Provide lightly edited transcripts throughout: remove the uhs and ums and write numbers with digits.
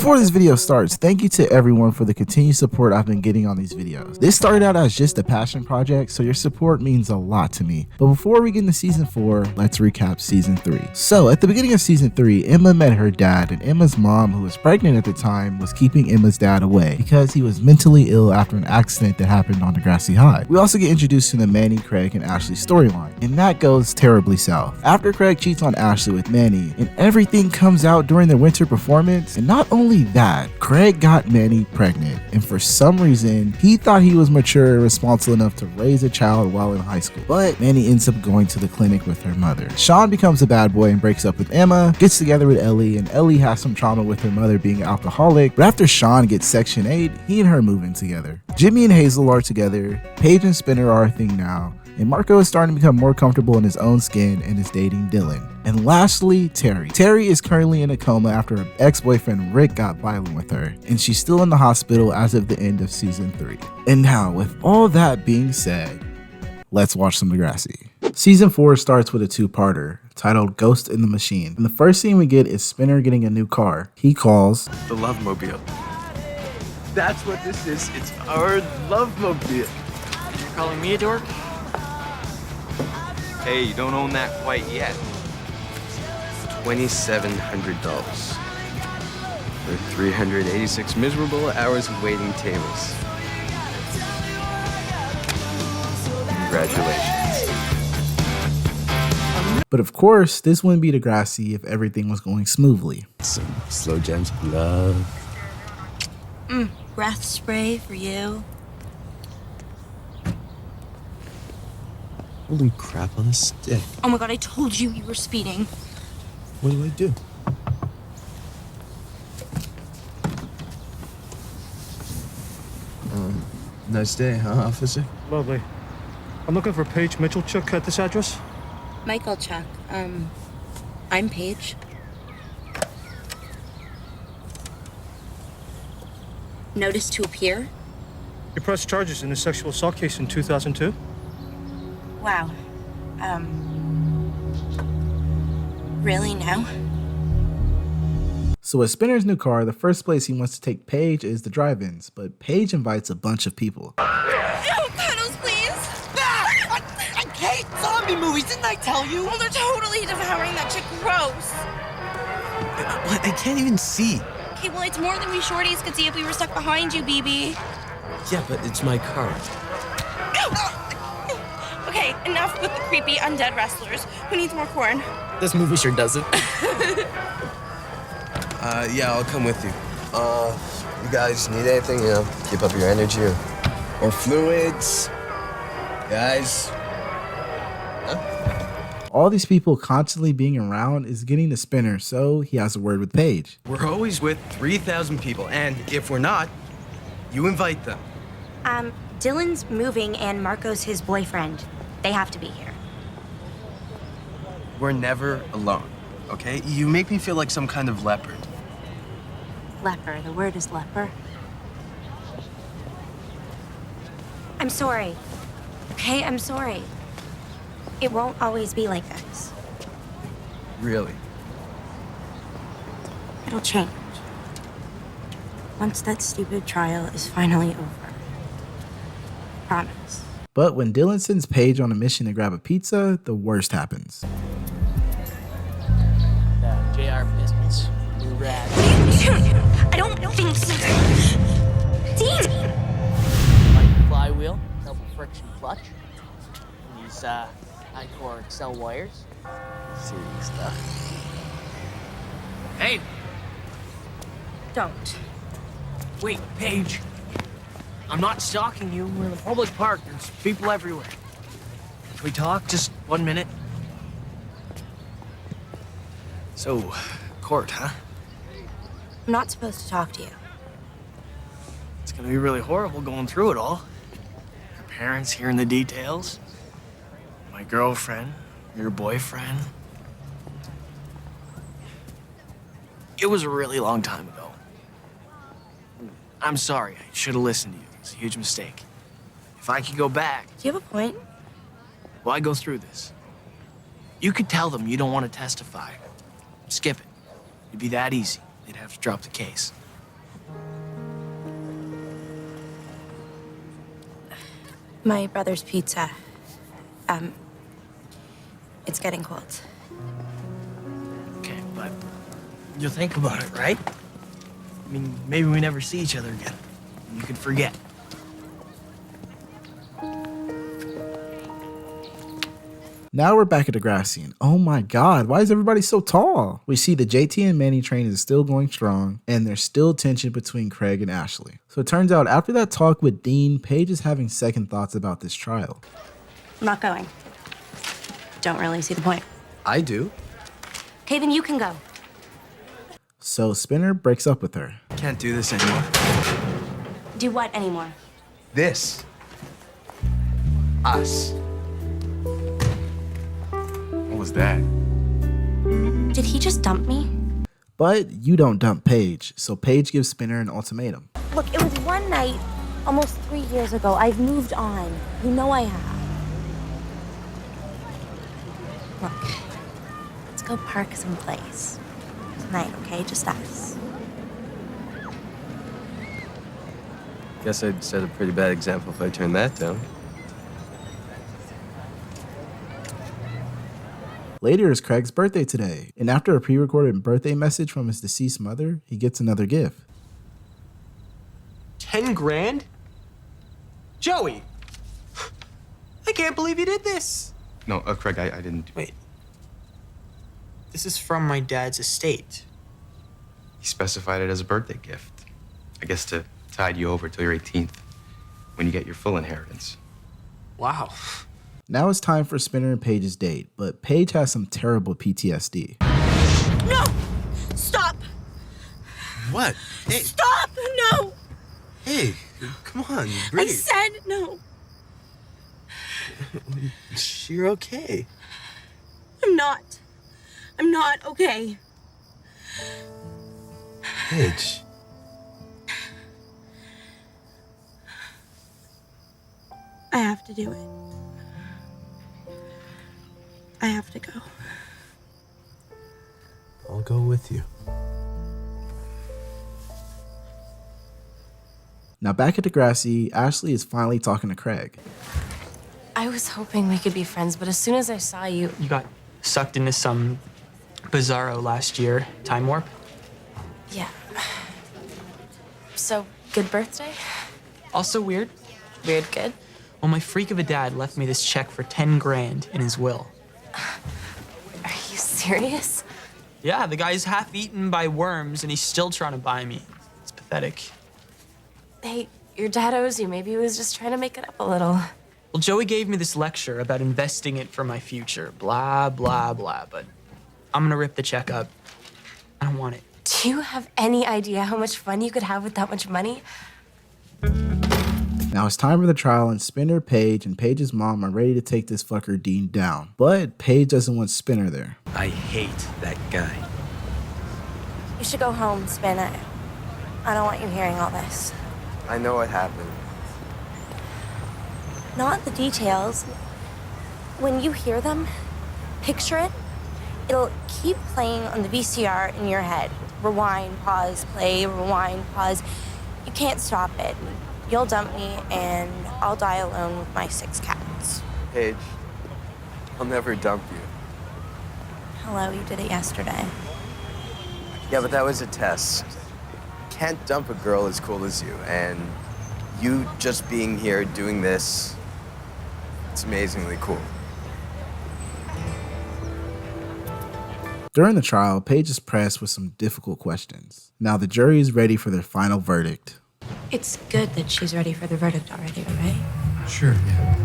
Before this video starts, thank you to everyone for the continued support I've been getting on these videos. This started out as just a passion project, so your support means a lot to me. But before we get into season 4, let's recap season 3. So at the beginning of season 3, Emma met her dad, and Emma's mom, who was pregnant at the time, was keeping Emma's dad away because he was mentally ill after an accident that happened on DEGRASSI High. We also get introduced to the Manny, Craig, and Ashley storyline, and that goes terribly south. After Craig cheats on Ashley with Manny, and everything comes out during their winter performance, and not only that, Craig got Manny pregnant, and for some reason, he thought he was mature and responsible enough to raise a child while in high school, but Manny ends up going to the clinic with her mother. Sean becomes a bad boy and breaks up with Emma, gets together with Ellie, and Ellie has some trauma with her mother being an alcoholic, but after Sean gets Section 8, he and her move in together. Jimmy and Hazel are together, Paige and Spinner are a thing now, and Marco is starting to become more comfortable in his own skin and is dating Dylan. And lastly, Terry. Terry is currently in a coma after her ex-boyfriend Rick got violent with her, and she's still in the hospital as of the end of season 3. And now, with all that being said, let's watch some DEGRASSI. Season 4 starts with a two-parter titled Ghost in the Machine. And the first scene we get is Spinner getting a new car. He calls the Love Mobile. That's what this is. It's our Love Mobile. You're calling me a dork? Hey, you don't own that quite yet. $2,700 for 386 miserable hours of waiting tables. Congratulations. But of course, this wouldn't be DEGRASSI if everything was going smoothly. Some slow jams of love. Breath spray for you. Holy crap on a stick. Oh my god, I told you were speeding. What do I do? Nice day, huh, officer? Lovely. I'm looking for Paige Mitchell-Chuck at this address. Michael Chuck, I'm Paige. Notice to appear? You pressed charges in a sexual assault case in 2002? Wow. Really now? So with Spinner's new car, the first place he wants to take Paige is the drive-ins, but Paige invites a bunch of people. No, pedals, please! I hate zombie movies, didn't I tell you? Well, they're totally devouring that chick. Gross. What? I can't even see. Okay, well, it's more than we shorties could see if we were stuck behind you, BB. Yeah, but it's my car. Okay, enough with the creepy undead wrestlers. Who needs more corn? This movie sure doesn't. Yeah, I'll come with you. You guys need anything, keep up your energy or fluids? Guys? All these people constantly being around is getting to Spinner, so he has a word with Paige. We're always with 3,000 people, and if we're not, you invite them. Dylan's moving and Marco's his boyfriend. They have to be here. We're never alone, okay? You make me feel like some kind of leopard. Leper. The word is leper. I'm sorry. Okay, I'm sorry. It won't always be like this. Really? It'll change. Once that stupid trial is finally over. Promise. But when Dylan sends Paige on a mission to grab a pizza, the worst happens. JR Business. New rad. I don't think so. Dean! Light flywheel, double friction clutch. And these high-core Excel wires. Serious stuff. Hey! Don't. Wait, Paige. I'm not stalking you. We're in a public park. There's people everywhere. Can we talk? Just 1 minute? So, court, huh? I'm not supposed to talk to you. It's gonna be really horrible going through it all. Your parents hearing the details. My girlfriend, your boyfriend. It was a really long time ago. I'm sorry. I should have listened to you. It's a huge mistake. If I could go back, Do you have a point? why go through this? You could tell them you don't want to testify. Skip it. It'd be that easy. They'd have to drop the case. My brother's pizza. It's getting cold. Okay, but you'll think about it, right? I mean, maybe we never see each other again. You could forget. Now we're back at DEGRASSI, and oh my god, why is everybody so tall? We see the JT and Manny train is still going strong, and there's still tension between Craig and Ashley. So it turns out after that talk with Dean, Paige is having second thoughts about this trial. I'm not going. Don't really see the point. I do. Okay, then you can go. So Spinner breaks up with her. Can't do this anymore. Do what anymore? This. Us. What was that? Did he just dump me? But you don't dump Paige, so Paige gives Spinner an ultimatum. Look, it was one night almost 3 years ago. I've moved on. You know I have. Look, let's go park someplace. Tonight, okay? Just us. Guess I'd set a pretty bad example if I turned that down. Later is Craig's birthday today, and after a pre-recorded birthday message from his deceased mother, he gets another gift. 10 grand? Joey! I can't believe you did this! No, Craig, I didn't. Wait. This is from my dad's estate. He specified it as a birthday gift. I guess to tide you over till your 18th, when you get your full inheritance. Wow. Now it's time for Spinner and Paige's date, but Paige has some terrible PTSD. No! Stop! What? Hey, Stop! No! hey, come on, I breathe. said no. You're okay. I'm not. I'm not okay. Paige. I have to do it. I have to go. I'll go with you. Now back at DEGRASSI, Ashley is finally talking to Craig. I was hoping we could be friends, but as soon as I saw you... You got sucked into some bizarro last year. Time warp? Yeah. So, good birthday? Also weird. Weird good? Well, my freak of a dad left me this check for 10 grand in his will. Are you serious? Yeah, the guy's half eaten by worms and he's still trying to buy me. It's pathetic. Hey, your dad owes you. Maybe he was just trying to make it up a little. Well, Joey gave me this lecture about investing it for my future. Blah, blah, blah. But I'm gonna rip the check up. I don't want it. Do you have any idea how much fun you could have with that much money? Now it's time for the trial, and Spinner, Paige, and Paige's mom are ready to take this fucker Dean down. But Paige doesn't want Spinner there. I hate that guy. You should go home, Spin. I don't want you hearing all this. I know what happened. Not the details. When you hear them, picture it. It'll keep playing on the VCR in your head. Rewind, pause, play, rewind, pause. You can't stop it. You'll dump me, and I'll die alone with my 6 cats. Paige, I'll never dump you. Hello, you did it yesterday. Yeah, but that was a test. Can't dump a girl as cool as you, and you just being here doing this, it's amazingly cool. During the trial, Paige is pressed with some difficult questions. Now the jury is ready for their final verdict. It's good that she's ready for the verdict already, right? Sure, yeah.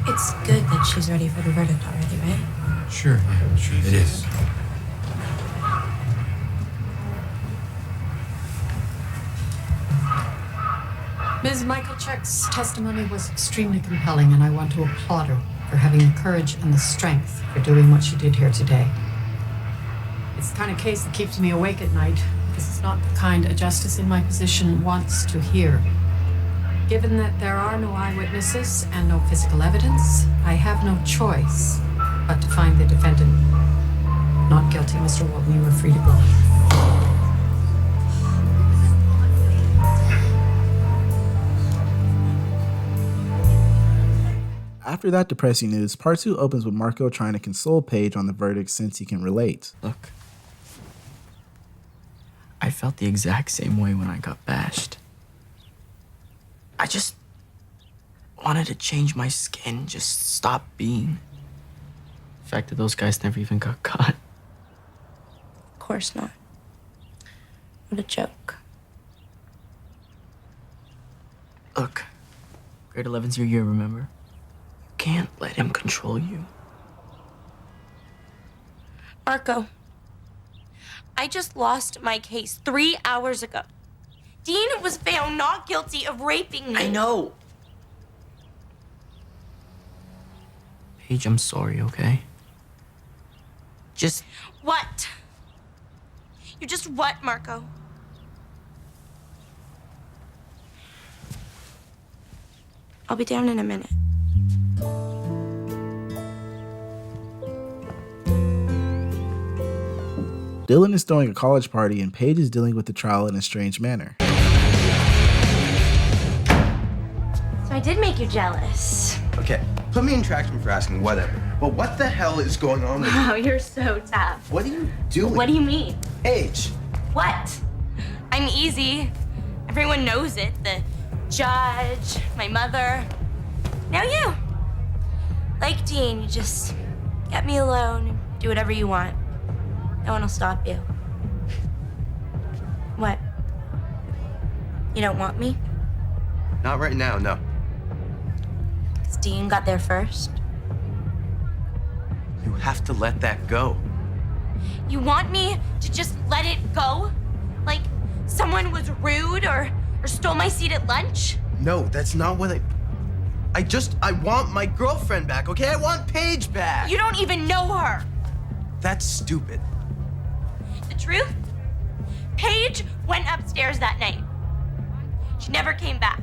It's good that she's ready for the verdict already, right? Sure, yeah, sure. It is. Ms. Michaelchuk's testimony was extremely compelling, and I want to applaud her for having the courage and the strength for doing what she did here today. It's the kind of case that keeps me awake at night, because it's not the kind a justice in my position wants to hear. Given that there are no eyewitnesses and no physical evidence, I have no choice but to find the defendant not guilty. Mr. Walton, you are free to go. After that depressing news, part 2 opens with Marco trying to console Paige on the verdict since he can relate. Look, I felt the exact same way when I got bashed. I just wanted to change my skin, just stop being. The fact that those guys never even got caught. Of course not. What a joke. Look, grade 11's your year, remember? You can't let him control you. Marco, I just lost my case 3 hours ago. Dean was found not guilty of raping me. I know. Paige, I'm sorry, okay? Just... What? You're just what, Marco? I'll be down in a minute. Dylan is throwing a college party and Paige is dealing with the trial in a strange manner. So I did make you jealous. Okay, put me in traction for asking whatever. But what the hell is going on with you? Wow, you're so tough. What are you doing? What do you mean? Paige. What? I'm easy. Everyone knows it. The judge, my mother. Now you. Like Dean, you just get me alone, do whatever you want. No one will stop you. What? You don't want me? Not right now, no. Because Dean got there first. You have to let that go. You want me to just let it go? Like someone was rude or stole my seat at lunch? No, that's not what I want my girlfriend back, okay? I want Paige back. You don't even know her. That's stupid. The truth? Paige went upstairs that night. She never came back.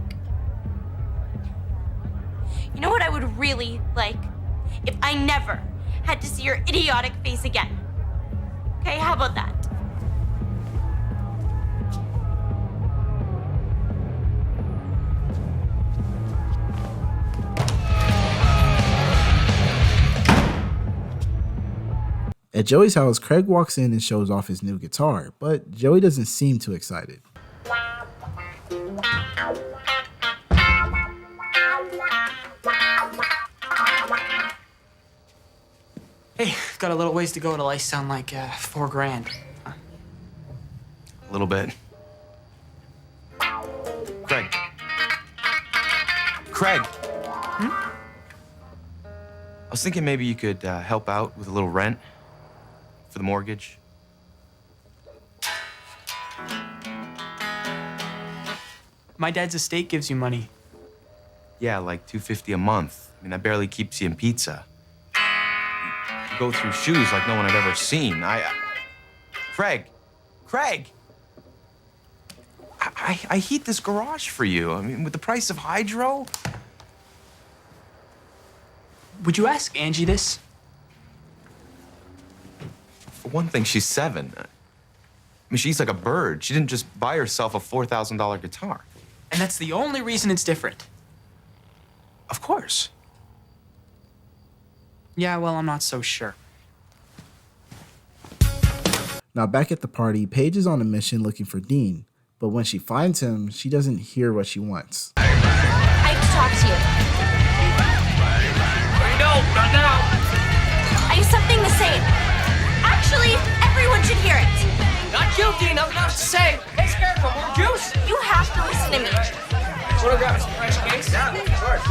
You know what I would really like? If I never had to see your idiotic face again. Okay, how about that? At Joey's house, Craig walks in and shows off his new guitar, but Joey doesn't seem too excited. Hey, got a little ways to go till I sound like $4 grand. A little bit. Craig. Craig! I was thinking maybe you could help out with a little rent for the mortgage. My dad's estate gives you money. Yeah, like $250 a month. I mean, that barely keeps you in pizza. You go through shoes like no one had ever seen. Craig! I heat this garage for you. I mean, with the price of hydro. Would you ask Angie this? For one thing, she's 7. I mean, she's like a bird. She didn't just buy herself a $4,000 guitar. And that's the only reason it's different. Of course. Yeah, well, I'm not so sure. Now back at the party, Paige is on a mission looking for Dean, but when she finds him, she doesn't hear what she wants. I have to talk to you. No, not now. I have something to say. Actually, everyone should hear it. Not guilty, nothing else to say. Hey, Scarecrow, more juice? You have to listen to me. Want to grab some fresh cakes? Yeah, of course.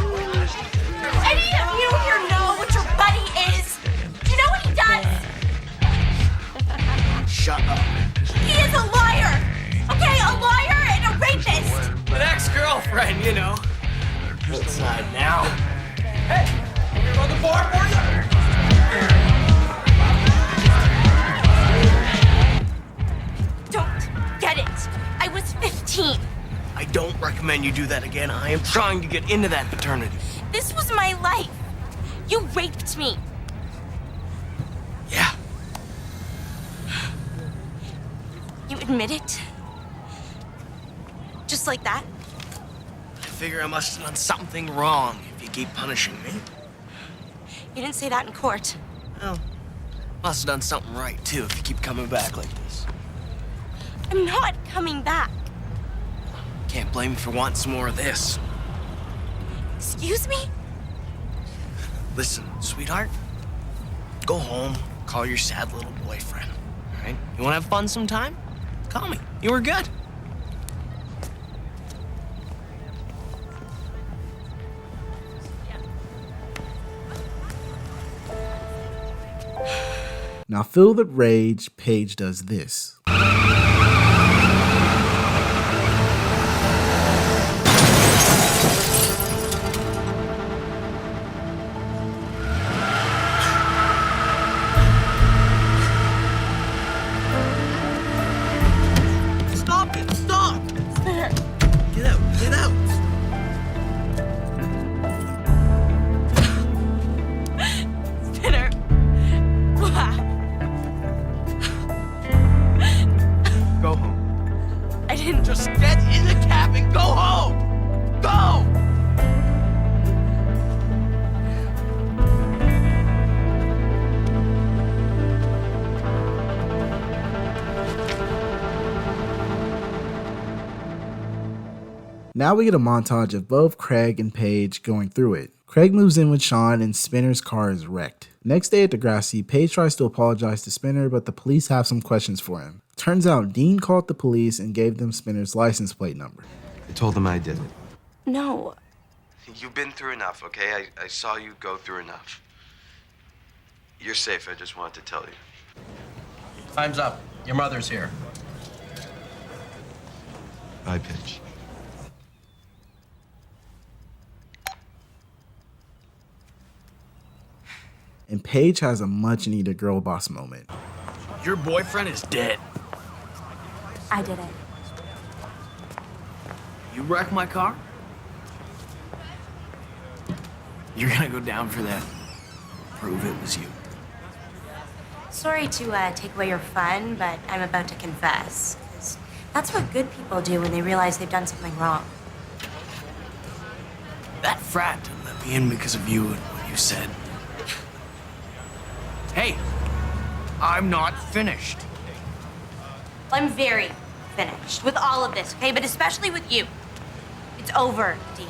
Any of you here know what your buddy is? Do you know what he does? Shut up. He is a liar. Okay, a liar and a rapist. An ex-girlfriend, you know. Inside now. Hey, want me to run the bar for you? Don't get it. I was 15. I don't recommend you do that again. I am trying to get into that fraternity. This was my life. You raped me. Yeah. You admit it? Just like that? I figure I must have done something wrong if you keep punishing me. You didn't say that in court. Well, must have done something right, too, if you keep coming back like this. I'm not coming back. Can't blame you for wanting some more of this. Excuse me? Listen, sweetheart, go home, call your sad little boyfriend, all right? You want to have fun sometime? Call me. You were good. Now, filled with rage, Paige does this. Stop it! Stop! Spinner. Get out! Get out! Spinner. Wow. Go home. I didn't Just get in the cab and go home! Go! Now we get a montage of both Craig and Paige going through it. Craig moves in with Sean and Spinner's car is wrecked. Next day at DEGRASSI, Paige tries to apologize to Spinner, but the police have some questions for him. Turns out Dean called the police and gave them Spinner's license plate number. I told them I did it. No. You've been through enough, okay? I saw you go through enough. You're safe, I just wanted to tell you. Time's up. Your mother's here. Bye, Paige. And Paige has a much needed girl boss moment. Your boyfriend is dead. I did it. You wrecked my car? You're gonna go down for that. Prove it was you. Sorry to take away your fun, but I'm about to confess. 'Cause that's what good people do when they realize they've done something wrong. That frat didn't let me in because of you and what you said. Hey, I'm not finished. I'm very finished with all of this, okay? But especially with you. It's over, Dean.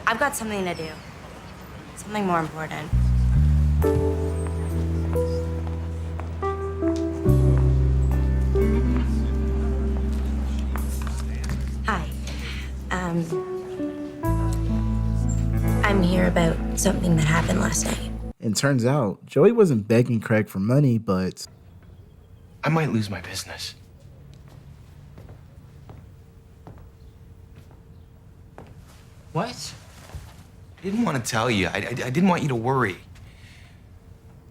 I've got something to do. Something more important. Hi. I'm here about something that happened last night. And turns out, Joey wasn't begging Craig for money, but I might lose my business. What? I didn't want to tell you. I didn't want you to worry.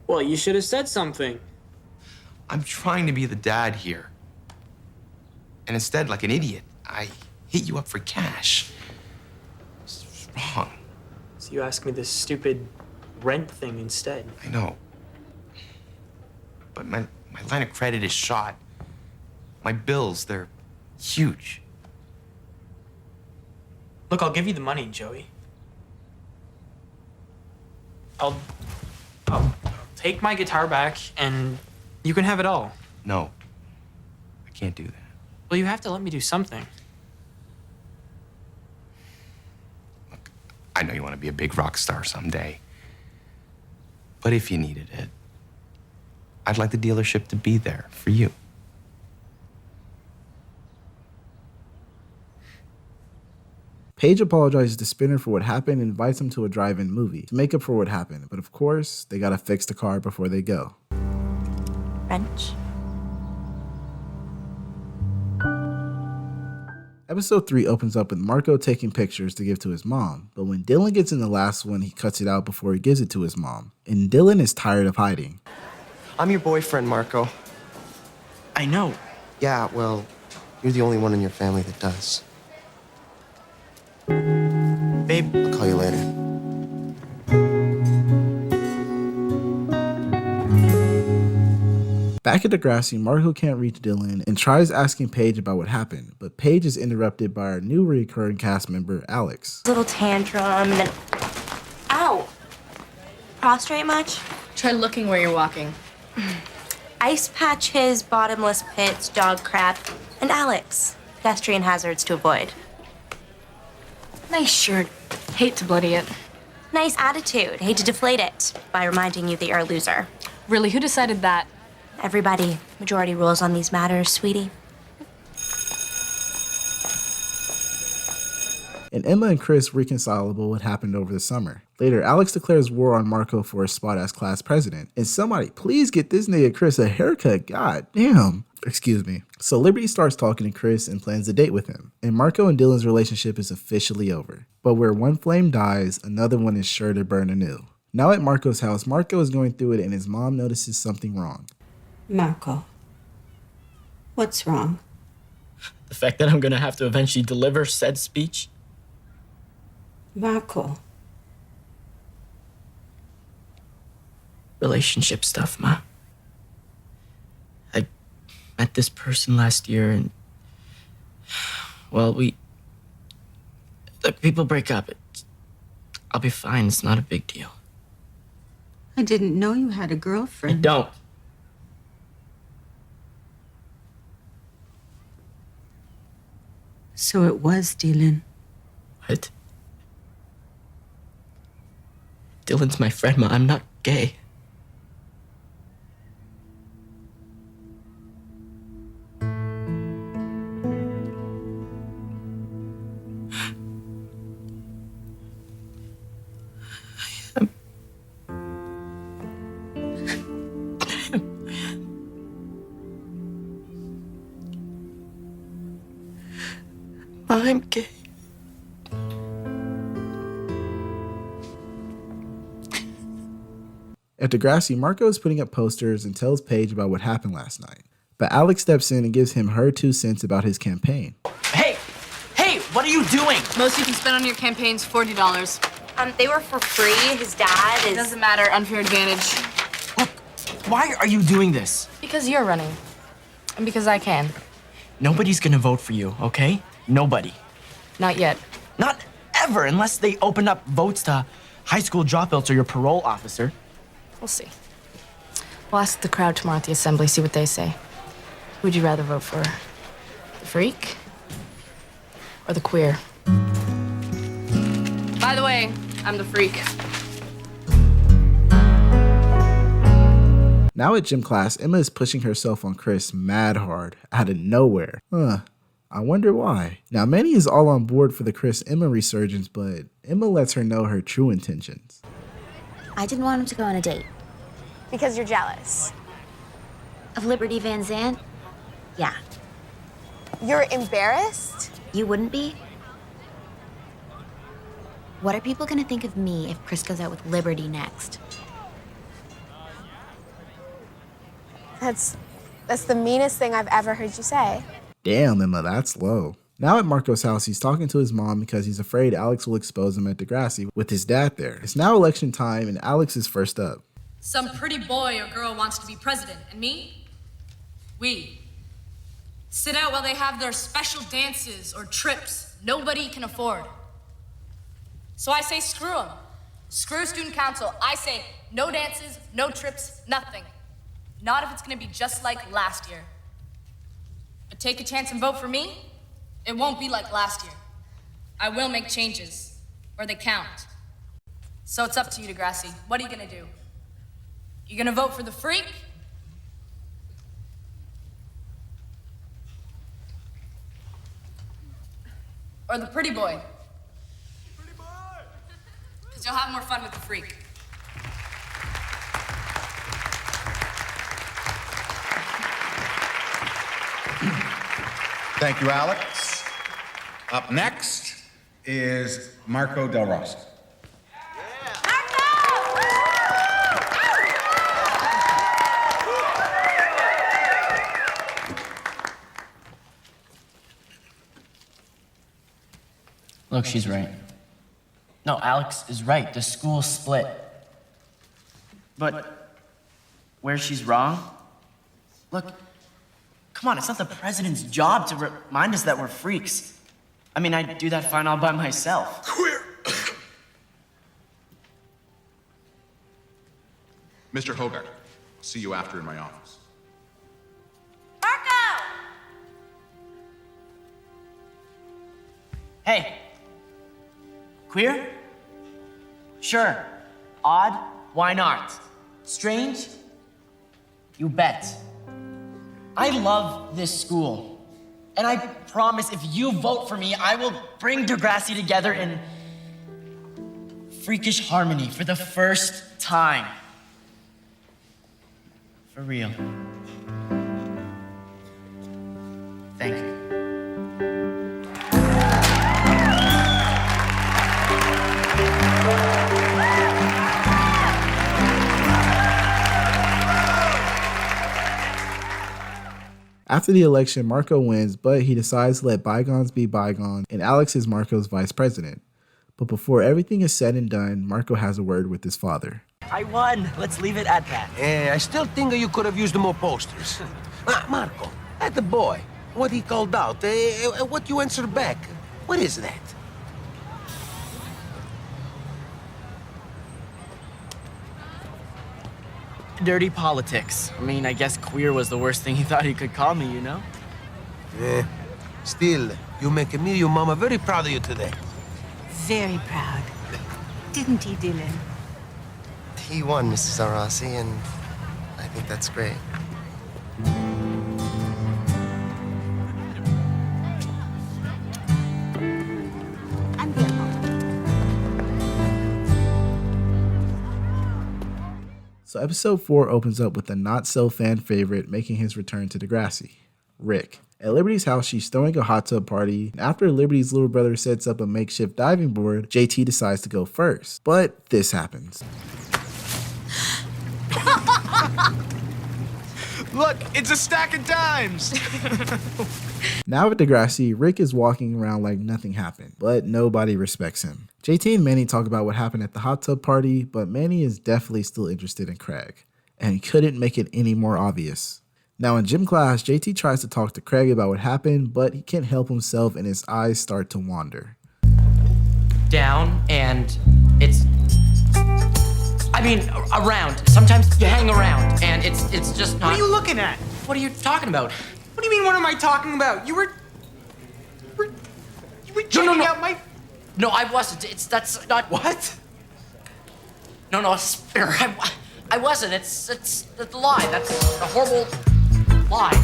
Well, you should have said something. I'm trying to be the dad here. And instead, like an idiot, I hit you up for cash. It's wrong. So you asked me this stupid rent thing instead. I know. But my line of credit is shot. My bills, they're huge. Look, I'll give you the money, Joey. I'll take my guitar back and you can have it all. No, I can't do that. Well, you have to let me do something. Look, I know you want to be a big rock star someday. But if you needed it, I'd like the dealership to be there for you. Paige apologizes to Spinner for what happened and invites him to a drive-in movie to make up for what happened. But of course, they gotta fix the car before they go. Wrench. Episode 3 opens up with Marco taking pictures to give to his mom, but when Dylan gets in the last one, he cuts it out before he gives it to his mom. And Dylan is tired of hiding. I'm your boyfriend, Marco. I know. Yeah, well, you're the only one in your family that does. Babe, I'll call you later. Back at DEGRASSI, Marco can't reach Dylan and tries asking Paige about what happened, but Paige is interrupted by our new recurring cast member, Alex. Little tantrum, and then... Ow! prostrate much? Try looking where you're walking. Ice patches, bottomless pits, dog crap, and Alex. Pedestrian hazards to avoid. Nice shirt. Hate to bloody it. Nice attitude. Hate to deflate it by reminding you that you're a loser. Really, who decided that? Everybody. Majority rules on these matters, sweetie. And Emma and Chris reconcile about what happened over the summer. Later, Alex declares war on Marco for his spot as class president. And somebody, please get this nigga Chris a haircut. God damn. Excuse me. So Liberty starts talking to Chris and plans a date with him. And Marco and Dylan's relationship is officially over. But where one flame dies, another one is sure to burn anew. Now at Marco's house, Marco is going through it and his mom notices something wrong. Marco, what's wrong? The fact that I'm gonna have to eventually deliver said speech. Marco. Relationship stuff, Ma. I met this person last year and, well, look, people break up. I'll be fine. It's not a big deal. I didn't know you had a I girlfriend. don't. So it was Dylan. What? Dylan's my friend, Ma. I'm not gay. I'm gay. At DEGRASSI, Marco is putting up posters and tells Paige about what happened last night. But Alex steps in and gives him her 2 cents about his campaign. Hey, what are you doing? Most you can spend on your campaign's $40. They were for free. His dad is... Doesn't matter, unfair advantage. Look, why are you doing this? Because you're running. And because I can. Nobody's gonna vote for you, okay? Nobody. Not yet. Not ever, unless they open up votes to high school dropouts or your parole officer. We'll see. We'll ask the crowd tomorrow at the assembly, see what they say. Who'd you rather vote for? The freak? Or the queer? By the way, I'm the freak. Now at gym class, Emma is pushing herself on Chris mad hard, out of nowhere. I wonder why. Now Manny is all on board for the Chris-Emma resurgence, but Emma lets her know her true intentions. I didn't want him to go on a date. Because you're jealous. Of Liberty Van Zandt? Yeah. You're embarrassed? You wouldn't be? What are people gonna think of me if Chris goes out with Liberty next? That's the meanest thing I've ever heard you say. Damn, Emma, that's low. Now at Marco's house, he's talking to his mom because he's afraid Alex will expose him at DEGRASSI with his dad there. It's now election time and Alex is first up. Some pretty boy or girl wants to be president, and me? We. Sit out while they have their special dances or trips nobody can afford. So I say screw them. Screw student council. I say no dances, no trips, nothing. Not if it's gonna be just like last year. But take a chance and vote for me, it won't be like last year. I will make changes, where they count. So it's up to you, DEGRASSI. What are you gonna do? You gonna vote for the freak? Or the pretty boy? Pretty boy! Because you'll have more fun with the freak. Thank you, Alex. Up next is Marco Del Rosso. Look, she's right. No, Alex is right. The school split. But where she's wrong? Look, come on, it's not the president's job to remind us that we're freaks. I mean, I'd do that fine all by myself. Queer. Mr. Hogarth, I'll see you after in my office. Marco! Hey. Queer? Sure. Odd? Why not? Strange? You bet. I love this school. And I promise if you vote for me, I will bring DEGRASSI together in freakish harmony for the first time. For real. Thank you. After the election, Marco wins, but he decides to let bygones be bygones, and Alex is Marco's vice president. But before everything is said and done, Marco has a word with his father. I won. Let's leave it at that. I still think you could have used more posters. Marco, at the boy, what he called out, what you answered back, what is that? Dirty politics. I mean, I guess queer was the worst thing he thought he could call me, you know? Still, you make me and your mama very proud of you today. Very proud. Didn't he, Dylan? He won, Mrs. Arasi, and I think that's great. So episode 4 opens up with a not-so-fan favorite making his return to DEGRASSI, Rick. At Liberty's house, she's throwing a hot tub party, and after Liberty's little brother sets up a makeshift diving board, JT decides to go first. But this happens. Look, it's a stack of dimes! Now at DEGRASSI, Rick is walking around like nothing happened, but nobody respects him. JT and Manny talk about what happened at the hot tub party, but Manny is definitely still interested in Craig, and he couldn't make it any more obvious. Now in gym class, JT tries to talk to Craig about what happened, but he can't help himself and his eyes start to wander. Down, and it's... I mean, around. Sometimes you hang around, and it's just not... What are you looking at? What are you talking about? What do you mean, what am I talking about? You were checking out my... No, I wasn't. That's not... What? No, Spare. I wasn't. It's the lie. That's a horrible lie.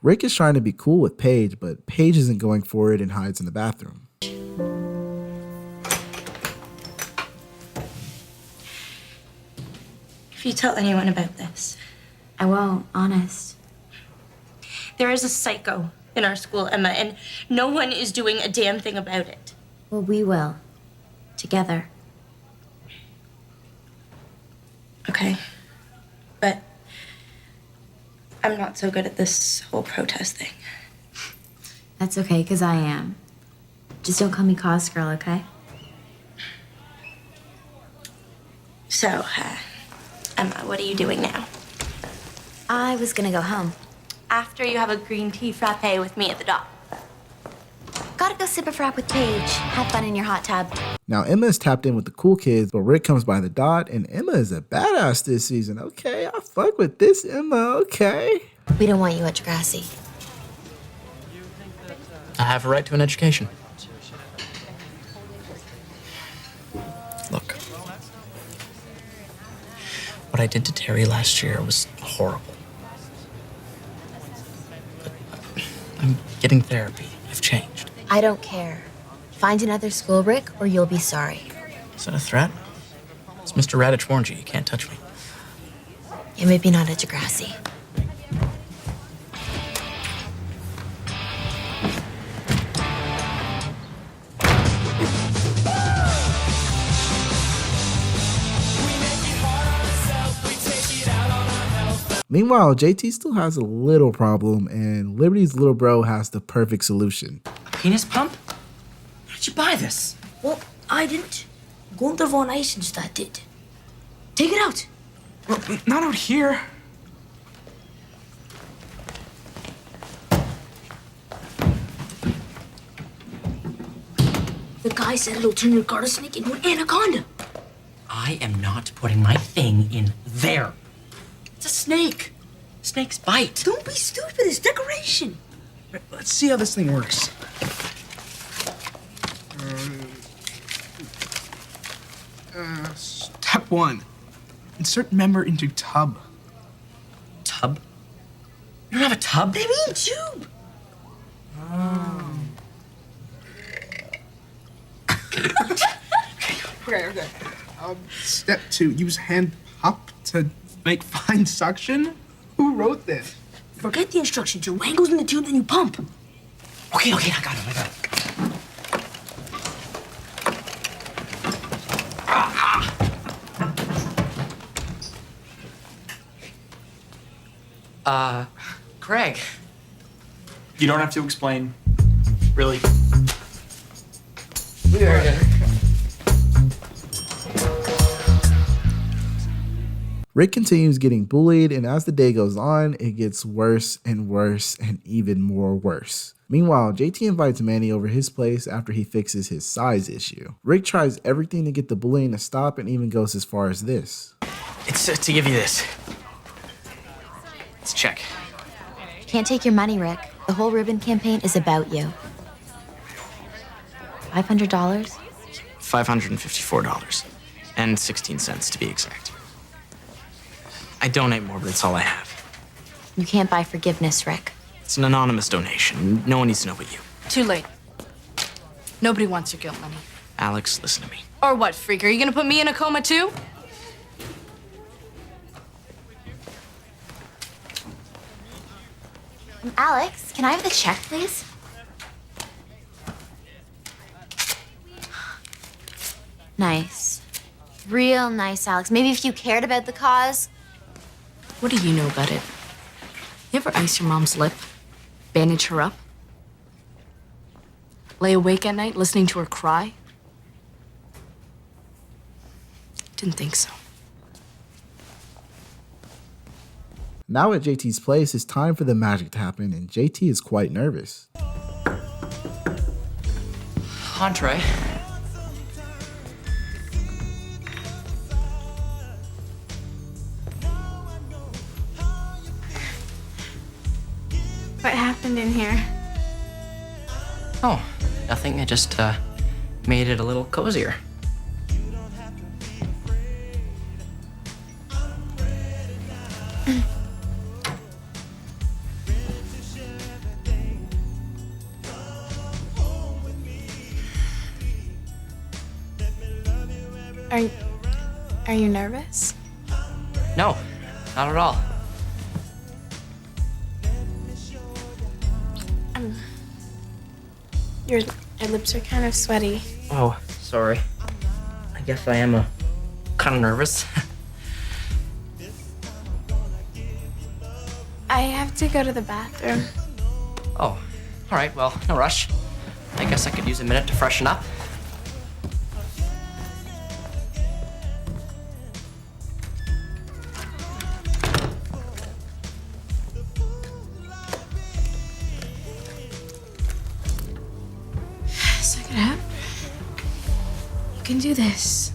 Rick is trying to be cool with Paige, but Paige isn't going for it and hides in the bathroom. If you tell anyone about this, I won't, honest. there is a psycho in our school, Emma, and no one is doing a damn thing about it. Well, we will. Together. Okay. But I'm not so good at this whole protest thing. That's okay, because I am. Just don't call me Cause Girl, okay? So, Emma, what are you doing now? I was gonna go home. After you have a green tea frappe with me at the dock. Gotta go sip a frap with Paige. Have fun in your hot tub. Now Emma is tapped in with the cool kids, but Rick comes by the dot, and Emma is a badass this season. Okay, I fuck with this Emma, okay. We don't want you at DEGRASSI. I have a right to an education. Look. What I did to Terry last year was horrible. But I'm getting therapy. I've changed. I don't care. Find another school, Rick, or you'll be sorry. Is that a threat? As Mr. Radich warned you, you can't touch me. Yeah, maybe not at DEGRASSI. Meanwhile, JT still has a little problem, and Liberty's little bro has the perfect solution. A penis pump? How'd you buy this? Well, I didn't. Gunther von Eisenstadt did. Take it out. Well, not out here. The guy said it'll turn your garter snake into an anaconda. I am not putting my thing in there. It's a snake. Snakes bite. Don't be stupid. It's decoration. Let's see how this thing works. Step 1. Insert member into tub. Tub? You don't have a tub? They mean tube. Okay. Step 2. Use hand pop to make fine suction? Who wrote this? Forget the instructions. Your wang goes in the tube, then you pump. Okay, I got it. Craig. You don't have to explain. Really. Rick continues getting bullied, and as the day goes on, it gets worse and worse and even more worse. Meanwhile, JT invites Manny over his place after he fixes his size issue. Rick tries everything to get the bullying to stop and even goes as far as this. It's to give you this. Let's check. Can't take your money, Rick. The whole ribbon campaign is about you. $500? $554 and 16 cents to be exact. I donate more, but it's all I have. You can't buy forgiveness, Rick. It's an anonymous donation. No one needs to know but you. Too late. Nobody wants your guilt money. Alex, listen to me. Or what, freak? Are you gonna put me in a coma too? Alex, can I have the check, please? Nice. Real nice, Alex. Maybe if you cared about the cause. What do you know about it? You ever ice your mom's lip? Bandage her up? Lay awake at night listening to her cry? Didn't think so. Now at JT's place, it's time for the magic to happen, and JT is quite nervous. Entree. What happened in here? Oh, nothing. I just made it a little cozier. Are you nervous? No, not at all. Your lips are kind of sweaty. Oh, sorry. I guess I am kind of nervous. I have to go to the bathroom. Oh, all right. Well, no rush. I guess I could use a minute to freshen up. Suck it up. You can do this.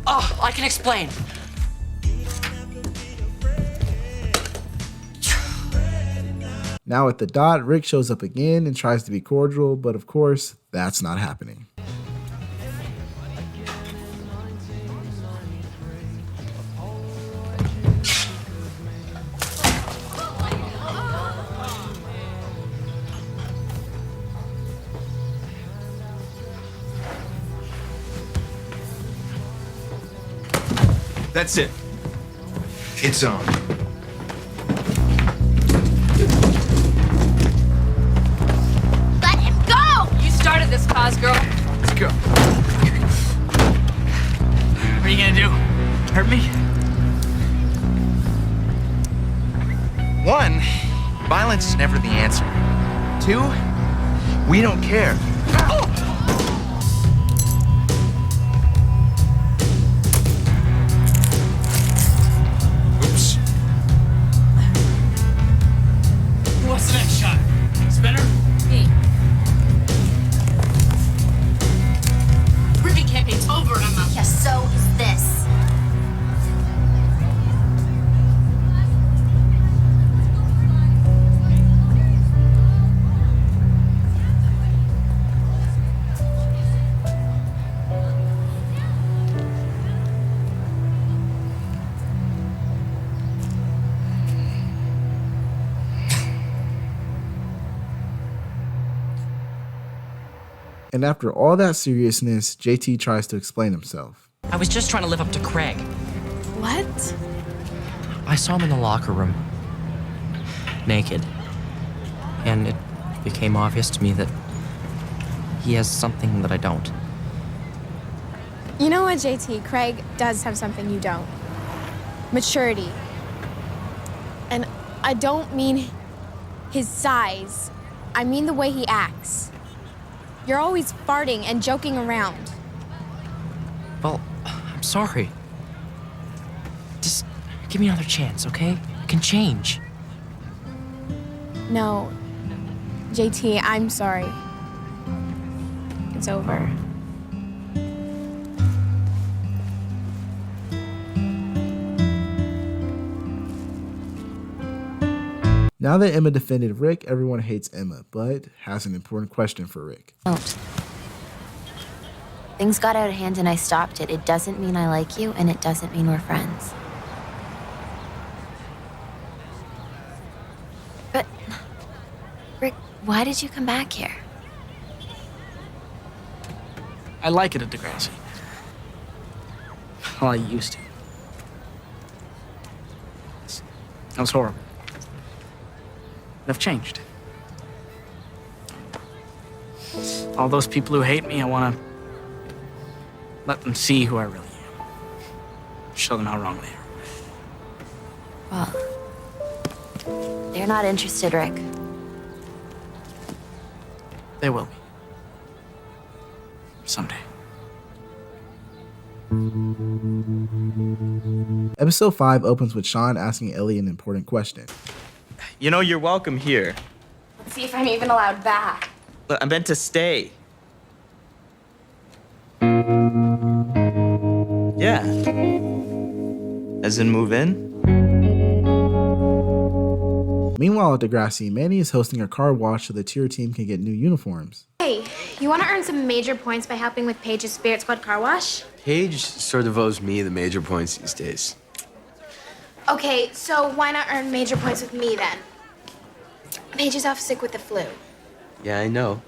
Oh, I can explain. Now at the dot, Rick shows up again and tries to be cordial, but of course, that's not happening. That's it. It's on. Let him go! You started this cause, girl. Let's go. What are you gonna do? Hurt me? One, violence is never the answer. Two, we don't care. Oops. And after all that seriousness, JT tries to explain himself. I was just trying to live up to Craig. What? I saw him in the locker room, naked. And it became obvious to me that he has something that I don't. You know what, JT? Craig does have something you don't. Maturity. And I don't mean his size. I mean the way he acts. You're always farting and joking around. Well, I'm sorry. Just give me another chance, okay? I can change. No, JT, I'm sorry. It's over. Now that Emma defended Rick, everyone hates Emma, but has an important question for Rick. Things got out of hand and I stopped it. It doesn't mean I like you, and it doesn't mean we're friends. But, Rick, why did you come back here? I like it at DeGrassi. Well, I used to. That was horrible. I've changed. All those people who hate me, I want to let them see who I really am. Show them how wrong they are. Well, they're not interested, Rick. They will be. Someday. Episode 5 opens with Sean asking Ellie an important question. You know, you're welcome here. Let's see if I'm even allowed back. But I meant to stay. Yeah. As in move in? Meanwhile at DeGrassi, Manny is hosting a car wash so the cheer team can get new uniforms. Hey, you want to earn some major points by helping with Paige's Spirit Squad car wash? Paige sort of owes me the major points these days. Okay, so why not earn major points with me then? Paige is off sick with the flu. Yeah, I know.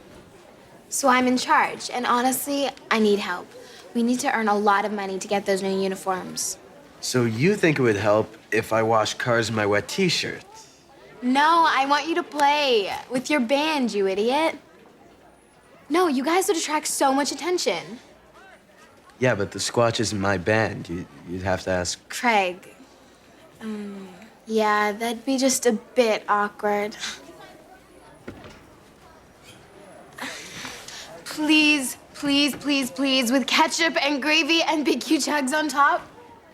So I'm in charge, and honestly, I need help. We need to earn a lot of money to get those new uniforms. So you think it would help if I wash cars in my wet t-shirt? No, I want you to play with your band, you idiot. No, you guys would attract so much attention. Yeah, but the Squatch isn't my band. You'd have to ask... Craig. Yeah, that'd be just a bit awkward. Please, please, please, please, with ketchup and gravy and BQ chugs on top.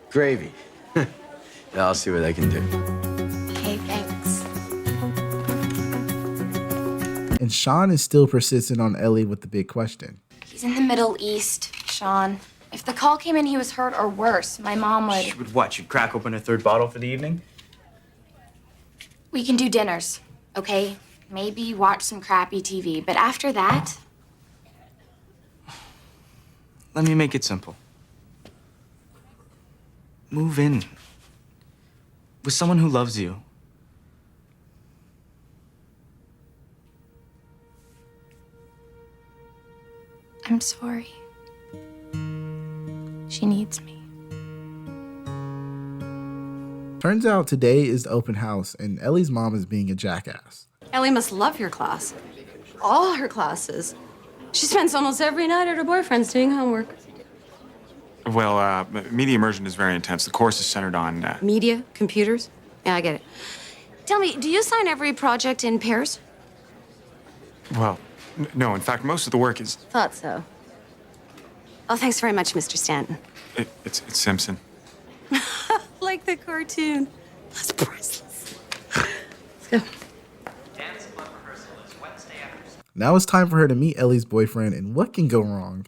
Gravy. Yeah, I'll see what I can do. Okay, thanks. And Sean is still persistent on Ellie with the big question. He's in the Middle East, Sean. If the call came in he was hurt or worse, my mom would... Would what? You'd crack open a third bottle for the evening? We can do dinners, okay? Maybe watch some crappy TV, but after that... Let me make it simple. Move in. With someone who loves you. I'm sorry. She needs me. Turns out today is the open house and Ellie's mom is being a jackass. Ellie must love your class. All her classes. She spends almost every night at her boyfriend's doing homework. Well, media immersion is very intense. The course is centered on... Media? Computers? Yeah, I get it. Tell me, do you sign every project in pairs? Well, no. In fact, most of the work is... Thought so. Oh, thanks very much, Mr. Stanton. It's Simpson. Like the cartoon. That's priceless. Let's go. Now it's time for her to meet Ellie's boyfriend, and what can go wrong?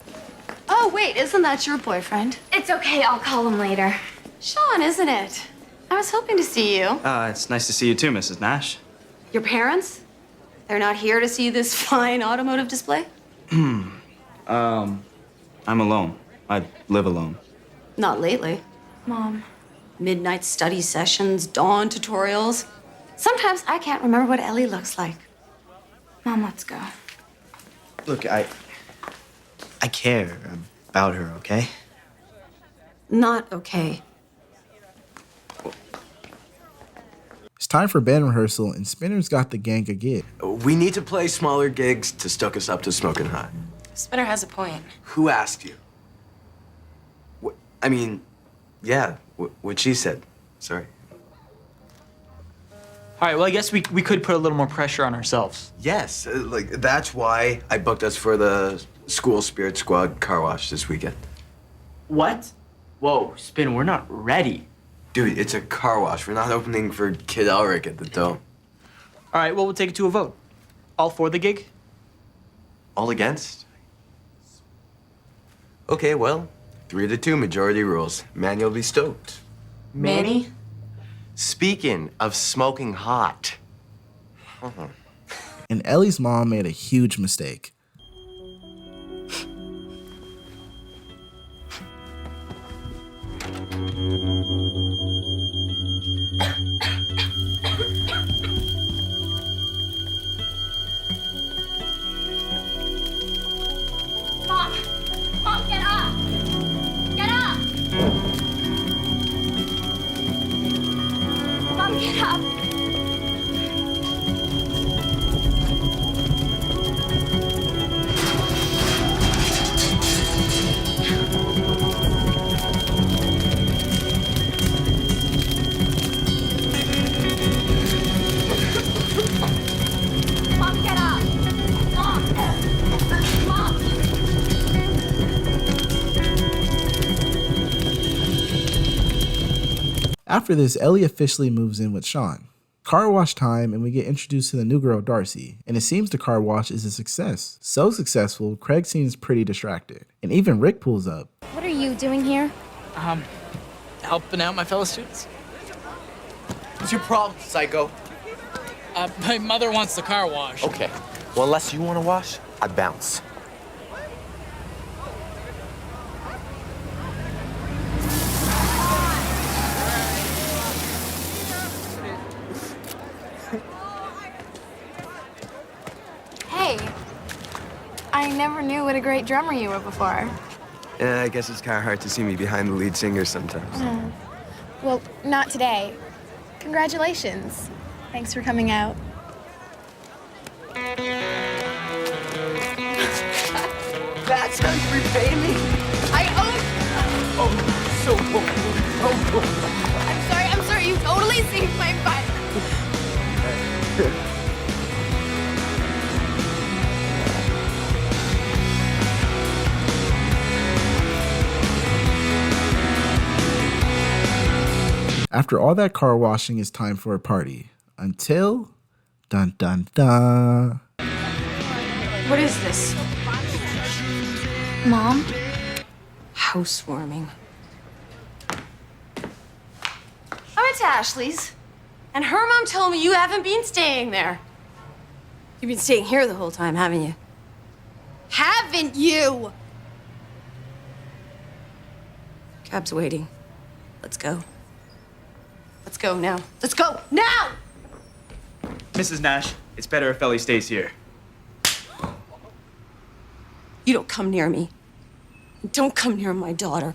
Oh, wait, isn't that your boyfriend? It's okay, I'll call him later. Sean, isn't it? I was hoping to see you. It's nice to see you too, Mrs. Nash. Your parents? They're not here to see this fine automotive display? I'm alone. I live alone. Not lately. Mom. Midnight study sessions, dawn tutorials. Sometimes I can't remember what Ellie looks like. Mom, let's go. Look, I care about her, okay? Not okay. It's time for band rehearsal, and Spinner's got the gang again. We need to play smaller gigs to stoke us up to smoking hot. Spinner has a point. Who asked you? I mean, yeah, what she said. Sorry. All right, well, I guess we could put a little more pressure on ourselves. Yes, like, that's why I booked us for the school spirit squad car wash this weekend. What? Whoa, Spin, we're not ready. Dude, it's a car wash. We're not opening for Kid Elric at the Dome. All right, well, we'll take it to a vote. All for the gig? All against? Okay, well, 3-2 majority rules. Man, you'll be stoked. Manny? Speaking of smoking hot. And Ellie's mom made a huge mistake. Mom! Mom, get up! Get up! Mom, get up! Mom, get up! Mom! Mom! After this, Ellie officially moves in with Sean. Car wash time, and we get introduced to the new girl, Darcy. And it seems the car wash is a success. So successful, Craig seems pretty distracted. And even Rick pulls up. What are you doing here? Helping out my fellow students. What's your problem, psycho? My mother wants the car washed. Okay. Well, unless you want to wash, I bounce. Hey, I never knew what a great drummer you were before. Yeah, I guess it's kind of hard to see me behind the lead singer sometimes. Well, not today. Congratulations. Thanks for coming out. That's how you repay me? I owe. Oh, so I'm sorry. You totally saved my butt. After all that car washing, it's time for a party. Until... dun dun dun. What is this? Mom? Housewarming. I went to Ashley's, and her mom told me you haven't been staying there. You've been staying here the whole time, haven't you? Haven't you? Cab's waiting. Let's go. Let's go now. Let's go now! Mrs. Nash, it's better if Ellie stays here. You don't come near me. Don't come near my daughter.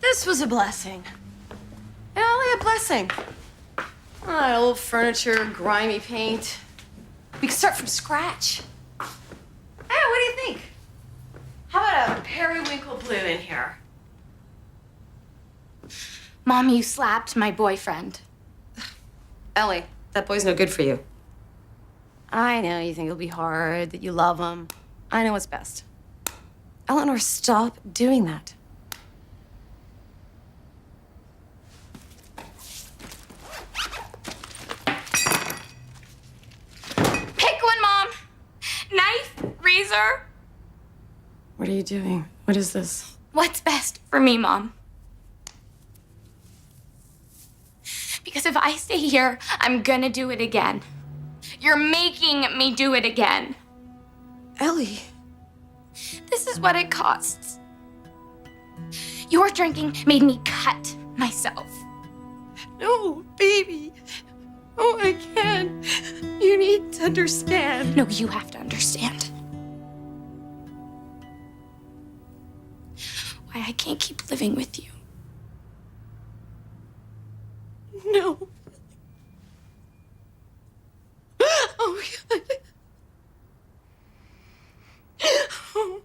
This was a blessing. Only a blessing. Old furniture, grimy paint. We can start from scratch. Hey, what do you think? How about a periwinkle blue in here? Mom, you slapped my boyfriend. Ellie, that boy's no good for you. I know you think it'll be hard, that you love him. I know what's best. Eleanor, stop doing that. Pick one, Mom. Knife, razor. What are you doing? What is this? What's best for me, Mom? Because if I stay here, I'm gonna do it again. You're making me do it again. Ellie. This is what it costs. Your drinking made me cut myself. No, baby. Oh, I can't. You need to understand. No, you have to understand. Why I can't keep living with you. No. Oh, God. Oh.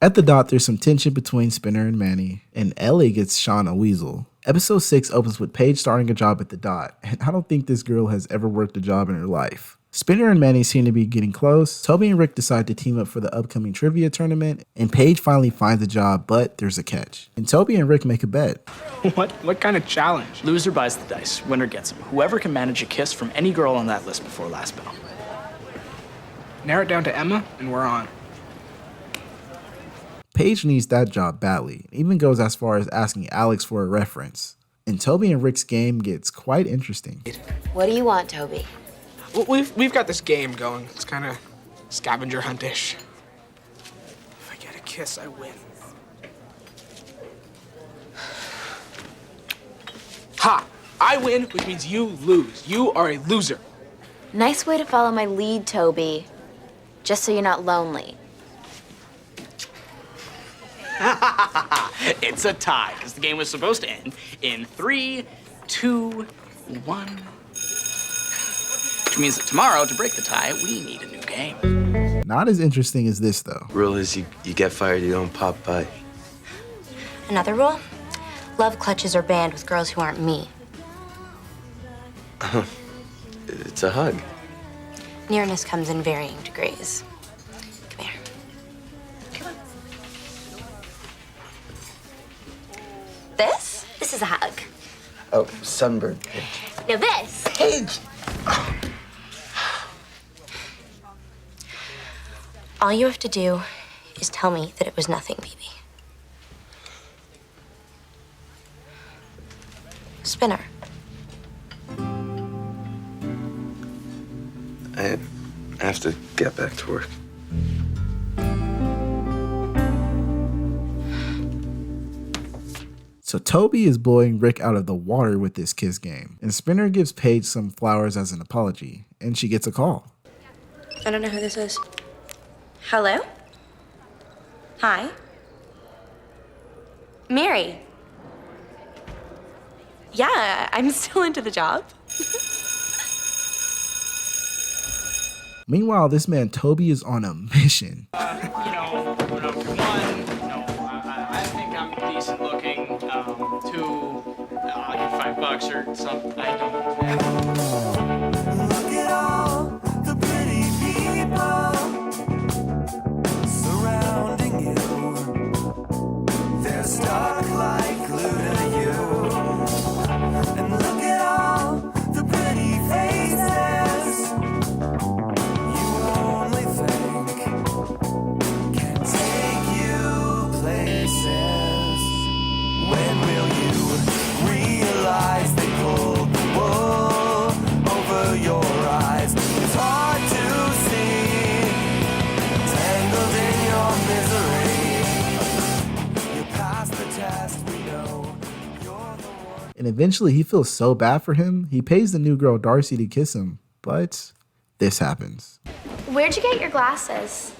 At the dot, there's some tension between Spinner and Manny, and Ellie gets Sean a weasel. Episode 6 opens with Paige starting a job at the dot, and I don't think this girl has ever worked a job in her life. Spinner and Manny seem to be getting close. Toby and Rick decide to team up for the upcoming trivia tournament, and Paige finally finds a job, but there's a catch. And Toby and Rick make a bet. What kind of challenge? Loser buys the dice, winner gets them. Whoever can manage a kiss from any girl on that list before last bell. Narrow it down to Emma, and we're on. Paige needs that job badly, and even goes as far as asking Alex for a reference. And Toby and Rick's game gets quite interesting. What do you want, Toby? We've got this game going. It's kind of scavenger hunt-ish. If I get a kiss, I win. Ha! I win, which means you lose. You are a loser. Nice way to follow my lead, Toby. Just so you're not lonely. It's a tie, because the game was supposed to end in 3, 2, 1. Which means that tomorrow, to break the tie, we need a new game. Not as interesting as this, though. Rule is you get fired, you don't pop by. Another rule? Love clutches are banned with girls who aren't me. It's a hug. Nearness comes in varying degrees. Come here. Come on. This is a hug. Oh, sunburned Paige. Now this. Paige! All you have to do is tell me that it was nothing, baby. Spinner. I have to get back to work. So Toby is blowing Rick out of the water with this kiss game, and Spinner gives Paige some flowers as an apology, and she gets a call. I don't know who this is. Hello? Hi? Mary? Yeah, I'm still into the job. Meanwhile, this man Toby is on a mission. I think I'm decent looking. 2, I'll give $5 or something. I don't. Look at all the pretty people surrounding you. They're stuck like glue to you. And look at all the pretty faces you only think can take you places. When will you realize they pulled the wool over your eyes? It's hard to see, tangled in your misery. You passed the test, we know you're the one. And eventually he feels so bad for him, he pays the new girl Darcy to kiss him, but this happens. Where'd you get your glasses?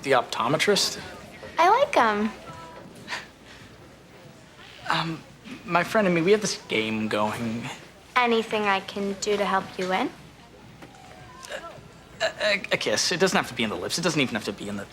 The optometrist? I like them. My friend and me, we have this game going. Anything I can do to help you win? A kiss. It doesn't have to be in the lips. It doesn't even have to be in the...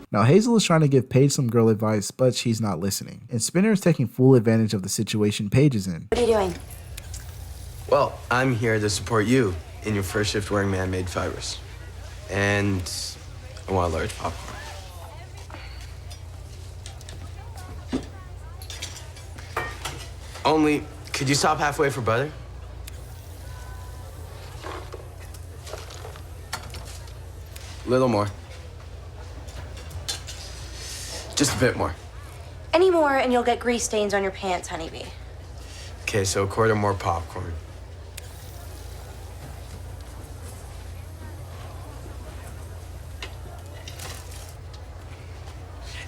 Now Hazel is trying to give Paige some girl advice, but she's not listening. And Spinner is taking full advantage of the situation Paige is in. What are you doing? Well, I'm here to support you in your first shift wearing man-made fibers. And I want a large popcorn. Only, could you stop halfway for butter? Little more. Just a bit more. Any more and you'll get grease stains on your pants, honeybee. Okay, so a quarter more popcorn.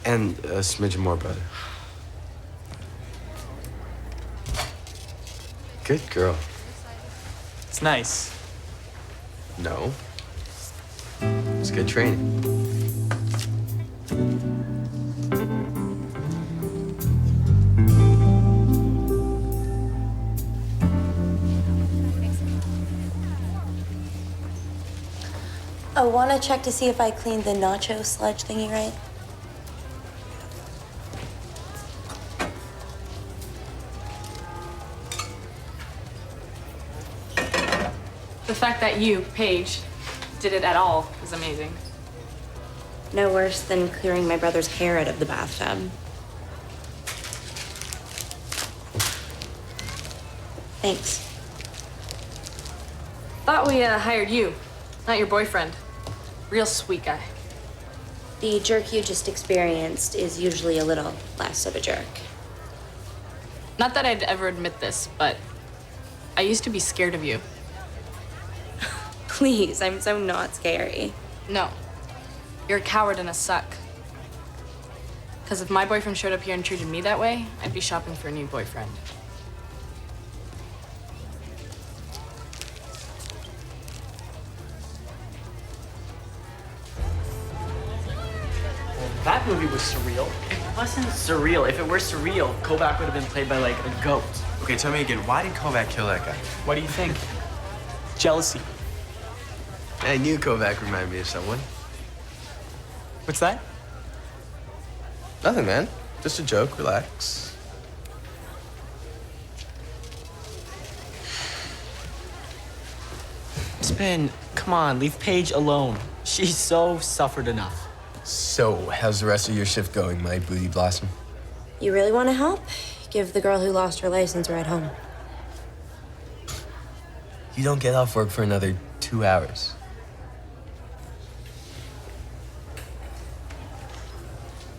And a smidgen more butter. Good girl. It's nice. No. It's good training. I want to check to see if I cleaned the nacho sludge thingy right. The fact that you, Paige, did it at all is amazing. No worse than clearing my brother's hair out of the bathtub. Thanks. Thought we hired you, not your boyfriend. Real sweet guy. The jerk you just experienced is usually a little less of a jerk. Not that I'd ever admit this, but I used to be scared of you. Please, I'm so not scary. No. You're a coward and a suck. Because if my boyfriend showed up here and treated me that way, I'd be shopping for a new boyfriend. That movie was surreal. It wasn't surreal. If it were surreal, Kovac would have been played by, like, a goat. Okay, tell me again, why did Kovac kill that guy? What do you think? Jealousy. I knew Kovac reminded me of someone. What's that? Nothing, man. Just a joke. Relax. Spin, come on, leave Paige alone. She's so suffered enough. So, how's the rest of your shift going, my booty blossom? You really want to help? Give the girl who lost her license a ride home. You don't get off work for another 2 hours.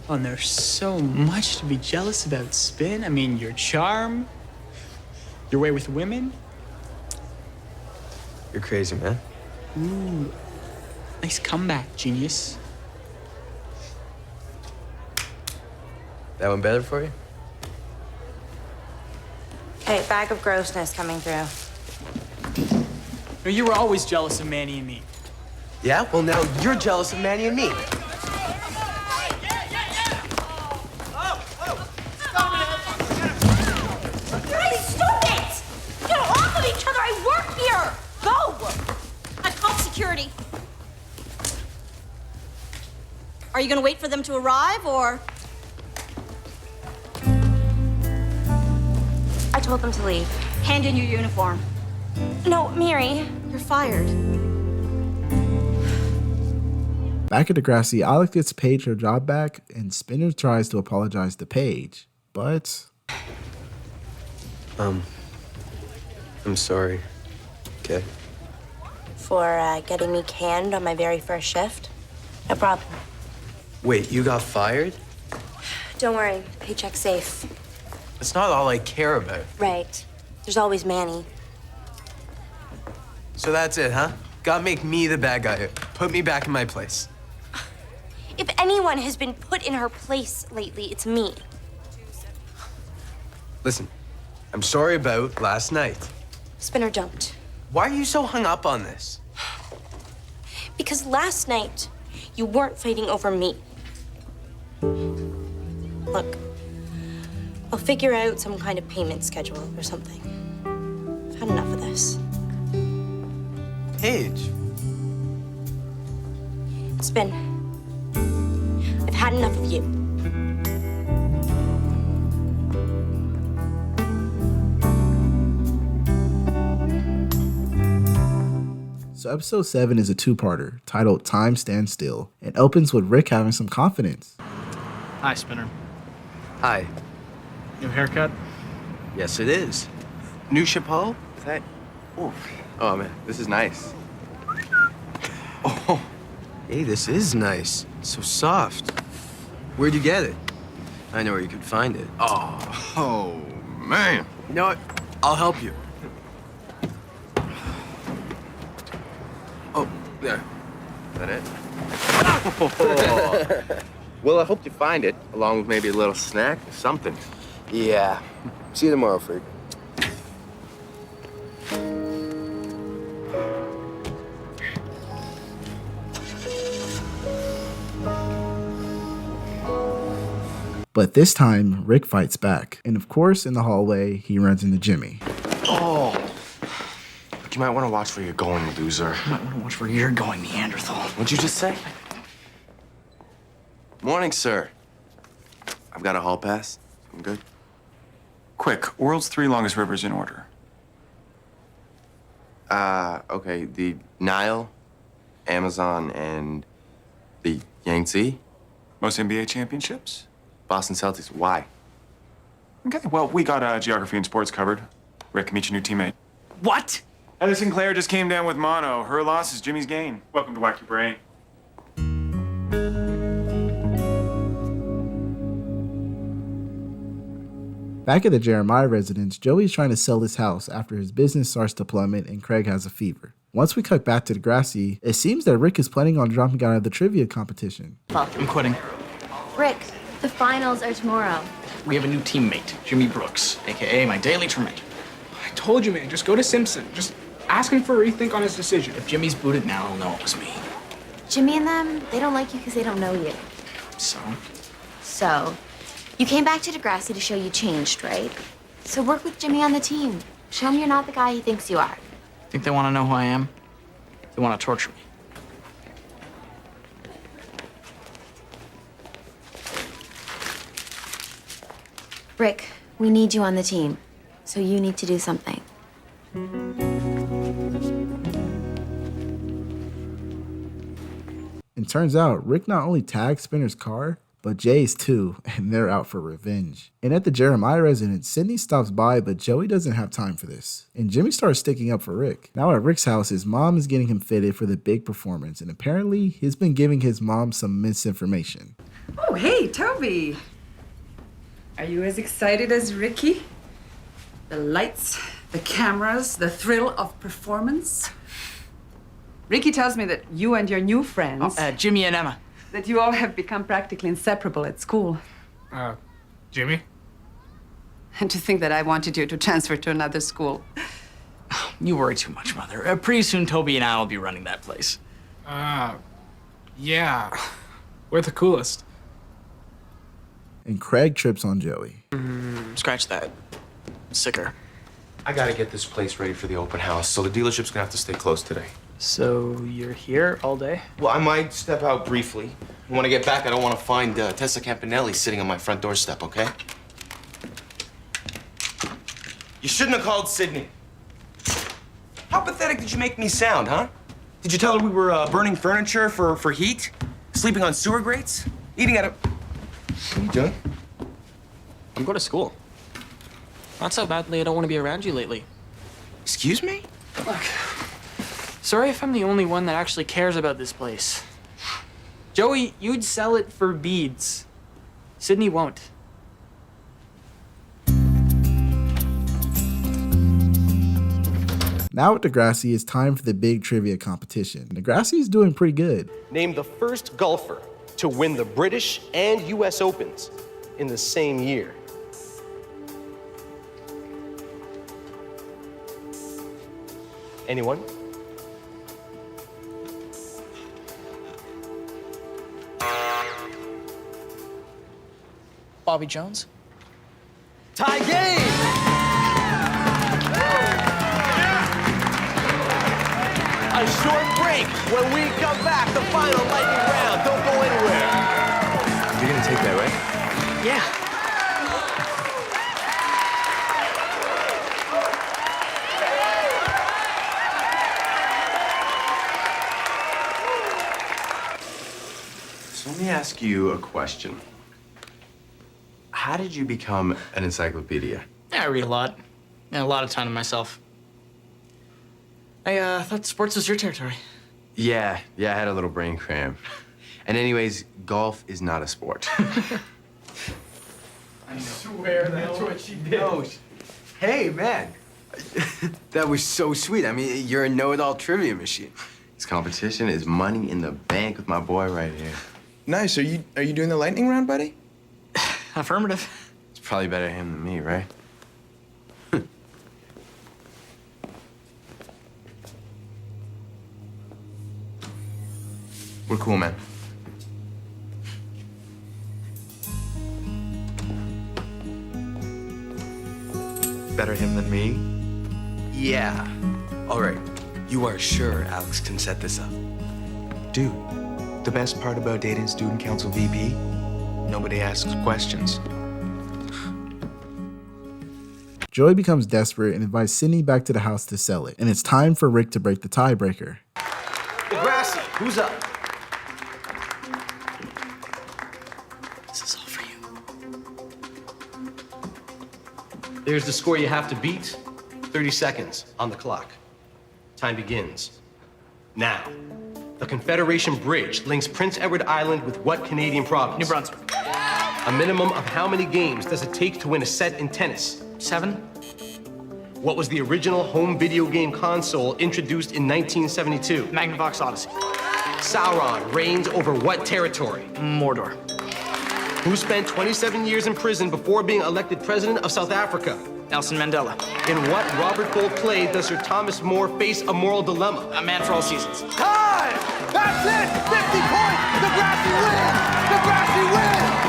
Oh, and there's so much to be jealous about, Spin. I mean, your charm, your way with women. You're crazy, man. Ooh, nice comeback, genius. That one better for you? Hey, bag of grossness coming through. No, you were always jealous of Manny and me. Yeah? Well, now you're jealous of Manny and me. Guys, stop it! Get off of each other! I work here! Go! I've called security. Are you gonna wait for them to arrive, or? I told them to leave. Hand in your uniform. No, Mary. You're fired. Back at DEGRASSI, Alex gets Paige her job back, and Spinner tries to apologize to Paige, but... I'm sorry. Okay. For getting me canned on my very first shift. No problem. Wait, you got fired? Don't worry, paycheck's safe. That's not all I care about. Right. There's always Manny. So that's it, huh? Gotta make me the bad guy. Put me back in my place. If anyone has been put in her place lately, it's me. Listen, I'm sorry about last night. Spinner, don't. Why are you so hung up on this? Because last night, you weren't fighting over me. Look, I'll figure out some kind of payment schedule or something. I've had enough of this. Paige. Spin. I've had enough of you. So episode 7 is a two-parter titled Time Stands Still and opens with Rick having some confidence. Hi, Spinner. Hi. New haircut? Yes, it is. New chapeau? Is that? Oh, man, this is nice. Oh, Hey, this is nice. So soft. Where'd you get it? I know where you could find it. oh, man. You know what? I'll help you. Oh, there. Is that it? Well, I hope you find it, along with maybe a little snack or something. Yeah. See you tomorrow, freak. But this time, Rick fights back. And of course, in the hallway, he runs into Jimmy. Oh. Look, you might want to watch where you're going, loser. I might want to watch where you're going, Neanderthal. What'd you just say? Morning, sir. I've got a hall pass. I'm good. Quick, world's 3 longest rivers in order. Okay, the Nile, Amazon, and the Yangtze. Most NBA championships? Boston Celtics. Why? Okay, well, we got geography and sports covered. Rick, meet your new teammate. What? Heather Sinclair just came down with mono. Her loss is Jimmy's gain. Welcome to Wacky Brain. Back at the Jeremiah residence, Joey's trying to sell his house after his business starts to plummet and Craig has a fever. Once we cut back to DEGRASSI, it seems that Rick is planning on dropping out of the trivia competition. I'm quitting. Rick, the finals are tomorrow. We have a new teammate, Jimmy Brooks, AKA my daily tormentor. I told you, man, just go to Simpson. Just ask him for a rethink on his decision. If Jimmy's booted now, he'll know it was me. Jimmy and them, they don't like you because they don't know you. So, you came back to DEGRASSI to show you changed, right? So work with Jimmy on the team. Show him you're not the guy he thinks you are. Think they want to know who I am? They want to torture me. Rick, we need you on the team. So you need to do something. And turns out, Rick not only tagged Spinner's car, but Jay's too, and they're out for revenge. And at the Jeremiah residence, Sydney stops by, but Joey doesn't have time for this. And Jimmy starts sticking up for Rick. Now at Rick's house, his mom is getting him fitted for the big performance, and apparently, he's been giving his mom some misinformation. Oh, hey, Toby. Are you as excited as Ricky? The lights, the cameras, the thrill of performance? Ricky tells me that you and your new friends... Jimmy and Emma. That you all have become practically inseparable at school. Jimmy? And to think that I wanted you to transfer to another school. You worry too much, Mother. Pretty soon, Toby and I will be running that place. Yeah. We're the coolest. And Craig trips on Joey. Scratch that. Sicker. I gotta get this place ready for the open house, so the dealership's gonna have to stay closed today. So you're here all day? Well, I might step out briefly. When I get back, I don't want to find Tessa Campanelli sitting on my front doorstep, okay? You shouldn't have called Sydney. How pathetic did you make me sound, huh? Did you tell her we were burning furniture for heat? Sleeping on sewer grates? Eating at a... What are you doing? I'm going to school. Not so badly I don't want to be around you lately. Excuse me? Look, sorry if I'm the only one that actually cares about this place. Joey, you'd sell it for beads. Sydney won't. Now at DEGRASSI, it's time for the big trivia competition. DEGRASSI is doing pretty good. Name the first golfer to win the British and US Opens in the same year. Anyone? Bobby Jones? Tie game! A short break. When we come back, the final lightning round. Don't go anywhere. You're gonna take that, right? Yeah. So let me ask you a question. How did you become an encyclopedia? Yeah, I read a lot. And a lot of time to myself. I thought sports was your territory. Yeah, I had a little brain cramp. And anyways, golf is not a sport. I swear that's what she did. Hey, man. That was so sweet. I mean, you're a know-it-all trivia machine. This competition is money in the bank with my boy right here. Nice. Are you doing the lightning round, buddy? Affirmative. It's probably better him than me, right? We're cool, man. Better him than me? Yeah. All right. You are sure Alex can set this up? Dude, the best part about dating student council VP? Nobody asks questions. Joey becomes desperate and invites Sydney back to the house to sell it. And it's time for Rick to break the tiebreaker. DeGrassi, who's up? This is all for you. There's the score you have to beat. 30 seconds on the clock. Time begins. Now, the Confederation Bridge links Prince Edward Island with what Canadian province? New Brunswick. A minimum of how many games does it take to win a set in tennis? 7. What was the original home video game console introduced in 1972? Magnavox Odyssey. Sauron reigns over what territory? Mordor. Who spent 27 years in prison before being elected president of South Africa? Nelson Mandela. In what Robert Gold play does Sir Thomas More face a moral dilemma? A Man for All Seasons. Time! That's it! 50 points! DeGrassi wins! DeGrassi wins!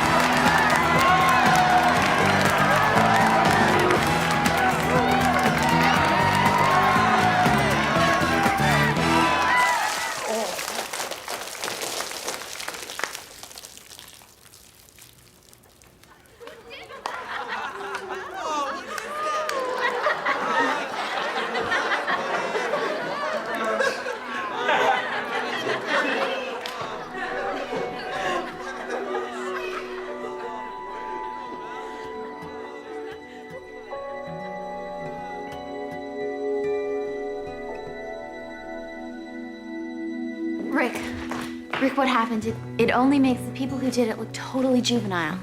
Rick, what happened? It only makes the people who did it look totally juvenile.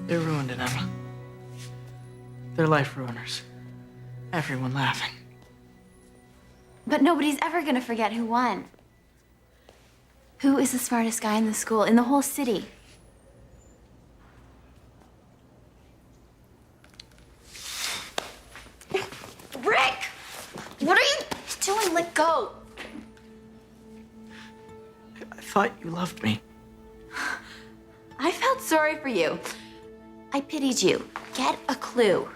They ruined it, Emma. They're life ruiners. Everyone laughing. But nobody's ever gonna forget who won. Who is the smartest guy in the school, in the whole city? Rick! What are you doing? Let go. I thought you loved me. I felt sorry for you. I pitied you. Get a clue.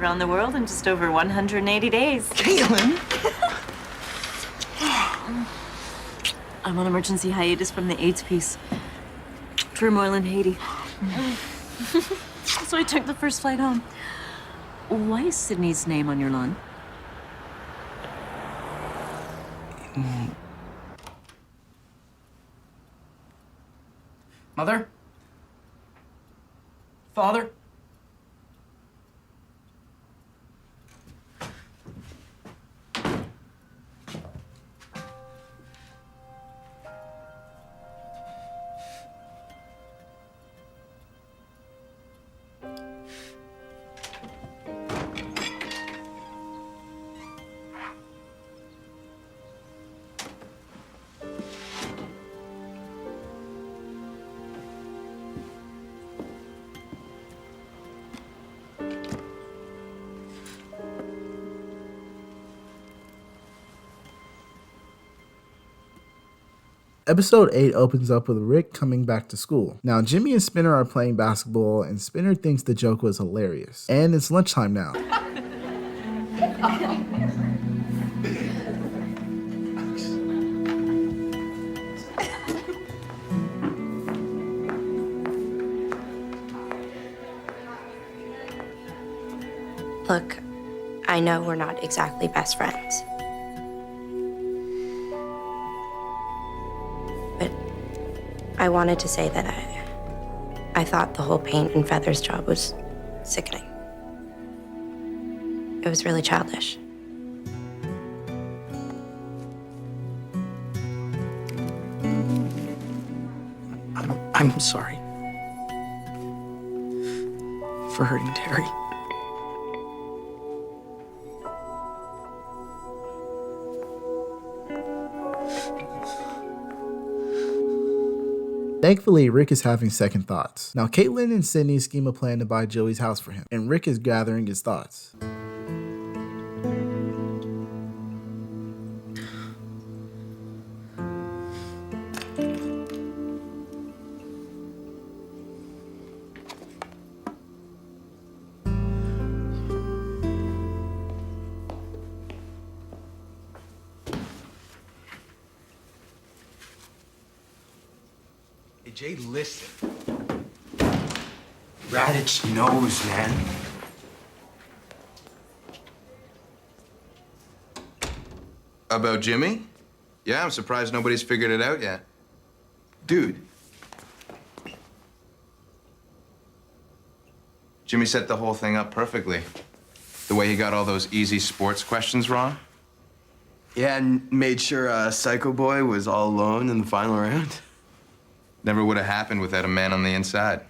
Around the world in just over 180 days. Caitlin! I'm on emergency hiatus from the AIDS piece. Turmoil in Haiti. So I took the first flight home. Why is Sydney's name on your lawn? Mother? Father? Episode 8 opens up with Rick coming back to school. Now, Jimmy and Spinner are playing basketball, and Spinner thinks the joke was hilarious. And it's lunchtime now. Look, I know we're not exactly best friends. But I wanted to say that I thought the whole paint and feathers job was sickening. It was really childish. I'm sorry for hurting Terry. Thankfully, Rick is having second thoughts. Now, Caitlin and Sydney scheme a plan to buy Joey's house for him, and Rick is gathering his thoughts. Hey, Jay, listen. Radich knows, man. About Jimmy? Yeah, I'm surprised nobody's figured it out yet. Dude. Jimmy set the whole thing up perfectly. The way he got all those easy sports questions wrong. Yeah, and made sure Psycho Boy was all alone in the final round. Never would have happened without a man on the inside.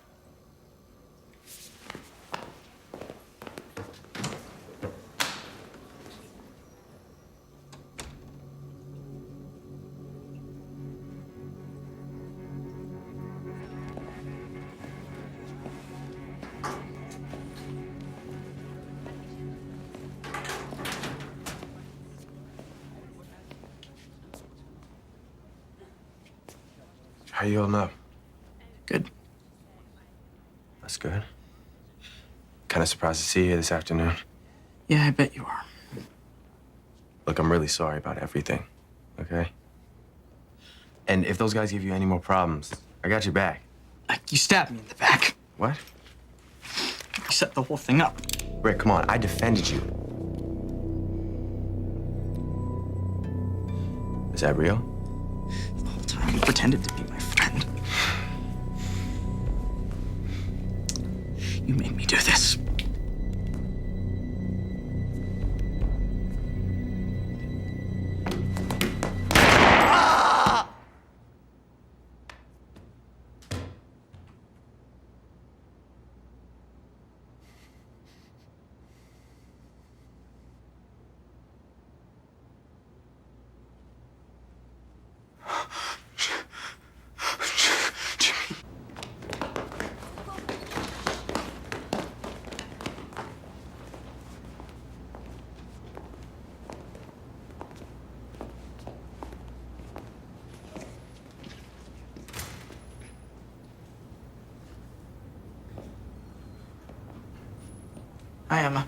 How you holding up? Good. That's good. Kind of surprised to see you this afternoon. Yeah, I bet you are. Look, I'm really sorry about everything, okay? And if those guys give you any more problems, I got your back. You stabbed me in the back. What? You set the whole thing up. Rick, come on, I defended you. Is that real? The whole time you pretended to be my friend. You made me do this. Hi, Emma.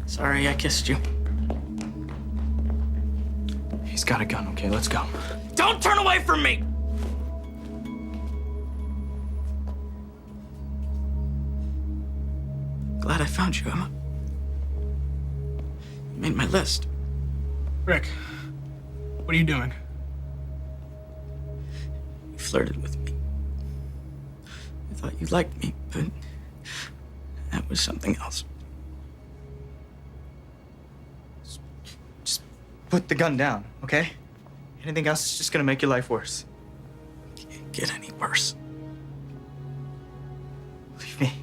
Sorry I kissed you. He's got a gun, okay? Let's go. Don't turn away from me! Glad I found you, Emma. You made my list. Rick, what are you doing? You flirted with me. I thought you liked me, but that was something else. Just put the gun down, okay? Anything else is just gonna make your life worse. It can't get any worse. Believe me,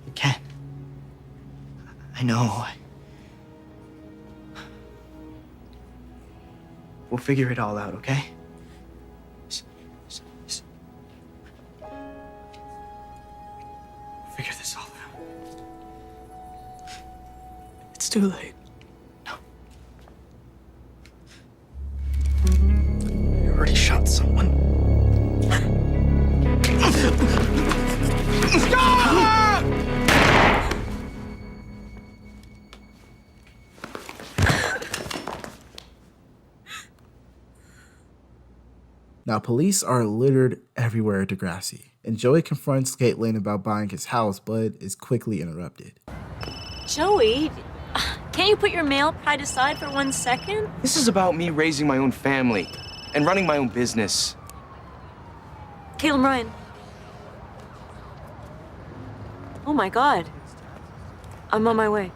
it can. I know. We'll figure it all out, okay? Figure this all out. It's too late. No. Now, police are littered everywhere at DeGrassi, and Joey confronts Caitlin about buying his house, but is quickly interrupted. Joey, can't you put your male pride aside for 1 second? This is about me raising my own family and running my own business. Caleb Ryan. Oh my God. I'm on my way.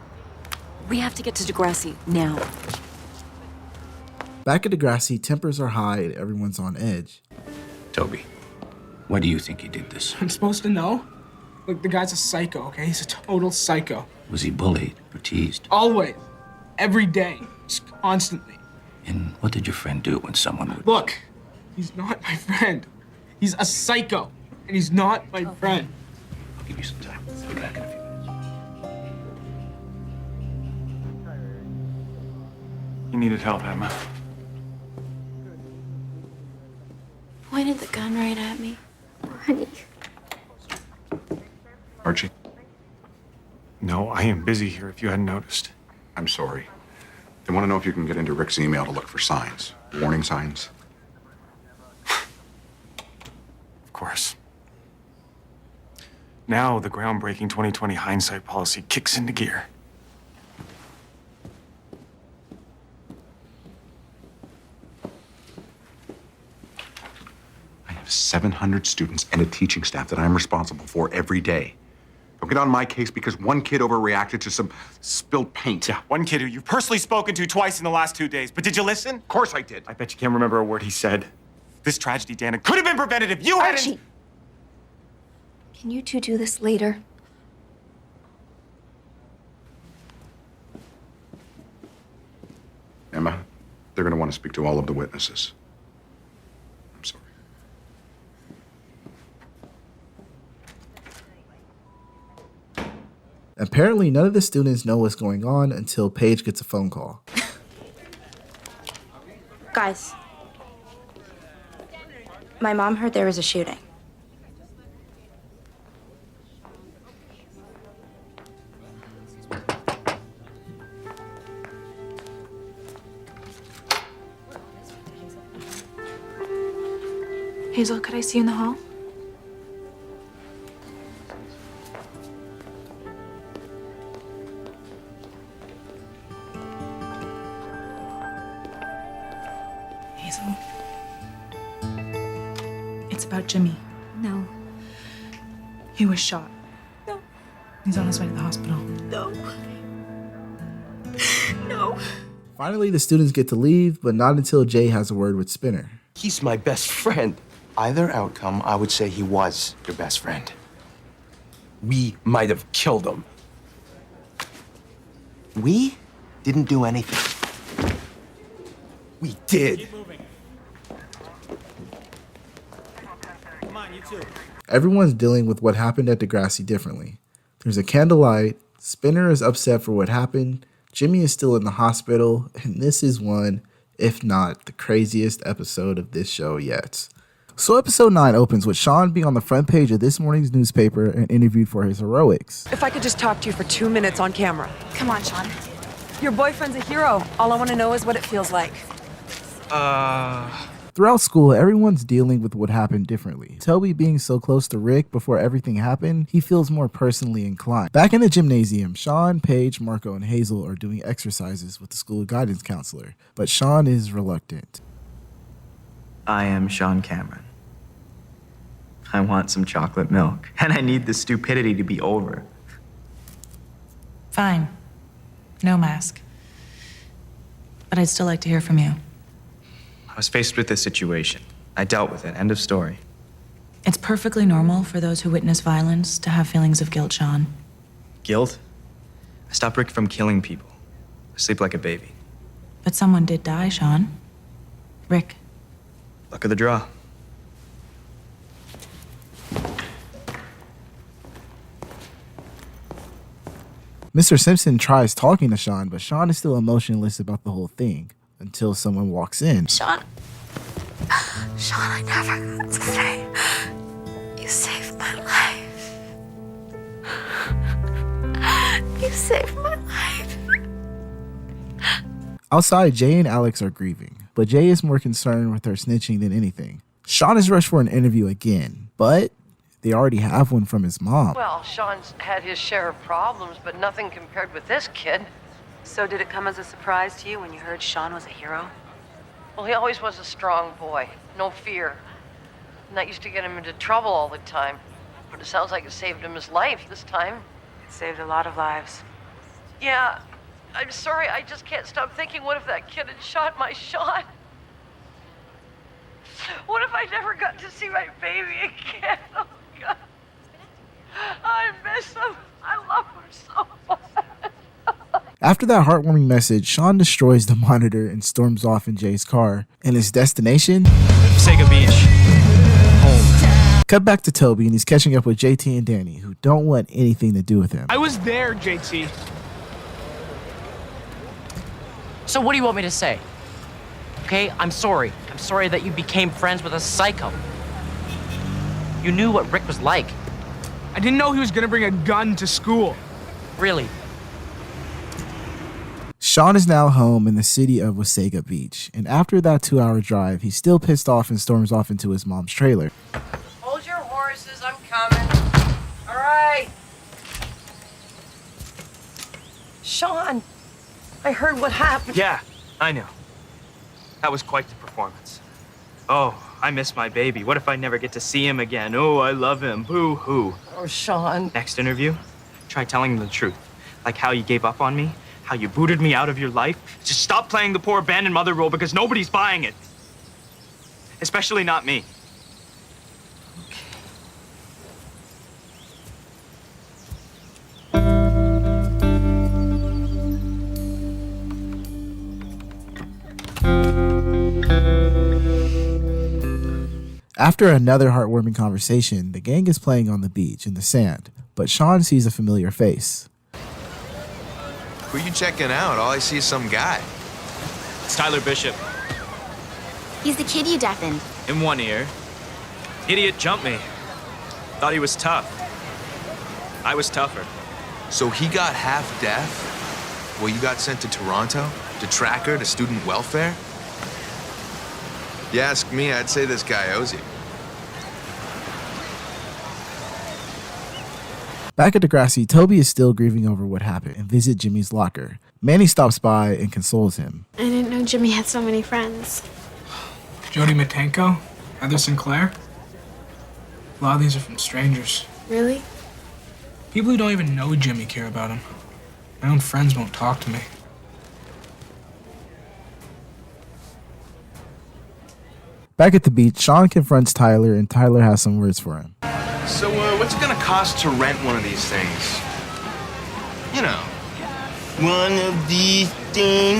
We have to get to DeGrassi now. Back at DeGrassi, tempers are high and everyone's on edge. Toby, why do you think he did this? I'm supposed to know? Look, the guy's a psycho, okay? He's a total psycho. Was he bullied or teased? Always. Every day. Just constantly. And what did your friend do when someone would... Look, he's not my friend. He's a psycho, and he's not my friend. I'll give you some time. I'll be back in a few minutes. You needed help, Emma. Pointed the gun right at me. Honey. Archie? No, I am busy here, if you hadn't noticed. I'm sorry. They want to know if you can get into Rick's email to look for signs. Warning signs. Of course. Now the groundbreaking 2020 hindsight policy kicks into gear. I have 700 students and a teaching staff that I'm responsible for every day. Don't get on my case because one kid overreacted to some spilled paint. Yeah, one kid who you've personally spoken to twice in the last 2 days. But did you listen? Of course I did. I bet you can't remember a word he said. This tragedy, Dana, could have been prevented if you Archie. hadn't... Can you two do this later? Emma, they're going to want to speak to all of the witnesses. I'm sorry. Apparently, none of the students know what's going on until Paige gets a phone call. Guys, my mom heard there was a shooting. Hazel, could I see you in the hall? Hazel. It's about Jimmy. No. He was shot. No. He's on his way to the hospital. No. No. Finally, the students get to leave, but not until Jay has a word with Spinner. He's my best friend. Either outcome, I would say he was your best friend. We might have killed him. We didn't do anything. We did. Come on, you two. Everyone's dealing with what happened at DeGrassi differently. There's a candlelight, Spinner is upset for what happened, Jimmy is still in the hospital, and this is one, if not the craziest episode of this show yet. So episode 9 opens with Sean being on the front page of this morning's newspaper and interviewed for his heroics. If I could just talk to you for 2 minutes on camera. Come on, Sean. Your boyfriend's a hero. All I want to know is what it feels like. Throughout school, everyone's dealing with what happened differently. Toby being so close to Rick before everything happened, he feels more personally inclined. Back in the gymnasium, Sean, Paige, Marco, and Hazel are doing exercises with the school guidance counselor, but Sean is reluctant. I am Sean Cameron. I want some chocolate milk, and I need this stupidity to be over. Fine. No mask. But I'd still like to hear from you. I was faced with this situation. I dealt with it. End of story. It's perfectly normal for those who witness violence to have feelings of guilt, Sean. Guilt? I stopped Rick from killing people. I sleep like a baby. But someone did die, Sean. Rick. Luck of the draw. Mr. Simpson tries talking to Sean, but Sean is still emotionless about the whole thing until someone walks in. Sean, I never got to say you saved my life. You saved my life. Outside, Jay and Alex are grieving, but Jay is more concerned with her snitching than anything. Sean is rushed for an interview again, but they already have one from his mom. Well, Sean's had his share of problems, but nothing compared with this kid. So did it come as a surprise to you when you heard Sean was a hero? Well, he always was a strong boy, no fear. And that used to get him into trouble all the time. But it sounds like it saved him his life this time. It saved a lot of lives. Yeah, I'm sorry, I just can't stop thinking, what if that kid had shot my Sean? What if I never got to see my baby again? Oh, God. I miss him. I love him so much. After that heartwarming message, Sean destroys the monitor and storms off in Jay's car. And his destination? Sega Beach. Home. Cut back to Toby, and he's catching up with JT and Danny, who don't want anything to do with him. I was there, JT. So what do you want me to say? Okay, I'm sorry. I'm sorry that you became friends with a psycho. You knew what Rick was like. I didn't know he was gonna bring a gun to school. Really? Sean is now home in the city of Wasaga Beach, and after that 2-hour drive, he's still pissed off and storms off into his mom's trailer. Hold your horses, I'm coming. All right. Sean, I heard what happened. Yeah, I know. That was quite the performance. Oh, I miss my baby. What if I never get to see him again? Oh, I love him. Boo-hoo. Oh, Sean. Next interview, try telling them the truth. Like how you gave up on me, how you booted me out of your life. Just stop playing the poor abandoned mother role because nobody's buying it. Especially not me. After another heartwarming conversation, the gang is playing on the beach in the sand, but Sean sees a familiar face. Who you checking out? All I see is some guy. It's Tyler Bishop. He's the kid you deafened. In one ear. Idiot jumped me. Thought he was tough. I was tougher. So he got half deaf? Well, you got sent to Toronto? To tracker, to student welfare? You ask me, I'd say this guy owes you. Back at DEGRASSI, Toby is still grieving over what happened and visits Jimmy's locker. Manny stops by and consoles him. I didn't know Jimmy had so many friends. Jody Matenko, Heather Sinclair. A lot of these are from strangers. Really? People who don't even know Jimmy care about him. My own friends won't talk to me. Back at the beach, Sean confronts Tyler, and Tyler has some words for him. So, what's it gonna cost to rent one of these things? You know. One of these things.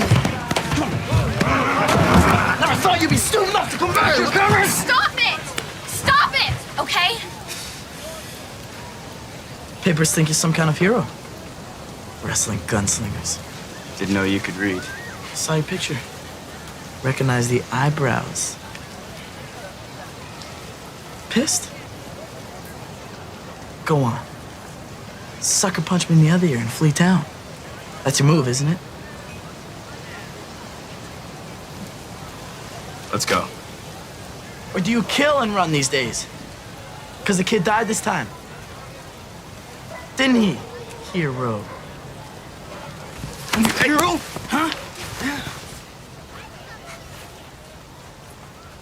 Never thought you'd be stupid enough to come back! You're coming! Stop it! Stop it! Okay? Papers think you're some kind of hero. Wrestling gunslingers. Didn't know you could read. Saw your picture. Recognize the eyebrows. Pissed? Go on. Sucker punch me in the other ear and flee town. That's your move, isn't it? Let's go. Or do you kill and run these days? Because the kid died this time. Didn't he, hero? Hero? Huh?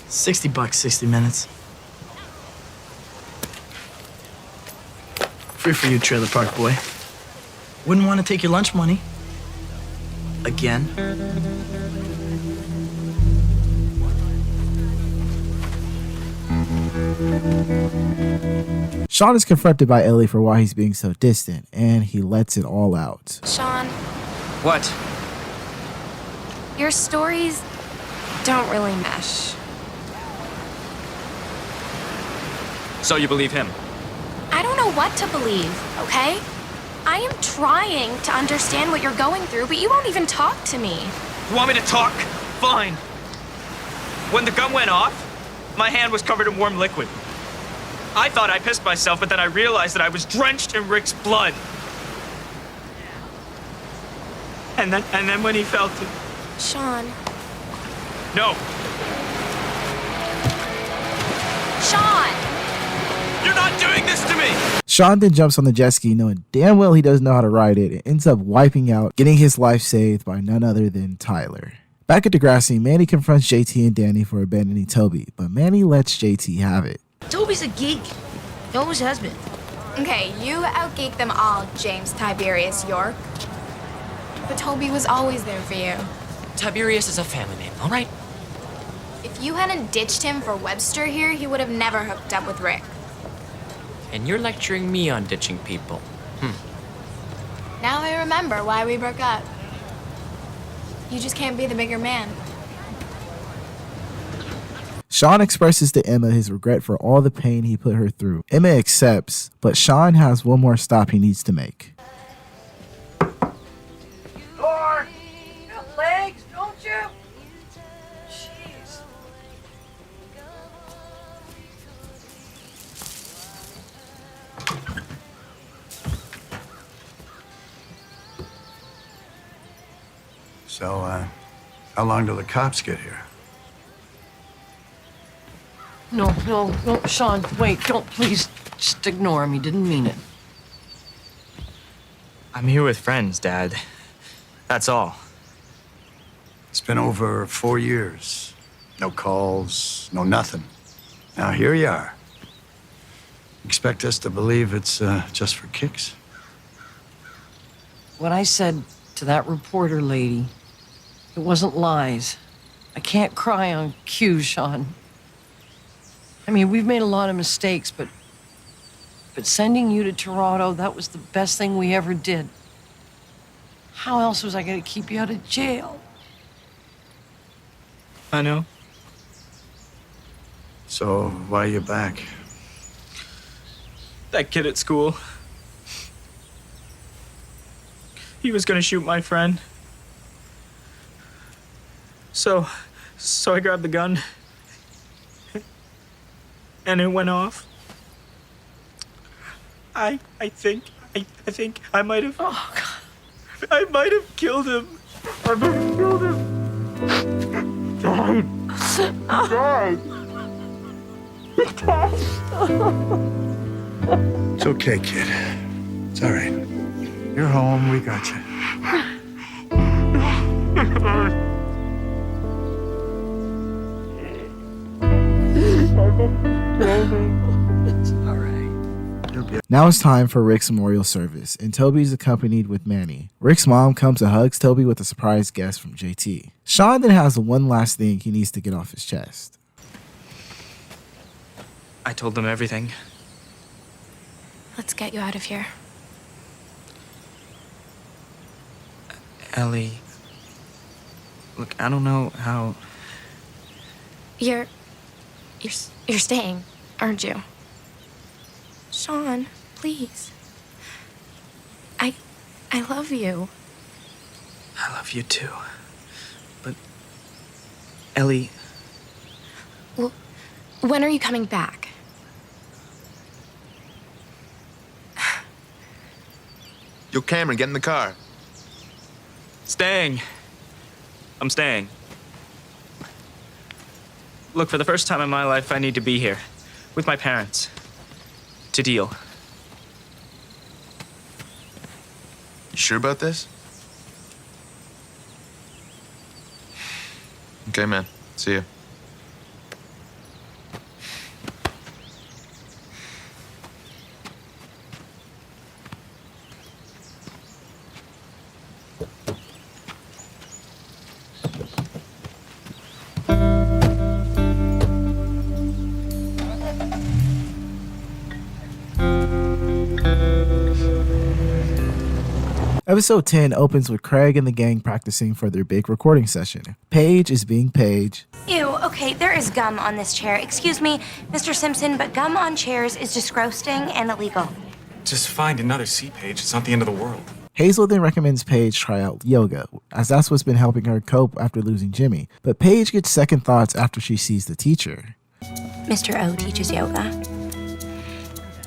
$60, 60 minutes. Free for you, trailer park boy. Wouldn't want to take your lunch money. Again. Sean is confronted by Ellie for why he's being so distant, and he lets it all out. Sean, What? your stories don't really mesh. So you believe him? I don't know what to believe, okay? I am trying to understand what you're going through, but you won't even talk to me. You want me to talk? Fine. When the gun went off, my hand was covered in warm liquid. I thought I pissed myself, but then I realized that I was drenched in Rick's blood. And then when he fell to... Sean. No. Sean! You're not doing this to me! Sean then jumps on the jet ski knowing damn well he doesn't know how to ride it and ends up wiping out, getting his life saved by none other than Tyler. Back at DEGRASSI, Manny confronts JT and Danny for abandoning Toby, but Manny lets JT have it. Toby's a geek. He always has been. Okay, you outgeek them all, James Tiberius York. But Toby was always there for you. Tiberius is a family name, all right? If you hadn't ditched him for Webster here, he would have never hooked up with Rick. And you're lecturing me on ditching people. Now I remember why we broke up. You just can't be the bigger man. Sean expresses to Emma his regret for all the pain he put her through. Emma accepts, but Sean has one more stop he needs to make. Door! You got legs, don't you? Jeez. So, how long till the cops get here? No, Sean, wait, don't, please. Just ignore him. He didn't mean it. I'm here with friends, Dad. That's all. It's been over 4 years. No calls, no nothing. Now here you are. Expect us to believe it's just for kicks? What I said to that reporter lady, it wasn't lies. I can't cry on cue, Sean. I mean, we've made a lot of mistakes, but sending you to Toronto, that was the best thing we ever did. How else was I gonna keep you out of jail? I know. So, why are you back? That kid at school. He was gonna shoot my friend. So I grabbed the gun. And it went off. I think I might have. Oh God. I might have killed him. I might have killed him. He died. It's okay, kid. It's all right. You're home. We got you. It's all right. Now it's time for Rick's memorial service, and Toby's accompanied with Manny. Rick's mom comes and hugs Toby with a surprise guest from JT. Sean then has one last thing he needs to get off his chest. I told them everything. Let's get you out of here. Ellie, look, I don't know how. You're staying, aren't you? Sean, please. I love you. I love you too. But, Ellie. Well, when are you coming back? Yo, Cameron, get in the car. Staying. I'm staying. Look, for the first time in my life, I need to be here with my parents to deal. You sure about this? Okay, man. See ya. Episode 10 opens with Craig and the gang practicing for their big recording session. Paige is being Paige. Ew, okay, there is gum on this chair. Excuse me, Mr. Simpson, but gum on chairs is disgusting and illegal. Just find another seat, Paige. It's not the end of the world. Hazel then recommends Paige try out yoga, as that's what's been helping her cope after losing Jimmy. But Paige gets second thoughts after she sees the teacher. Mr. O teaches yoga.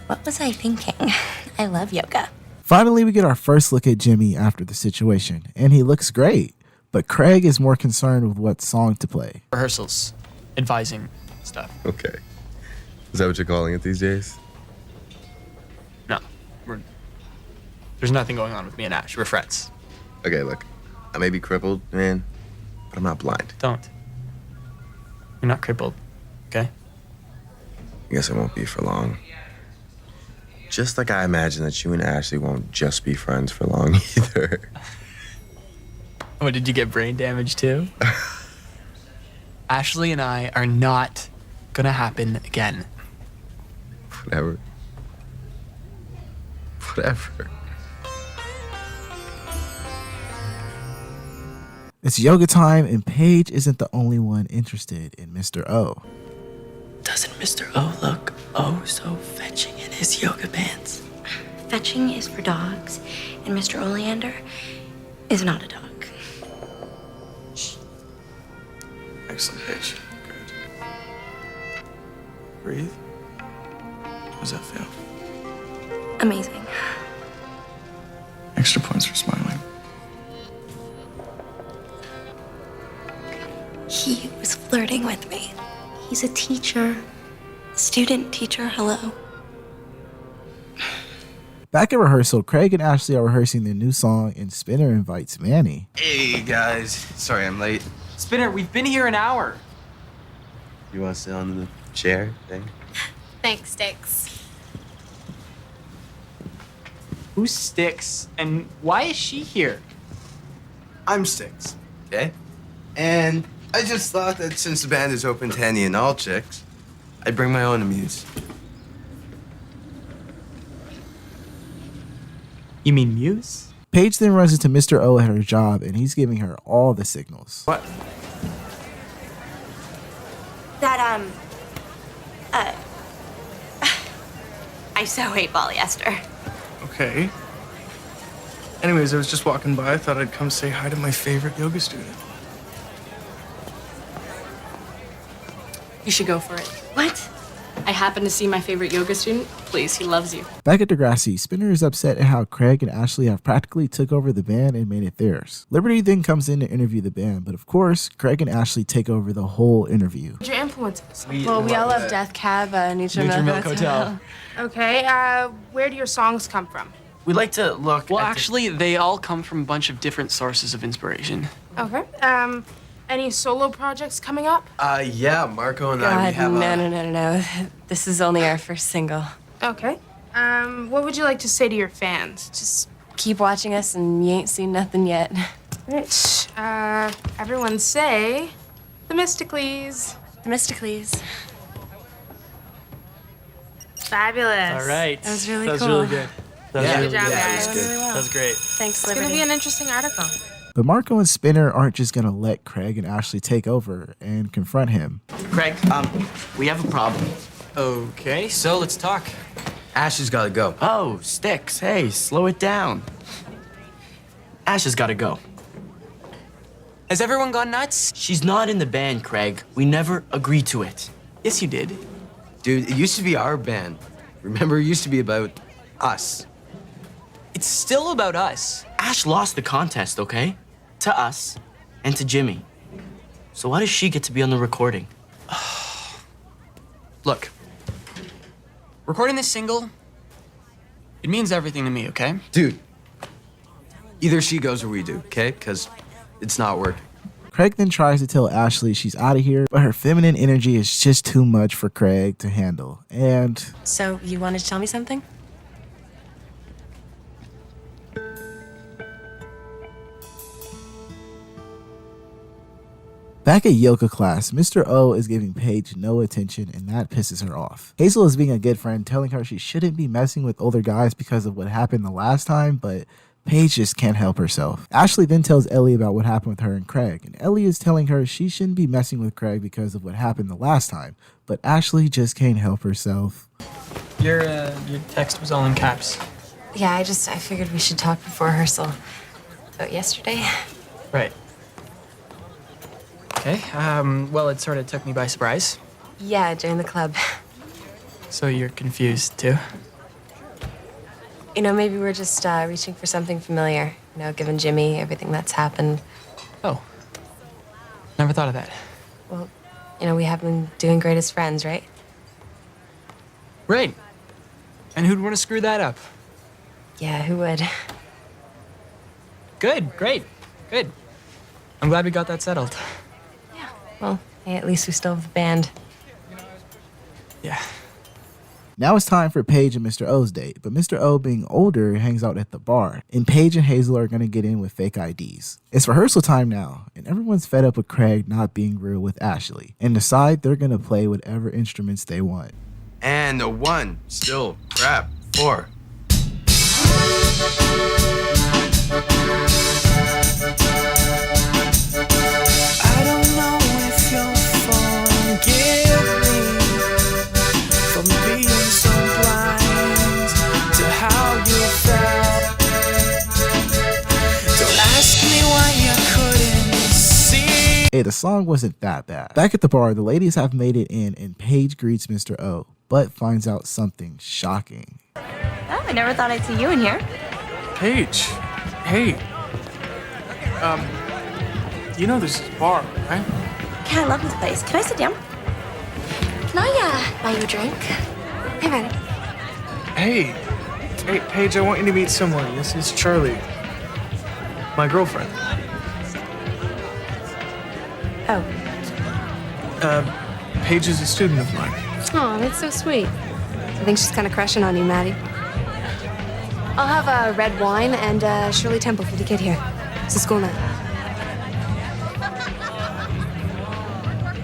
What was I thinking? I love yoga. Finally, we get our first look at Jimmy after the situation, and he looks great. But Craig is more concerned with what song to play. Rehearsals, advising stuff. Okay. Is that what you're calling it these days? No. There's nothing going on with me and Ash. We're friends. Okay, look. I may be crippled, man, but I'm not blind. Don't. You're not crippled, okay? I guess I won't be for long. Just like I imagine that you and Ashley won't just be friends for long either. What, did you get brain damage too? Ashley and I are not gonna happen again. Whatever. Whatever. It's yoga time, and Paige isn't the only one interested in Mr. O. Doesn't Mr. O look oh so fetching in his yoga pants? Fetching is for dogs, and Mr. Oleander is not a dog. Excellent, Paige. Good. Breathe. How does that feel? Amazing. Extra points for smiling. He was flirting with me. He's a teacher. Student teacher, hello. Back at rehearsal, Craig and Ashley are rehearsing their new song, and Spinner invites Manny. Hey, guys. Sorry I'm late. Spinner, we've been here an hour. You want to sit on the chair thing? Thanks, Sticks. Who's Sticks, and why is she here? I'm Sticks, okay? And I just thought that since the band is open to any and all chicks, I'd bring my own amuse. You mean Muse? Paige then runs into Mr. O at her job, and he's giving her all the signals. What? That, I so hate polyester. Okay. Anyways, I was just walking by. I thought I'd come say hi to my favorite yoga student. You should go for it. What? I happen to see my favorite yoga student. Please, he loves you. Back at DEGRASSI, Spinner is upset at how Craig and Ashley have practically took over the band and made it theirs. Liberty then comes in to interview the band, but of course, Craig and Ashley take over the whole interview. What's your influences? We all love Death Cab, Neutral Milk Hotel. Okay, where do your songs come from? We like to look Well, at actually, they all come from a bunch of different sources of inspiration. Okay, any solo projects coming up? Yeah, Marco and I, we have No. This is only our first single. Okay. What would you like to say to your fans? Just keep watching us and you ain't seen nothing yet. Right. Everyone say, Themistocles. Themistocles. Fabulous. All right. That was really That was cool. really good. That was Yeah. really Good job, good. guys. That was good. That was great. Thanks, It's Liberty. gonna be an interesting article. But Marco and Spinner aren't just gonna let Craig and Ashley take over and confront him. Craig, we have a problem. Okay, so let's talk. Ash has got to go. Oh, Sticks, hey, slow it down. Ash has gotta go. Has everyone gone nuts? She's not in the band, Craig. We never agreed to it. Yes, you did. Dude, it used to be our band. Remember, it used to be about us. It's still about us. Ash lost the contest, okay? To us and to Jimmy. So why does she get to be on the recording? Look, recording this single, it means everything to me, okay? Dude, either she goes or we do, okay? Because it's not working. Craig then tries to tell Ashley she's out of here, but her feminine energy is just too much for Craig to handle. And So, you wanted to tell me something? back at yoga class, Mr. O is giving Paige no attention, and that pisses her off. Hazel is being a good friend, telling her she shouldn't be messing with older guys because of what happened the last time, but Paige just can't help herself. Ashley then tells Ellie about what happened with her and Craig, and Ellie is telling her she shouldn't be messing with Craig because of what happened the last time, but Ashley just can't help herself. Your text was all in caps. Yeah, I figured we should talk before rehearsal. About yesterday? Right. Okay, well, it sort of took me by surprise. Yeah, during the club. So you're confused, too? You know, maybe we're just reaching for something familiar. You know, given Jimmy, everything that's happened. Oh. Never thought of that. Well, you know, we have been doing great as friends, right? Great. And who'd want to screw that up? Yeah, who would? Good, great, good. I'm glad we got that settled. Well, hey, at least we still have the band. Yeah. Now it's time for Paige and Mr. O's date, but Mr. O, being older, hangs out at the bar, and Paige and Hazel are going to get in with fake IDs. It's rehearsal time now, and everyone's fed up with Craig not being real with Ashley, and decide they're going to play whatever instruments they want. And a 1, still, crap, 4. I don't know if you'll forgive me for being so blind to how you felt. Don't ask me why you couldn't see. Hey, the song wasn't that bad. Back at the bar, the ladies have made it in, and Paige greets Mr. O, but finds out something shocking. Oh, I never thought I'd see you in here. Paige, hey. You know this bar, right? Yeah, I love this place. Can I sit down? Can I buy you a drink? Hey, Manny. Hey, Paige, I want you to meet someone. This is Charlie, my girlfriend. Oh. Paige is a student of mine. Oh, that's so sweet. I think she's kind of crushing on you, Maddie. I'll have a red wine and Shirley Temple for the kid here. It's a school night.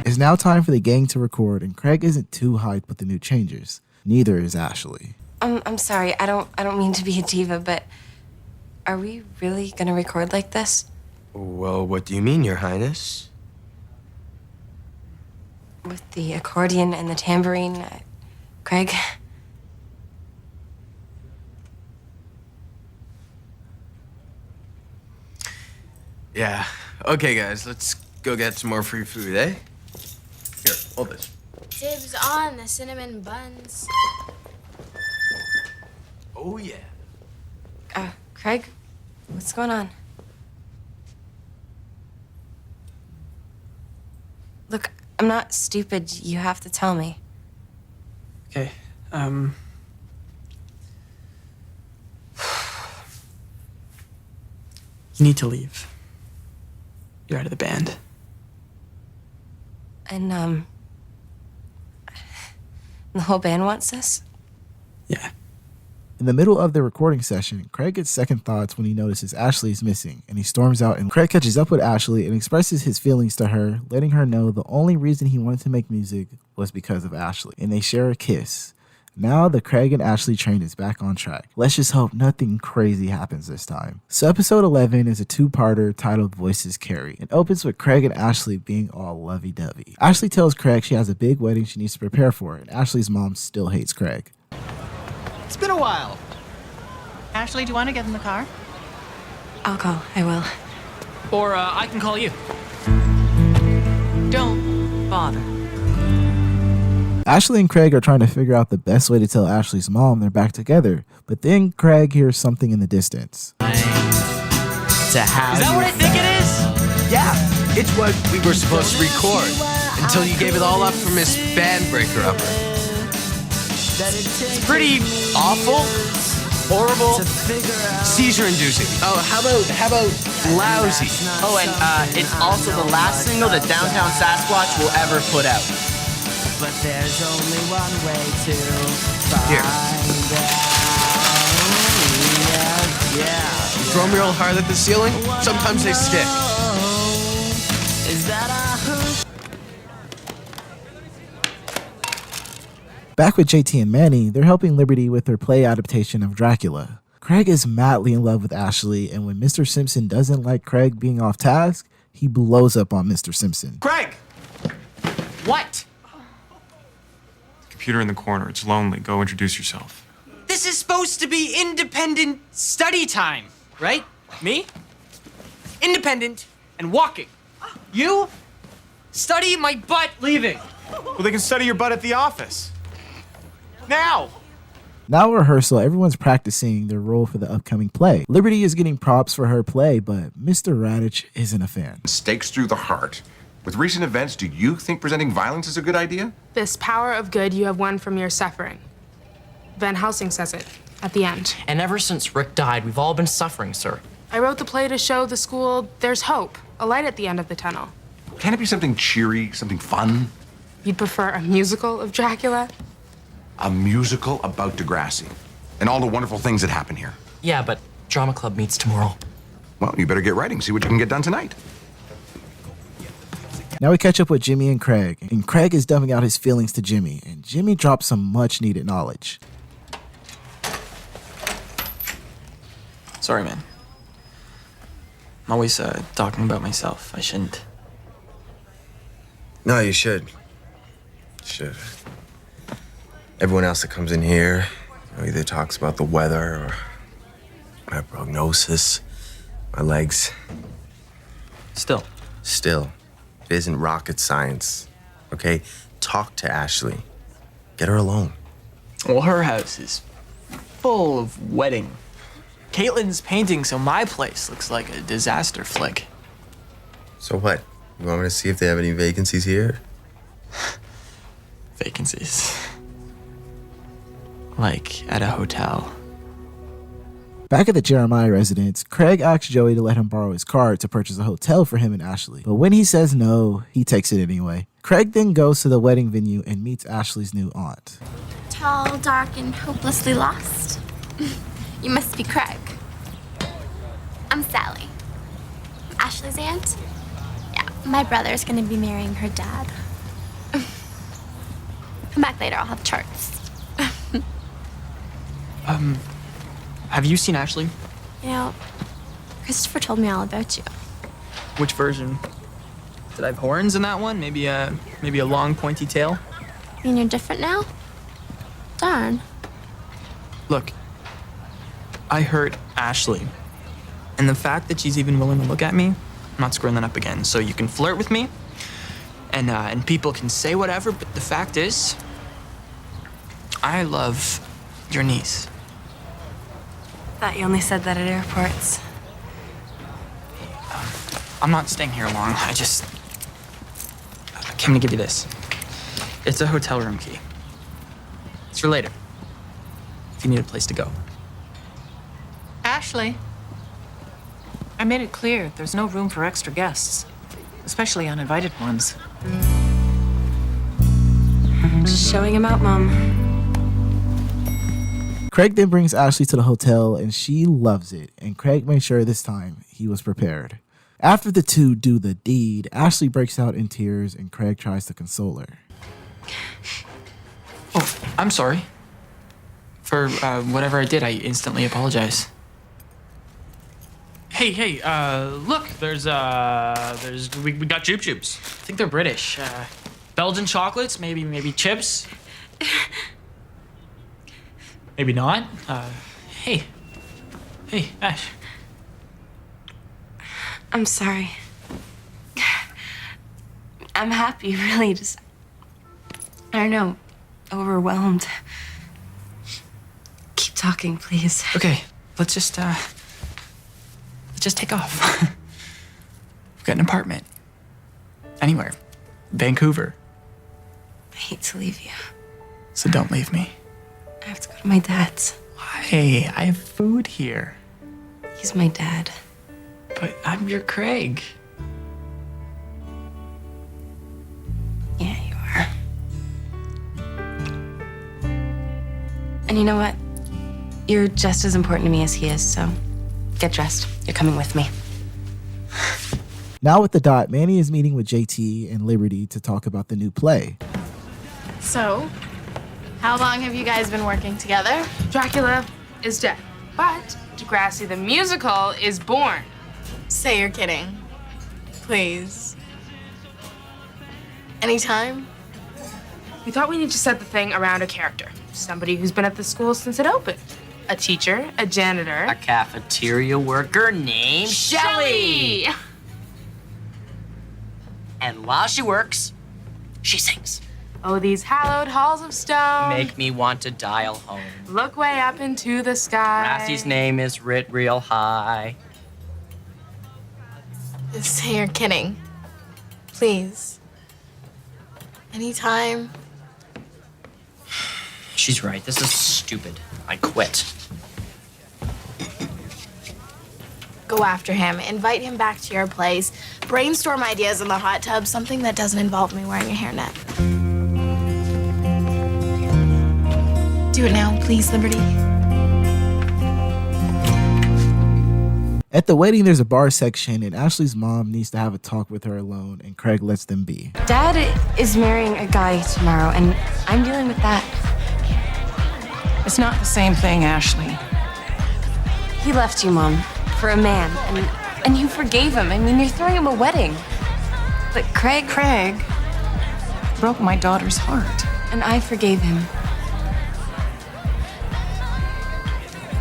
It's now time for the gang to record, and Craig isn't too hyped with the new changes. Neither is Ashley. I'm sorry. I don't mean to be a diva, but are we really gonna record like this? Well, what do you mean, Your Highness? With the accordion and the tambourine, Craig? Yeah. Okay, guys, let's go get some more free food, eh? Here, hold this. Dibs on the cinnamon buns. Oh, yeah. Craig? What's going on? Look, I'm not stupid. You have to tell me. Okay, you need to leave. You're out of the band. And, the whole band wants this? Yeah. In the middle of the recording session, Craig gets second thoughts when he notices Ashley is missing, and he storms out, and Craig catches up with Ashley and expresses his feelings to her, letting her know the only reason he wanted to make music was because of Ashley, and they share a kiss. Now the Craig and Ashley train is back on track. Let's just hope nothing crazy happens this time. So episode 11 is a two-parter titled Voices Carry, and opens with Craig and Ashley being all lovey-dovey. Ashley tells Craig she has a big wedding she needs to prepare for, and Ashley's mom still hates Craig. It's been a while. Ashley, do you want to get in the car? I'll call. I will. Or, I can call you. Don't bother. Ashley and Craig are trying to figure out the best way to tell Ashley's mom they're back together, but then Craig hears something in the distance. To how Is that what I think it is? Yeah, it's what we were supposed to record until you gave it all up for Miss Bandbreaker Upper. It's pretty awful, horrible, seizure-inducing. Oh, how about lousy? Oh, and it's also the last single that Downtown Sasquatch will ever put out. But there's only one way to Here. Yeah. Throw them real hard at the ceiling, sometimes they stick. Is that a hoop? Back with JT and Manny, they're helping Liberty with her play adaptation of Dracula. Craig is madly in love with Ashley, and when Mr. Simpson doesn't like Craig being off task, he blows up on Mr. Simpson. Craig! What? Computer in the corner. It's lonely. Go introduce yourself. This is supposed to be independent study time, right? Me? Independent and walking. You? Study my butt leaving. Well, they can study your butt at the office. Now! Now at rehearsal, everyone's practicing their role for the upcoming play. Liberty is getting props for her play, but Mr. Radich isn't a fan. Stakes through the heart. With recent events, do you think presenting violence is a good idea? This power of good you have won from your suffering. Van Helsing says it at the end. And ever since Rick died, we've all been suffering, sir. I wrote the play to show the school there's hope, a light at the end of the tunnel. Can't it be something cheery, something fun? You'd prefer a musical of Dracula? A musical about DeGrassi and all the wonderful things that happen here. Yeah, but drama club meets tomorrow. Well, you better get writing, see what you can get done tonight. Now we catch up with Jimmy and Craig is dumping out his feelings to Jimmy, and Jimmy drops some much needed knowledge. Sorry, man. I'm always talking about myself. I shouldn't. No, you should. Should. Everyone else that comes in here either talks about the weather or my prognosis, my legs. Still. It isn't rocket science, okay? Talk to Ashley. Get her alone. Well, her house is full of wedding. Caitlin's painting, so my place looks like a disaster flick. So what? You want me to see if they have any vacancies here? Vacancies. Like at a hotel. Back at the Jeremiah residence, Craig asks Joey to let him borrow his card to purchase a hotel for him and Ashley. But when he says no, he takes it anyway. Craig then goes to the wedding venue and meets Ashley's new aunt. Tall, dark, and hopelessly lost. You must be Craig. I'm Sally. Ashley's aunt? Yeah, my brother's gonna be marrying her dad. Come back later, I'll have charts. Have you seen Ashley? You know, Christopher told me all about you. Which version? Did I have horns in that one? Maybe a long pointy tail? You mean you're different now? Darn. Look, I hurt Ashley. And the fact that she's even willing to look at me, I'm not screwing that up again. So you can flirt with me, and people can say whatever, but the fact is, I love your niece. Thought you only said that at airports. I'm not staying here long. I came to give you this. It's a hotel room key. It's for later, if you need a place to go. Ashley, I made it clear there's no room for extra guests, especially uninvited ones. Just showing him out, Mom. Craig then brings Ashley to the hotel and she loves it, and Craig made sure this time he was prepared. After the two do the deed, Ashley breaks out in tears and Craig tries to console her. Oh, I'm sorry. For whatever I did, I instantly apologize. Hey, look, we got Joop Joops. I think they're British. Belgian chocolates, maybe chips. Maybe not. Hey, Ash. I'm sorry. I'm happy, really, just, I don't know, overwhelmed. Keep talking, please. Okay, let's just take off. We've got an apartment. Anywhere. Vancouver. I hate to leave you. So don't leave me. I have to go to my dad's. Why? I have food here. He's my dad. But I'm your Craig. Yeah, you are. And you know what? You're just as important to me as he is, so get dressed. You're coming with me. Now with the dot, Manny is meeting with JT and Liberty to talk about the new play. So, how long have you guys been working together? Dracula is dead, but DeGrassi the musical is born. Say you're kidding. Please. Anytime? We thought we need to set the thing around a character. Somebody who's been at the school since it opened. A teacher, a janitor. A cafeteria worker named Shelly. And while she works, she sings. Oh, these hallowed halls of stone. Make me want to dial home. Look way up into the sky. Grassi's name is writ real high. Say you're kidding. Please. Anytime. She's right. This is stupid. I quit. Go after him. Invite him back to your place. Brainstorm ideas in the hot tub, something that doesn't involve me wearing a hairnet. Do it now, please, Liberty. At the wedding, there's a bar section, and Ashley's mom needs to have a talk with her alone, and Craig lets them be. Dad is marrying a guy tomorrow, and I'm dealing with that. It's not the same thing, Ashley. He left you, Mom, for a man, and you forgave him. I mean, you're throwing him a wedding. But Craig broke my daughter's heart. And I forgave him.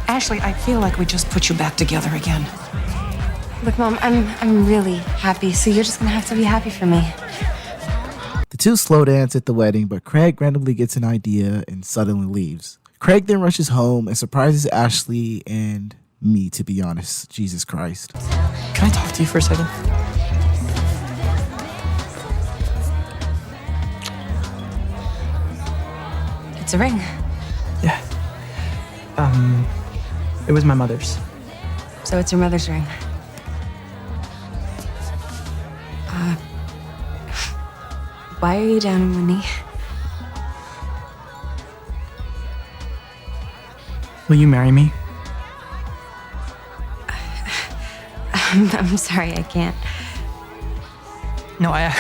Ashley, I feel like we just put you back together again. Look, Mom, I'm really happy, so you're just gonna have to be happy for me. The two slow dance at the wedding, but Craig randomly gets an idea and suddenly leaves. Craig then rushes home and surprises Ashley and me, to be honest. Jesus Christ. Can I talk to you for a second? It's a ring. Yeah. It was my mother's. So it's your mother's ring. Why are you down on one knee? Will you marry me? I'm sorry, I can't. No, I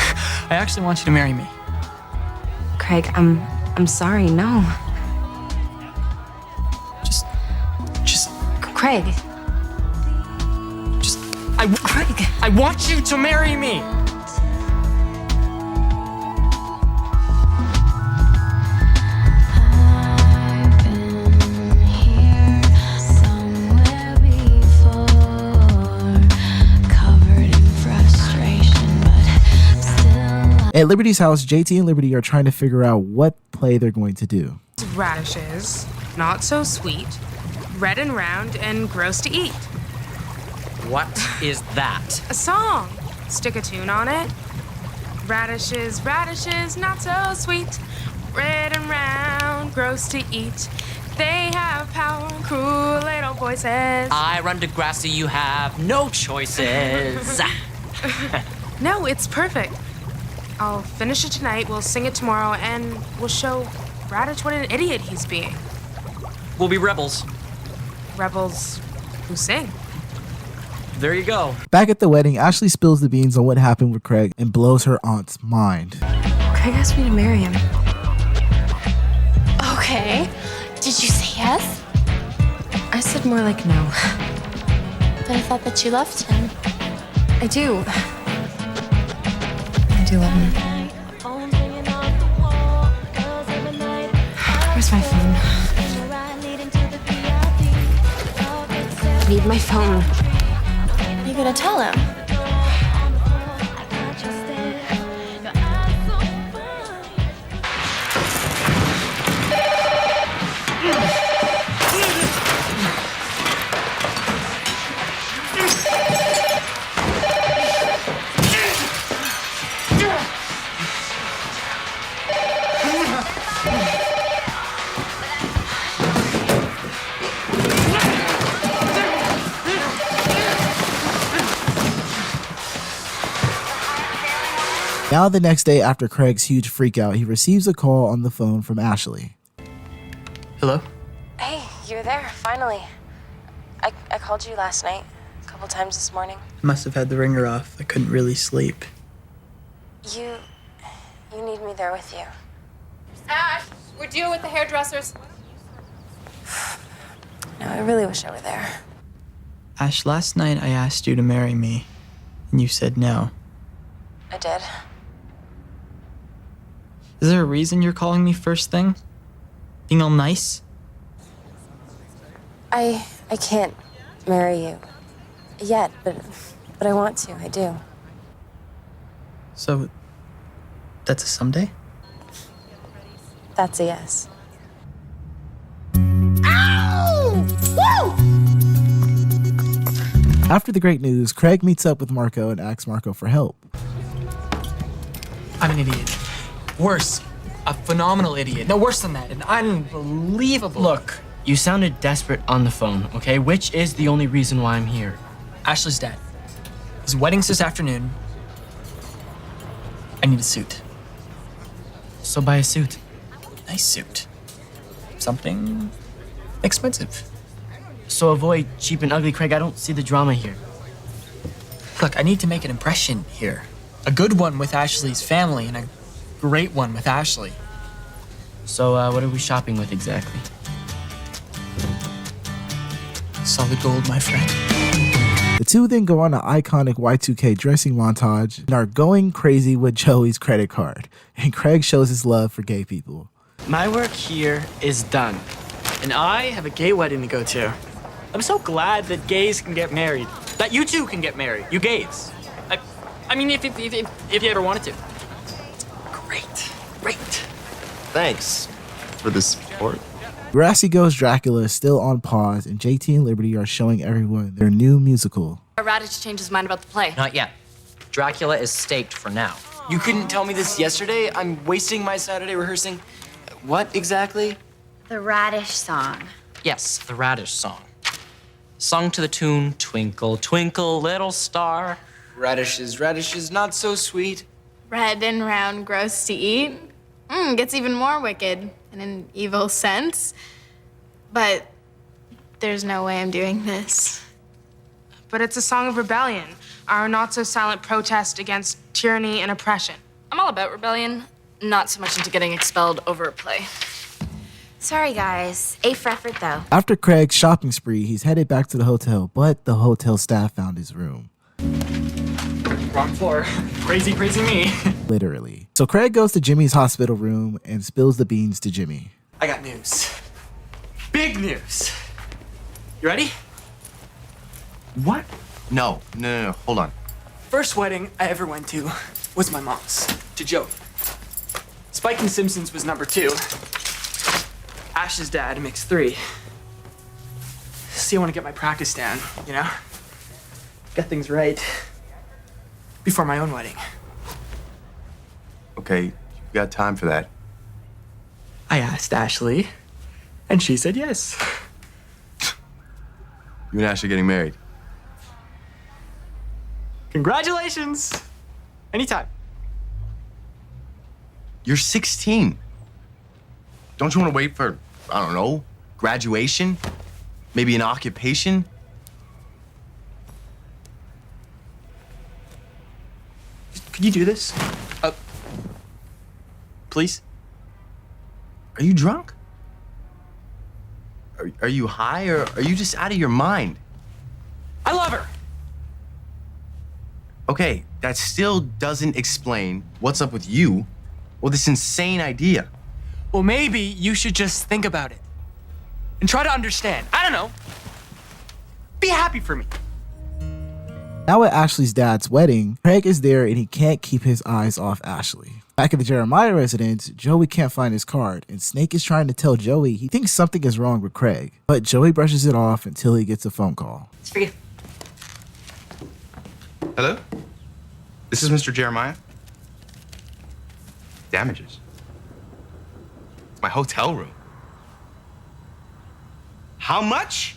actually want you to marry me. Craig, I'm sorry, no. Just Craig. Craig. I want you to marry me. At Liberty's house, JT and Liberty are trying to figure out what play they're going to do. Radishes, not so sweet, red and round, and gross to eat. What is that? A song. Stick a tune on it. Radishes, radishes, not so sweet, red and round, gross to eat. They have power, cruel little voices. I run DEGRASSI, you have no choices. No, it's perfect. I'll finish it tonight, we'll sing it tomorrow, and we'll show Radish what an idiot he's being. We'll be rebels. Rebels who sing. There you go. Back at the wedding, Ashley spills the beans on what happened with Craig and blows her aunt's mind. Craig asked me to marry him. Okay. Did you say yes? I said more like no. But I thought that you loved him. I do. I do love him. Where's my phone? I need my phone. You gonna tell him? Now the next day after Craig's huge freakout, he receives a call on the phone from Ashley. Hello? Hey, you're there, finally. I called you last night, a couple times this morning. I must have had the ringer off. I couldn't really sleep. You need me there with you. Ash, we're dealing with the hairdressers. No, I really wish I were there. Ash, last night I asked you to marry me, and you said no. I did. Is there a reason you're calling me first thing? Being all nice? I can't marry you yet, but I want to. I do. So, that's a someday? That's a yes. After the great news, Craig meets up with Marco and asks Marco for help. I'm an idiot. Worse, a phenomenal idiot. No, worse than that, an unbelievable. Look, you sounded desperate on the phone, okay? Which is the only reason why I'm here. Ashley's dad. His wedding's this afternoon. I need a suit. So buy a suit. Nice suit. Something expensive. So avoid cheap and ugly, Craig. I don't see the drama here. Look, I need to make an impression here. A good one with Ashley's family and a great one with Ashley. So what are we shopping with exactly? Solid gold, my friend. The two then go on an iconic Y2K dressing montage and are going crazy with Joey's credit card. And Craig shows his love for gay people. My work here is done. And I have a gay wedding to go to. I'm so glad that gays can get married. That you two can get married. You gays. I mean, if you ever wanted to. Great. Thanks for the support. DEGRASSI Goes Dracula is still on pause, and JT and Liberty are showing everyone their new musical. Radish changed his mind about the play. Not yet. Dracula is staked for now. You couldn't tell me this yesterday? I'm wasting my Saturday rehearsing. What exactly? The Radish song. Yes, the Radish song. Sung to the tune, Twinkle, Twinkle, Little Star. Radishes, not so sweet. Red and round, gross to eat. Gets even more wicked in an evil sense. But there's no way I'm doing this. But it's a song of rebellion, our not-so-silent protest against tyranny and oppression. I'm all about rebellion, not so much into getting expelled over a play. Sorry, guys. A for effort, though. After Craig's shopping spree, he's headed back to the hotel, but the hotel staff found his room. Wrong floor. Crazy me. Literally. So Craig goes to Jimmy's hospital room and spills the beans to Jimmy. I got news. Big news. You ready? What? No. Hold on. First wedding I ever went to was my mom's, to Joey. Spike and Simpsons was number 2. Ash's dad makes 3. See, I want to get my practice down, you know? Get things right before my own wedding. Okay, you got time for that. I asked Ashley, and she said yes. You and Ash are getting married. Congratulations! Anytime. You're 16. Don't you want to wait for, I don't know, graduation? Maybe an occupation? Could you do this? Please? Are you drunk? Are you high, or are you just out of your mind? I love her! Okay, that still doesn't explain what's up with you or this insane idea. Well, maybe you should just think about it and try to understand. I don't know. Be happy for me. Now at Ashley's dad's wedding, Craig is there and he can't keep his eyes off Ashley. Back at the Jeremiah residence, Joey can't find his card, and Snake is trying to tell Joey he thinks something is wrong with Craig. But Joey brushes it off until he gets a phone call. It's for you. Hello? This is Mr. Jeremiah? Damages. It's my hotel room. How much?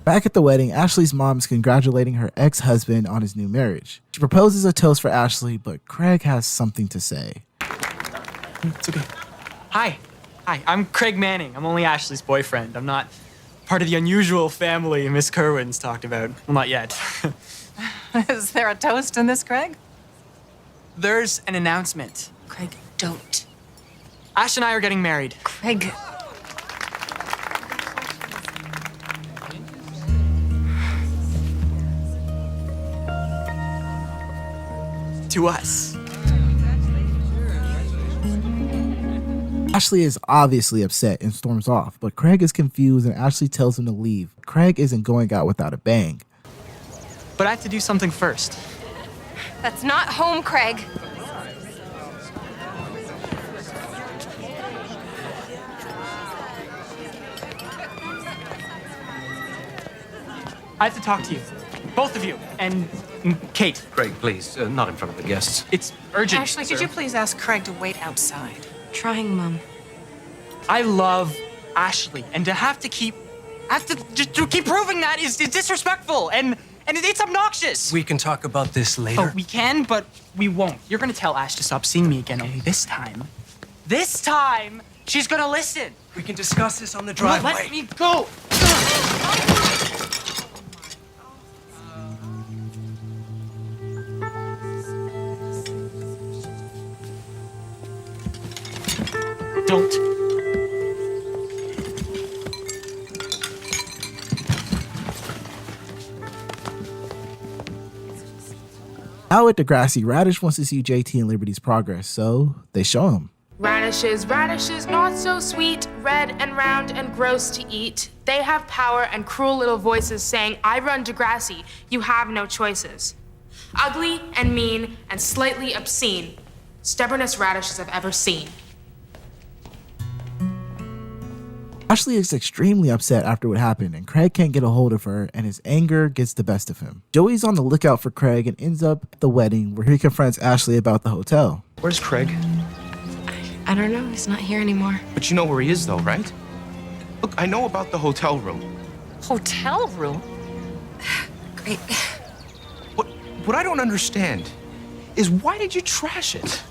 Back at the wedding, Ashley's mom is congratulating her ex-husband on his new marriage. She proposes a toast for Ashley, but Craig has something to say. It's okay. Hi, I'm Craig Manning. I'm only Ashley's boyfriend. I'm not part of the unusual family Miss Kerwin's talked about. Well, not yet. Is there a toast in this, Craig? There's an announcement. Craig, don't. Ash and I are getting married. Craig. To us. Ashley is obviously upset and storms off, but Craig is confused and Ashley tells him to leave. Craig isn't going out without a bang. But I have to do something first. That's not home, Craig. I have to talk to you. Both of you. And Kate. Craig, please, not in front of the guests. It's urgent. Ashley, could you please ask Craig to wait outside? Trying, Mom. I love Ashley, and to have to keep proving that is disrespectful and it's obnoxious. We can talk about this later. Oh, we can, but we won't. You're gonna tell Ash to stop seeing me again. Only this time, she's gonna listen. We can discuss this on the driveway. Let me go. Don't. Out at DEGRASSI, Radish wants to see JT and Liberty's progress, so they show him. Radishes, radishes, not so sweet, red and round and gross to eat. They have power and cruel little voices saying, I run DEGRASSI, you have no choices. Ugly and mean and slightly obscene. Stubbornest radishes I've ever seen. Ashley is extremely upset after what happened, and Craig can't get a hold of her, and his anger gets the best of him. Joey's on the lookout for Craig and ends up at the wedding where he confronts Ashley about the hotel. Where's Craig? I don't know. He's not here anymore. But you know where he is, though, right? Look, I know about the hotel room. Hotel room? Great. What I don't understand is why did you trash it?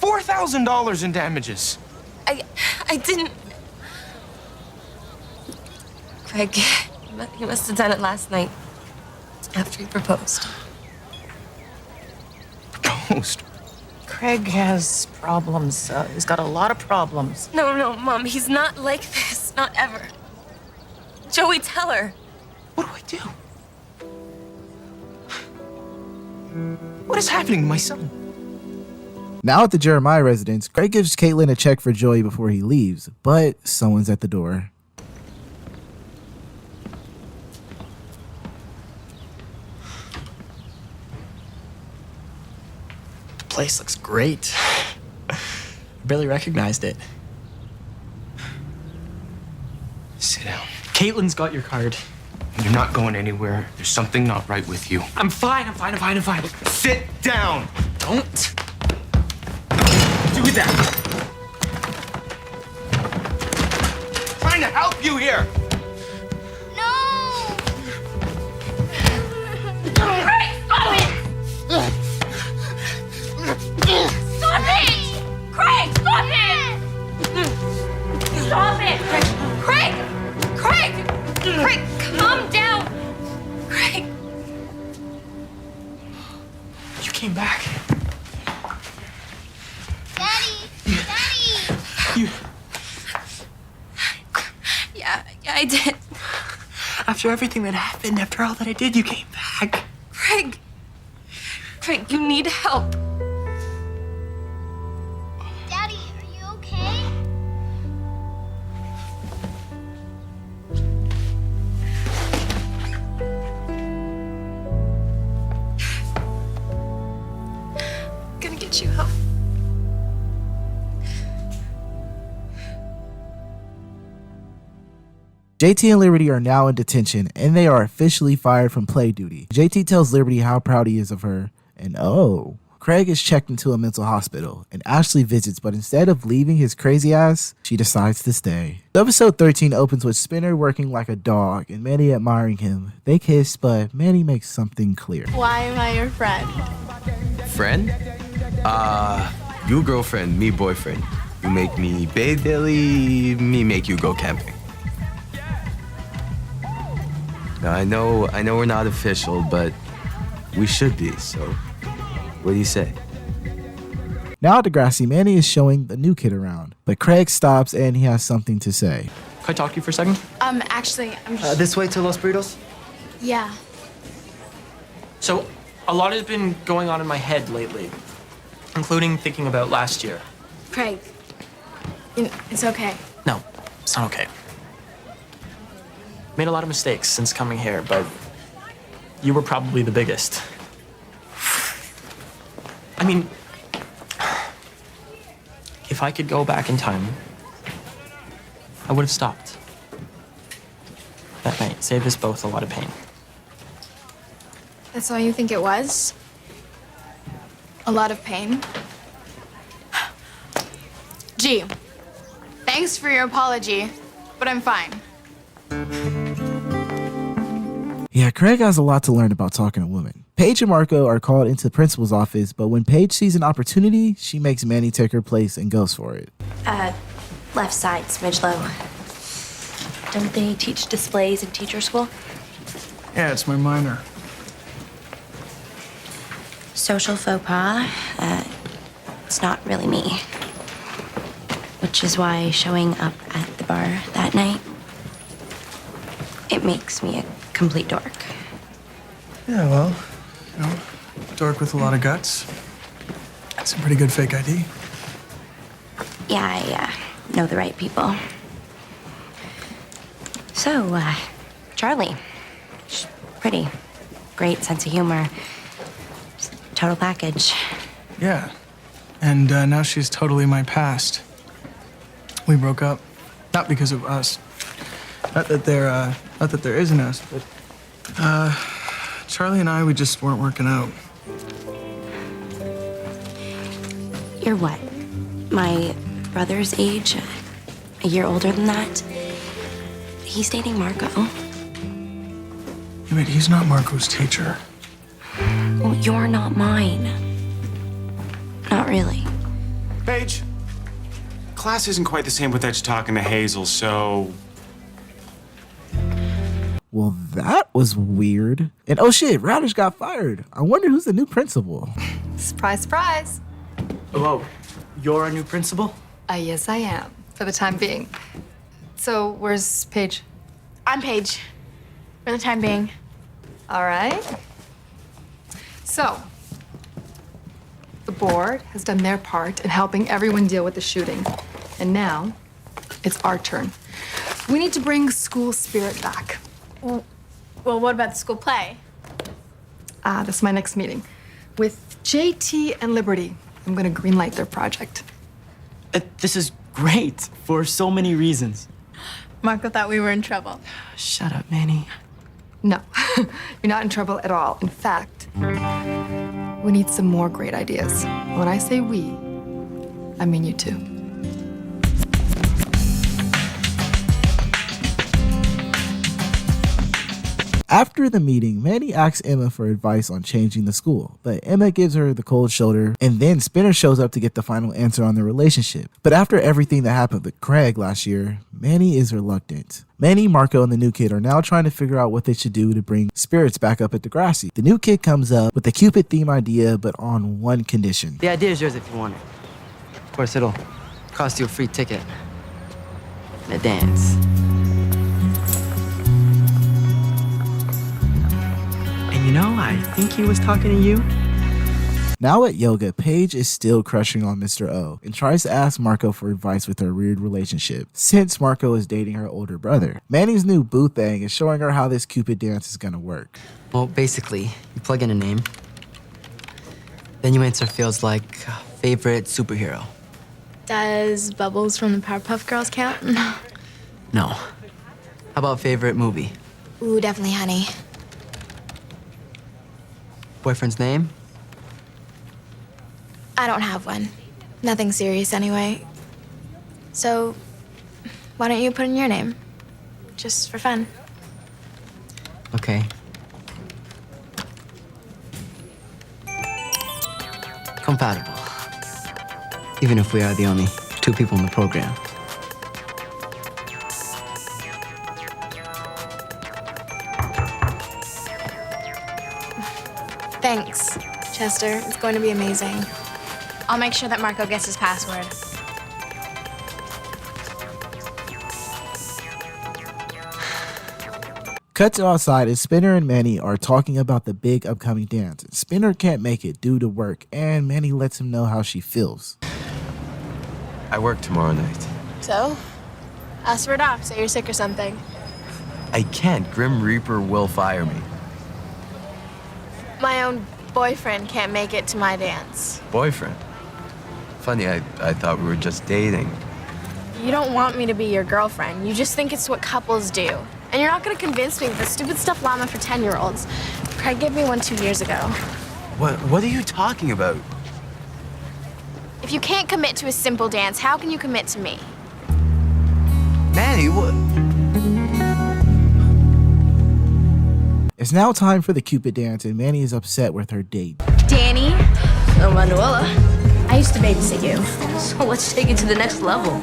$4,000 in damages. I didn't. Craig, he must have done it last night after he proposed. Proposed? Craig has problems. He's got a lot of problems. No, Mom, he's not like this. Not ever. Joey, tell her. What do I do? What is happening to my son? Now at the Jeremiah residence, Craig gives Caitlin a check for Joey before he leaves, but someone's at the door. The place looks great. I barely recognized it. Sit down. Caitlin's got your card. You're not going anywhere. There's something not right with you. I'm fine. Sit down! Don't do that. Trying to help you here! Craig, stop it! Stop it! Craig, stop it! Stop it! Craig! Craig, calm down! Craig! You came back. Daddy! You. Yeah, I did. After everything that happened, after all that I did, you came back. Craig, you need help. Daddy, are you okay? I'm gonna get you help. JT and Liberty are now in detention, and they are officially fired from play duty. JT tells Liberty how proud he is of her, and oh, Craig is checked into a mental hospital, and Ashley visits, but instead of leaving his crazy ass, she decides to stay. Episode 13 opens with Spinner working like a dog, and Manny admiring him. They kiss, but Manny makes something clear. Why am I your friend? Friend? You girlfriend, me boyfriend. You make me bathe daily, me make you go camping. Now, I know we're not official, but we should be, so what do you say? Now at DEGRASSI, Manny is showing the new kid around, but Craig stops and he has something to say. Can I talk to you for a second? Actually, I'm just... This way to Los Burritos? Yeah. So, a lot has been going on in my head lately, including thinking about last year. Craig, it's okay. No, it's not okay. Made a lot of mistakes since coming here, but you were probably the biggest. I mean, if I could go back in time, I would have stopped. That might save us both a lot of pain. That's all you think it was? A lot of pain? Gee, thanks for your apology, but I'm fine. Yeah, Craig has a lot to learn about talking to women. Paige and Marco are called into the principal's office, but when Paige sees an opportunity, she makes Manny take her place and goes for it. Left side, smidge low. Don't they teach displays in teacher school? Yeah, it's my minor. Social faux pas, it's not really me. Which is why showing up at the bar that night, it makes me a complete dork. Yeah, well, you know, dork with a lot of guts. That's a pretty good fake ID. Yeah, I know the right people. So, Charlie. She's pretty. Great sense of humor. Just total package. Yeah. And now she's totally my past. We broke up. Not because of us. Not that there isn't us, but Charlie and I, we just weren't working out. You're what? My brother's age? A year older than that? He's dating Marco. Yeah, but he's not Marco's teacher. Well, you're not mine. Not really. Paige, class isn't quite the same without you talking to Hazel, so... Well, that was weird. And oh shit, Radish got fired. I wonder who's the new principal. Surprise, surprise. Whoa, you're a new principal? Yes, I am, for the time being. So, where's Paige? I'm Paige, for the time being. All right. So, the board has done their part in helping everyone deal with the shooting. And now, it's our turn. We need to bring school spirit back. Well, what about the school play? That's my next meeting. With JT and Liberty, I'm gonna greenlight their project. This is great for so many reasons. Marco thought we were in trouble. Shut up, Manny. No, you're not in trouble at all. In fact, we need some more great ideas. When I say we, I mean you too. After the meeting, Manny asks Emma for advice on changing the school, but Emma gives her the cold shoulder, and then Spinner shows up to get the final answer on their relationship. But after everything that happened with Craig last year, Manny is reluctant. Manny, Marco, and the new kid are now trying to figure out what they should do to bring spirits back up at DEGRASSI. The new kid comes up with the Cupid theme idea, but on one condition. The idea is yours if you want it. Of course, it'll cost you a free ticket and a dance. And you know, I think he was talking to you. Now at yoga, Paige is still crushing on Mr. O and tries to ask Marco for advice with her weird relationship, since Marco is dating her older brother. Manny's new boo thing is showing her how this Cupid dance is gonna work. Well, basically, you plug in a name, then you answer fields like favorite superhero. Does Bubbles from the Powerpuff Girls count? No. How about favorite movie? Ooh, definitely Honey. Boyfriend's name? I don't have one. Nothing serious anyway. So, why don't you put in your name? Just for fun. Okay. Compatible. Even if we are the only two people in the program. Thanks, Chester. It's going to be amazing. I'll make sure that Marco gets his password. Cut to outside as Spinner and Manny are talking about the big upcoming dance. Spinner can't make it due to work, and Manny lets him know how she feels. I work tomorrow night. So? Ask for it off. Say you're sick or something. I can't. Grim Reaper will fire me. My own boyfriend can't make it to my dance. Boyfriend? Funny, I thought we were just dating. You don't want me to be your girlfriend. You just think it's what couples do. And you're not gonna convince me with the stupid stuffed llama for 10-year-olds. Craig gave me one 2 years ago. What are you talking about? If you can't commit to a simple dance, how can you commit to me? Manny, what? It's now time for the Cupid dance, and Manny is upset with her date. Danny. Oh, Manuela. I used to babysit you, so let's take it to the next level.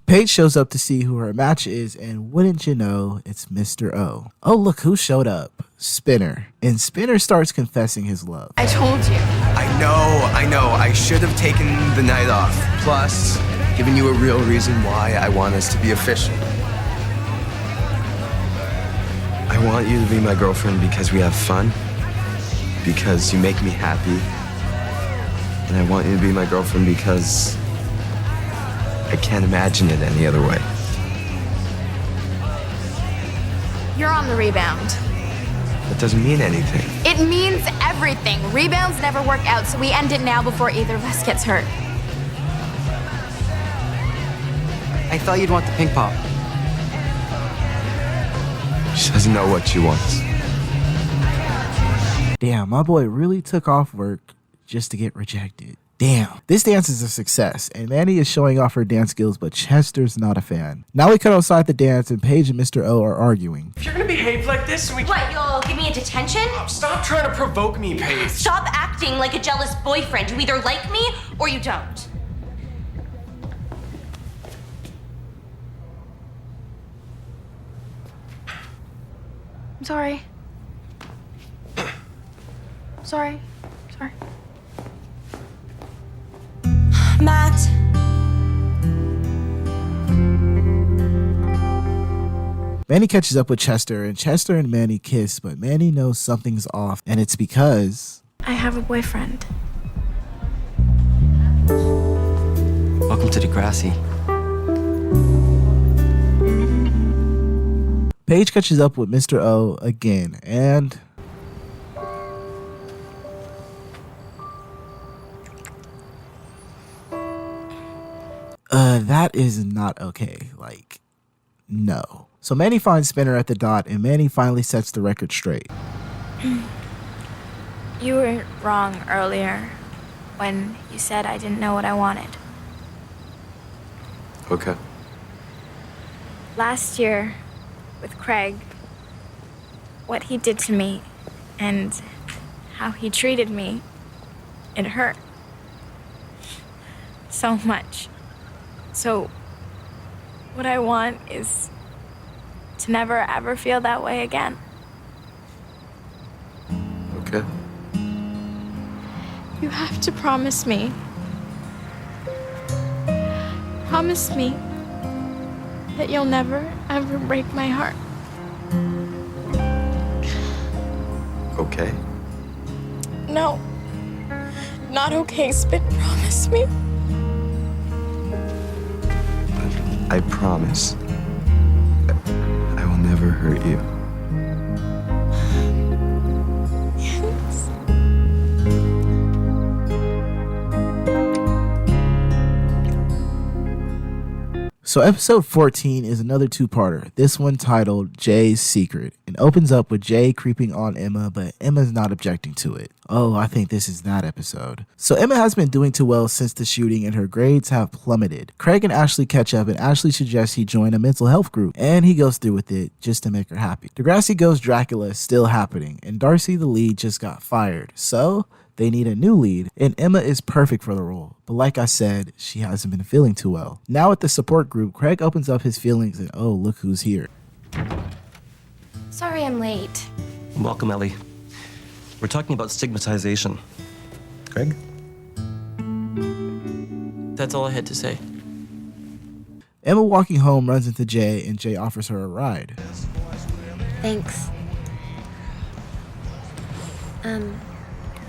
Paige shows up to see who her match is, and wouldn't you know, it's Mr. O. Oh, look who showed up. Spinner. And Spinner starts confessing his love. I told you. I know. I should have taken the night off. Plus, given you a real reason why I want us to be official. I want you to be my girlfriend because we have fun, because you make me happy, and I want you to be my girlfriend because I can't imagine it any other way. You're on the rebound. That doesn't mean anything. It means everything. Rebounds never work out, so we end it now before either of us gets hurt. I thought you'd want the pink pop. She doesn't know what she wants. Damn, my boy really took off work just to get rejected. Damn. This dance is a success, and Manny is showing off her dance skills, but Chester's not a fan. Now we cut outside the dance, and Paige and Mr. O are arguing. If you're gonna behave like this, we What, you'll give me a detention? Stop trying to provoke me, Paige. Stop acting like a jealous boyfriend. You either like me or you don't. I'm sorry. Sorry. Matt. Manny catches up with Chester, and Chester and Manny kiss, but Manny knows something's off, and it's because... I have a boyfriend. Welcome to DEGRASSI. Paige catches up with Mr. O again, and... that is not okay. Like, no. So Manny finds Spinner at the dot, and Manny finally sets the record straight. You were wrong earlier when you said I didn't know what I wanted. Okay. Last year, with Craig, what he did to me and how he treated me, it hurt so much. So what I want is to never ever feel that way again. Okay. You have to promise me. Promise me that you'll never ever break my heart. Okay. No. Not okay, Spin. Promise me. I promise. I will never hurt you. Yes. So episode 14 is another two-parter, this one titled Jay's Secret, and opens up with Jay creeping on Emma, but Emma's not objecting to it. Oh, I think this is that episode. So Emma has been doing too well since the shooting, and her grades have plummeted. Craig and Ashley catch up, and Ashley suggests he join a mental health group, and he goes through with it just to make her happy. Degrassi Goes Dracula is still happening, and Darcy the lead just got fired, so they need a new lead, and Emma is perfect for the role. But like I said, she hasn't been feeling too well. Now at the support group, Craig opens up his feelings and oh, look who's here. Sorry I'm late. Welcome, Ellie. We're talking about stigmatization. Craig? That's all I had to say. Emma walking home runs into Jay, and Jay offers her a ride. Thanks.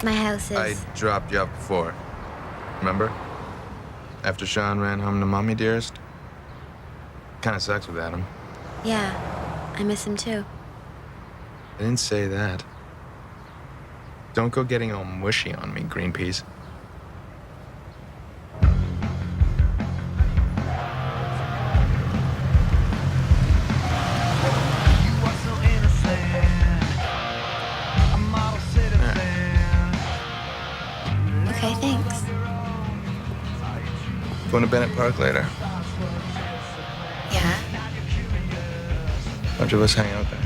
My house is... I dropped you off before. Remember? After Sean ran home to Mommy Dearest? Kinda sucks with Adam. Yeah, I miss him too. I didn't say that. Don't go getting all mushy on me, green peas. Going to Bennett Park later? Yeah. A bunch of us hang out there.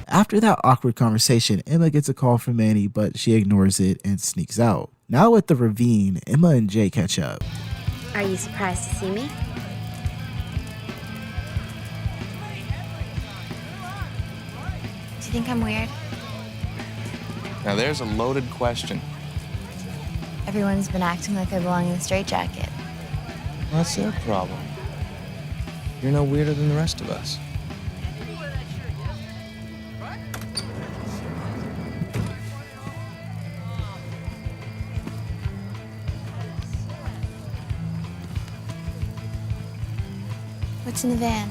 After that awkward conversation, Emma gets a call from Manny, but she ignores it and sneaks out. Now at the ravine, Emma and Jay catch up. Are you surprised to see me? Do you think I'm weird? Now there's a loaded question. Everyone's been acting like I belong in a straitjacket. Well, that's their problem. You're no weirder than the rest of us. What's in the van?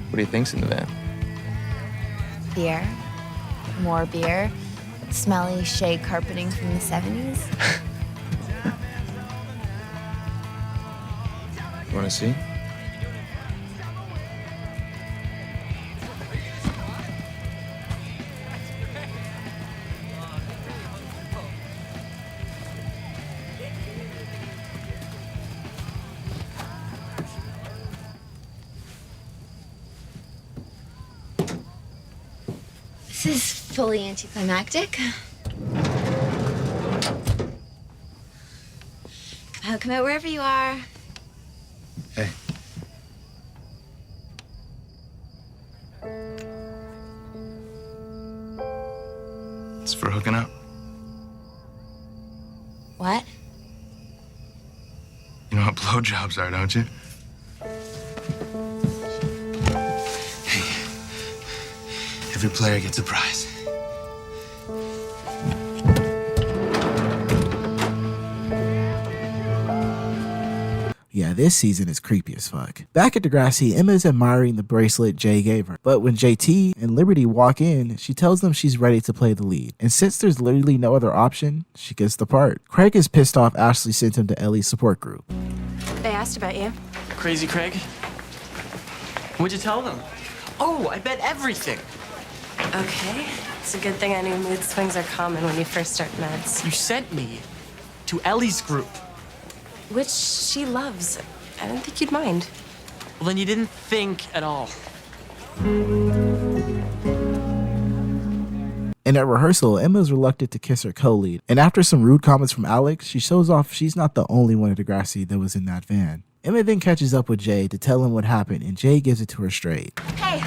What do you think's in the van? Beer. More beer. Smelly shag carpeting from the 70s. You want to see? This is fully anticlimactic. Come out wherever you are. Hey. It's for hooking up. What? You know what blowjobs are, don't you? Every player gets a prize. Yeah, this season is creepy as fuck. Back at DEGRASSI, Emma is admiring the bracelet Jay gave her. But when JT and Liberty walk in, she tells them she's ready to play the lead. And since there's literally no other option, she gets the part. Craig is pissed off Ashley sent him to Ellie's support group. They asked about you. Crazy Craig? What'd you tell them? Oh, I bet everything. Okay. It's a good thing I knew mood swings are common when you first start meds. You sent me to Ellie's group. Which she loves. I don't think you'd mind. Well, then you didn't think at all. And at rehearsal, Emma is reluctant to kiss her co-lead. And after some rude comments from Alex, she shows off she's not the only one at DEGRASSI that was in that van. Emma then catches up with Jay to tell him what happened, and Jay gives it to her straight. Hey,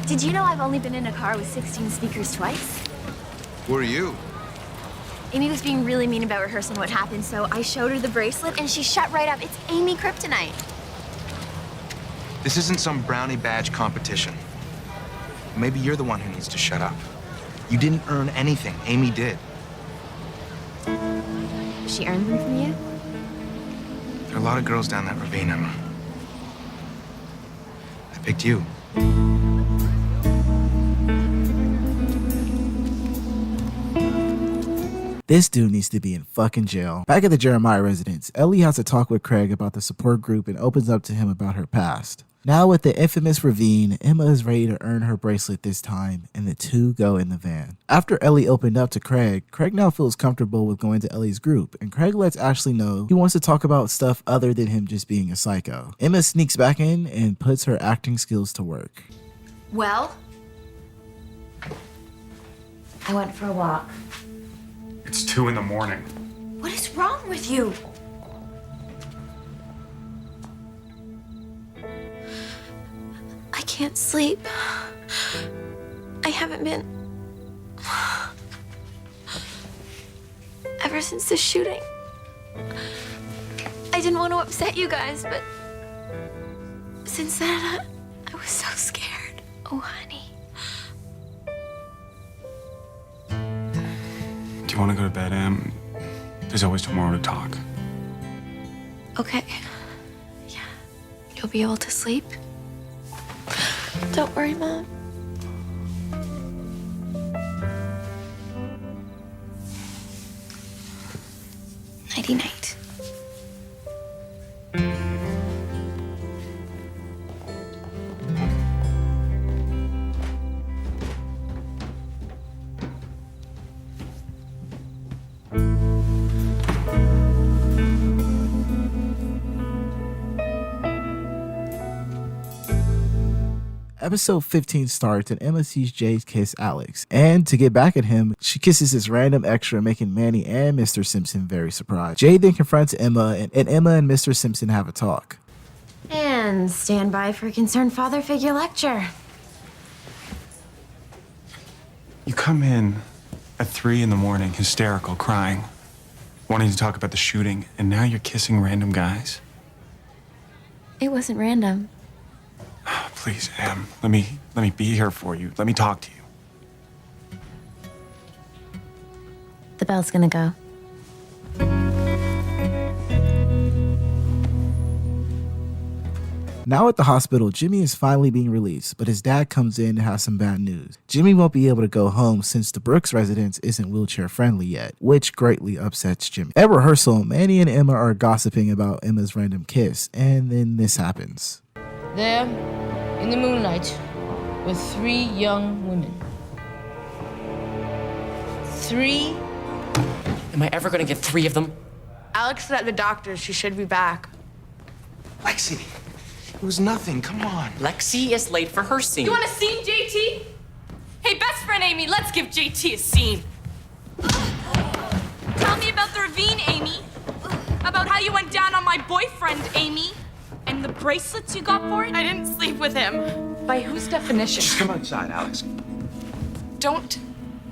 did you know I've only been in a car with 16 speakers twice? Who are you? Amy was being really mean about rehearsing what happened, so I showed her the bracelet and she shut right up. It's Amy Kryptonite. This isn't some brownie badge competition. Maybe you're the one who needs to shut up. You didn't earn anything. Amy did. She earned them from you? There are a lot of girls down that ravine, Emma. I picked you. This dude needs to be in fucking jail. Back at the Jeremiah residence, Ellie has a talk with Craig about the support group and opens up to him about her past. Now at the infamous ravine, Emma is ready to earn her bracelet this time, and the two go in the van. After Ellie opened up to Craig, Craig now feels comfortable with going to Ellie's group, and Craig lets Ashley know he wants to talk about stuff other than him just being a psycho. Emma sneaks back in and puts her acting skills to work. Well, I went for a walk. It's 2 in the morning. What is wrong with you? I can't sleep. I haven't been ever since the shooting. I didn't want to upset you guys, but since then, I was so scared. Oh, honey. Do you want to go to bed, Em? There's always tomorrow to talk. Okay. Yeah. You'll be able to sleep? Don't worry, Mom. Nighty-night. Episode 15 starts and Emma sees Jay kiss Alex. And to get back at him, she kisses this random extra, making Manny and Mr. Simpson very surprised. Jay then confronts Emma, and Emma and Mr. Simpson have a talk. And stand by for a concerned father figure lecture. You come in at 3 in the morning, hysterical, crying, wanting to talk about the shooting, and now you're kissing random guys? It wasn't random. Please, Em, let me be here for you. Let me talk to you. The bell's gonna go. Now at the hospital, Jimmy is finally being released, but his dad comes in and has some bad news. Jimmy won't be able to go home since the Brooks residence isn't wheelchair friendly yet, which greatly upsets Jimmy. At rehearsal, Manny and Emma are gossiping about Emma's random kiss, and then this happens. There, in the moonlight, were 3 young women. 3? Am I ever gonna get 3 of them? Alex said at the doctor's she should be back. Lexi, it was nothing. Come on. Lexi is late for her scene. You want a scene, JT? Hey, best friend Amy, let's give JT a scene. Tell me about the ravine, Amy. About how you went down on my boyfriend, Amy. And the bracelets you got for it? I didn't sleep with him. By whose definition? Just come outside, Alex. Don't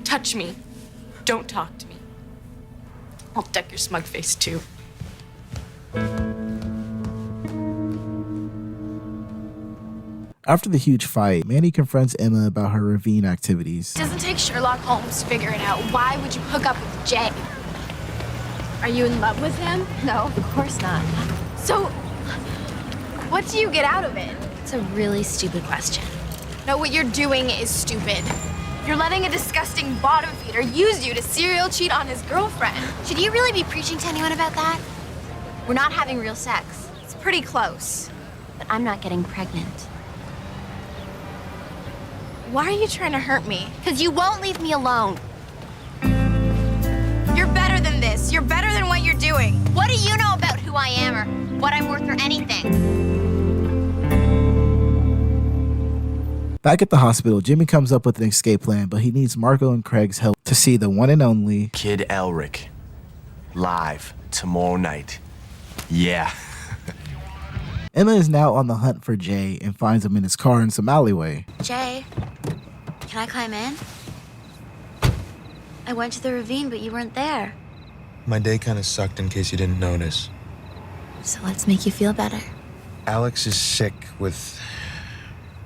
touch me. Don't talk to me. I'll deck your smug face, too. After the huge fight, Manny confronts Emma about her ravine activities. It doesn't take Sherlock Holmes to figure it out. Why would you hook up with Jay? Are you in love with him? No, of course not. So, what do you get out of it? It's a really stupid question. No, what you're doing is stupid. You're letting a disgusting bottom feeder use you to serial cheat on his girlfriend. Should you really be preaching to anyone about that? We're not having real sex. It's pretty close. But I'm not getting pregnant. Why are you trying to hurt me? Because you won't leave me alone. You're better than this. You're better than what you're doing. What do you know about who I am or what I'm worth or anything? Back at the hospital, Jimmy comes up with an escape plan, but he needs Marco and Craig's help to see the one and only Kid Elric. Live tomorrow night. Yeah. Emma is now on the hunt for Jay and finds him in his car in some alleyway. Jay, can I climb in? I went to the ravine, but you weren't there. My day kind of sucked in case you didn't notice. So let's make you feel better. Alex is sick with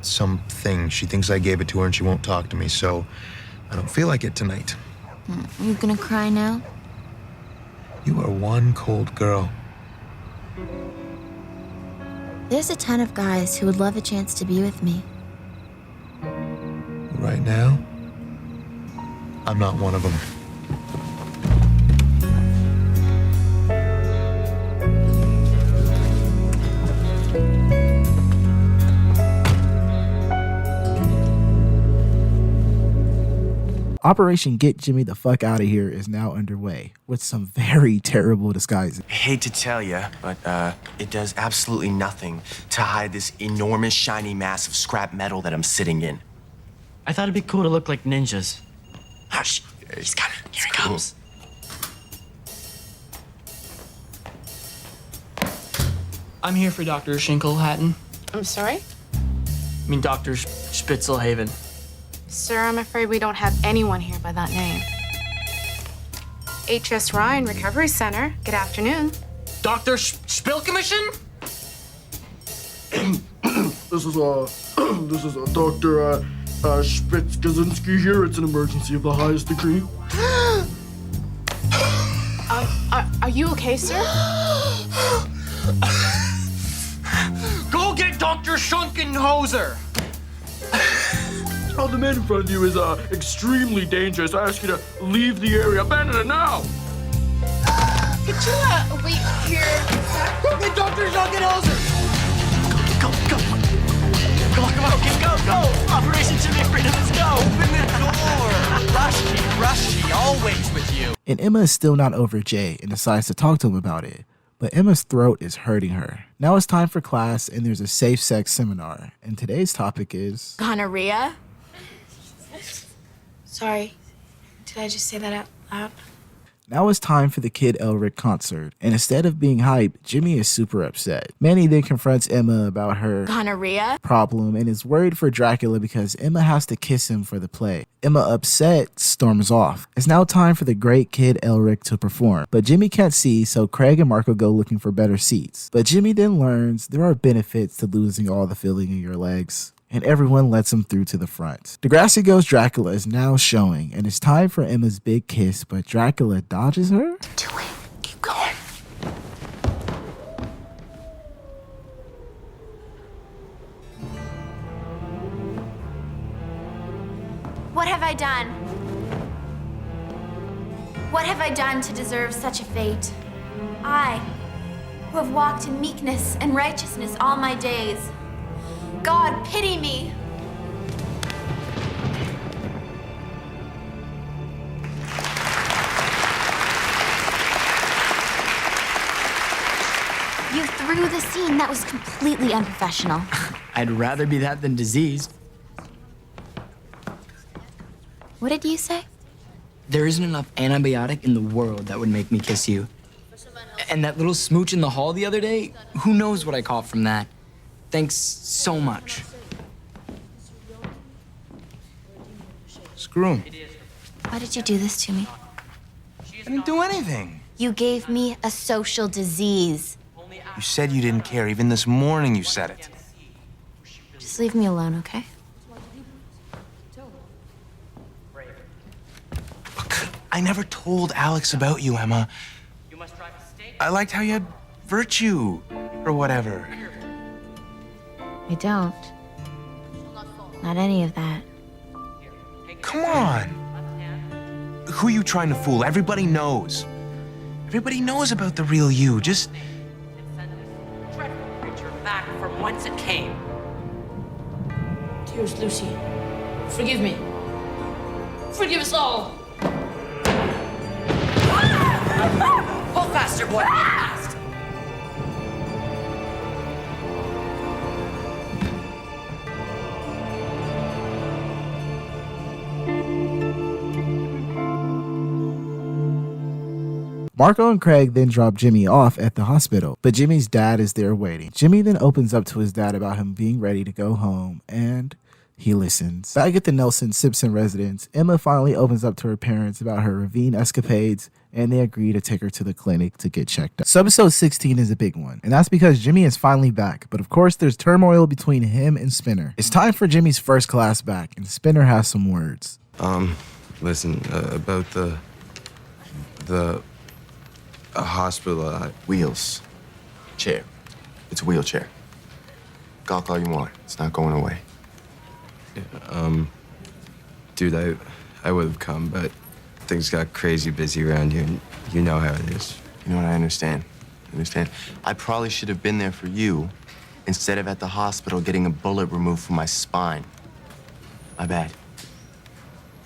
something. She thinks I gave it to her and she won't talk to me, so I don't feel like it tonight. Are you gonna cry now? You are one cold girl. There's a ton of guys who would love a chance to be with me. Right now, I'm not one of them. Operation Get Jimmy the Fuck Out of Here is now underway, with some very terrible disguises. I hate to tell you, but it does absolutely nothing to hide this enormous shiny mass of scrap metal that I'm sitting in. I thought it'd be cool to look like ninjas. Hush, he's coming. Here he comes. I'm here for Dr. Schinkelhatton. I'm sorry? I mean, Dr. Spitzelhaven. Sir, I'm afraid we don't have anyone here by that name. HS Ryan Recovery Center. Good afternoon. Dr. Spilkommission? This is Dr. Spitz-Kaczynski here. It's an emergency of the highest degree. Are you okay, sir? Go get Dr. Schunkenhoser! Oh, the man in front of you is extremely dangerous. I ask you to leave the area. Abandon it now! Could you, wait here? Go get Dr. Schunkenhoser! Go. Come on, go. Operation Jimmy Freedom, let's go. Open the door. Rushy, always with you. And Emma is still not over Jay and decides to talk to him about it. but Emma's throat is hurting her. Now it's time for class, and there's a safe sex seminar. And today's topic is... Gonorrhea? Sorry, did I just say that out loud? Now it's time for the Kid Elric concert, and instead of being hype, Jimmy is super upset. Manny then confronts Emma about her Gonorrhea? problem and is worried for Dracula because Emma has to kiss him for the play. Emma, upset, storms off. It's now time for the great Kid Elric to perform, but Jimmy can't see, so Craig and Marco go looking for better seats. But Jimmy then learns there are benefits to losing all the feeling in your legs, and everyone lets him through to the front. DEGRASSI Goes Dracula is now showing, and it's time for Emma's big kiss, but Dracula dodges her? Do it. Keep going. What have I done? What have I done to deserve such a fate? I, who have walked in meekness and righteousness all my days. God, pity me. You threw the scene. That was completely unprofessional. I'd rather be that than diseased. What did you say? There isn't enough antibiotic in the world that would make me kiss you. And that little smooch in the hall the other day, who knows what I caught from that. Thanks so much. Screw him. Why did you do this to me? I didn't do anything. You gave me a social disease. You said you didn't care. Even this morning you said it. Just leave me alone, okay? Look, I never told Alex about you, Emma. I liked how you had virtue, or whatever. I don't. Not any of that. Come on. Who are you trying to fool? Everybody knows. Everybody knows about the real you. Just... Creature back from whence it came. Tears, Lucy. Forgive me. Forgive us all. Pull faster, boy. Fast. Marco and Craig then drop Jimmy off at the hospital, but Jimmy's dad is there waiting. Jimmy then opens up to his dad about him being ready to go home, and he listens. Back at the Nelson Simpson residence, Emma finally opens up to her parents about her ravine escapades, and they agree to take her to the clinic to get checked out. So episode 16 is a big one, and that's because Jimmy is finally back, but of course there's turmoil between him and Spinner. It's time for Jimmy's first class back, and Spinner has some words. Listen, about the hospital, Wheels. Chair. It's a wheelchair. Gawk all you want. It's not going away. Dude, I would have come, but things got crazy busy around here, and you know how it is. You know what? I understand. I probably should have been there for you instead of at the hospital getting a bullet removed from my spine. My bad.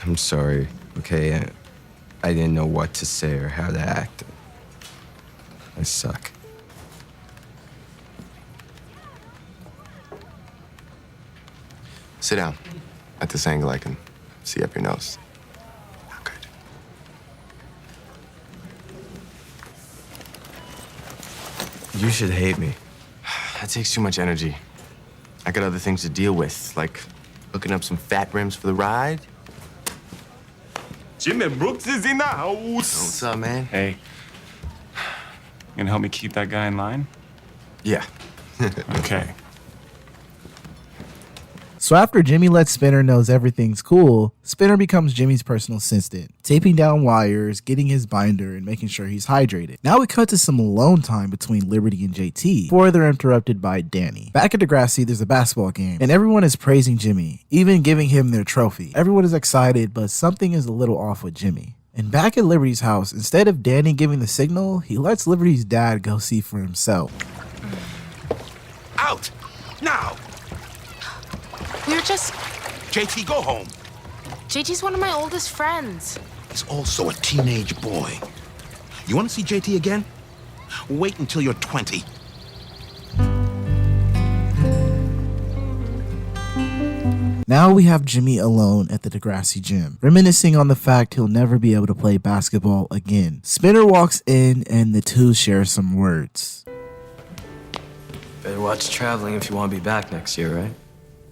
I'm sorry, okay? I didn't know what to say or how to act. I suck. Sit down. At this angle, I can see up your nose. Not good. You should hate me. That takes too much energy. I got other things to deal with, like hooking up some fat rims for the ride. Jimmy Brooks is in the house. What's up, man? Hey. You gonna help me keep that guy in line? Yeah. Okay. So after Jimmy lets Spinner knows everything's cool, Spinner becomes Jimmy's personal assistant, taping down wires, getting his binder, and making sure he's hydrated. Now we cut to some alone time between Liberty and JT, before they're interrupted by Danny. Back at DEGRASSI, there's a basketball game, and everyone is praising Jimmy, even giving him their trophy. Everyone is excited, but something is a little off with Jimmy. And back at Liberty's house, instead of Danny giving the signal, he lets Liberty's dad go see for himself. Out! Now! We're just... JT, go home. JT's one of my oldest friends. He's also a teenage boy. You want to see JT again? Wait until you're 20. Now we have Jimmy alone at the DEGRASSI gym, reminiscing on the fact he'll never be able to play basketball again. Spinner walks in and the two share some words. Better watch traveling if you want to be back next year, right?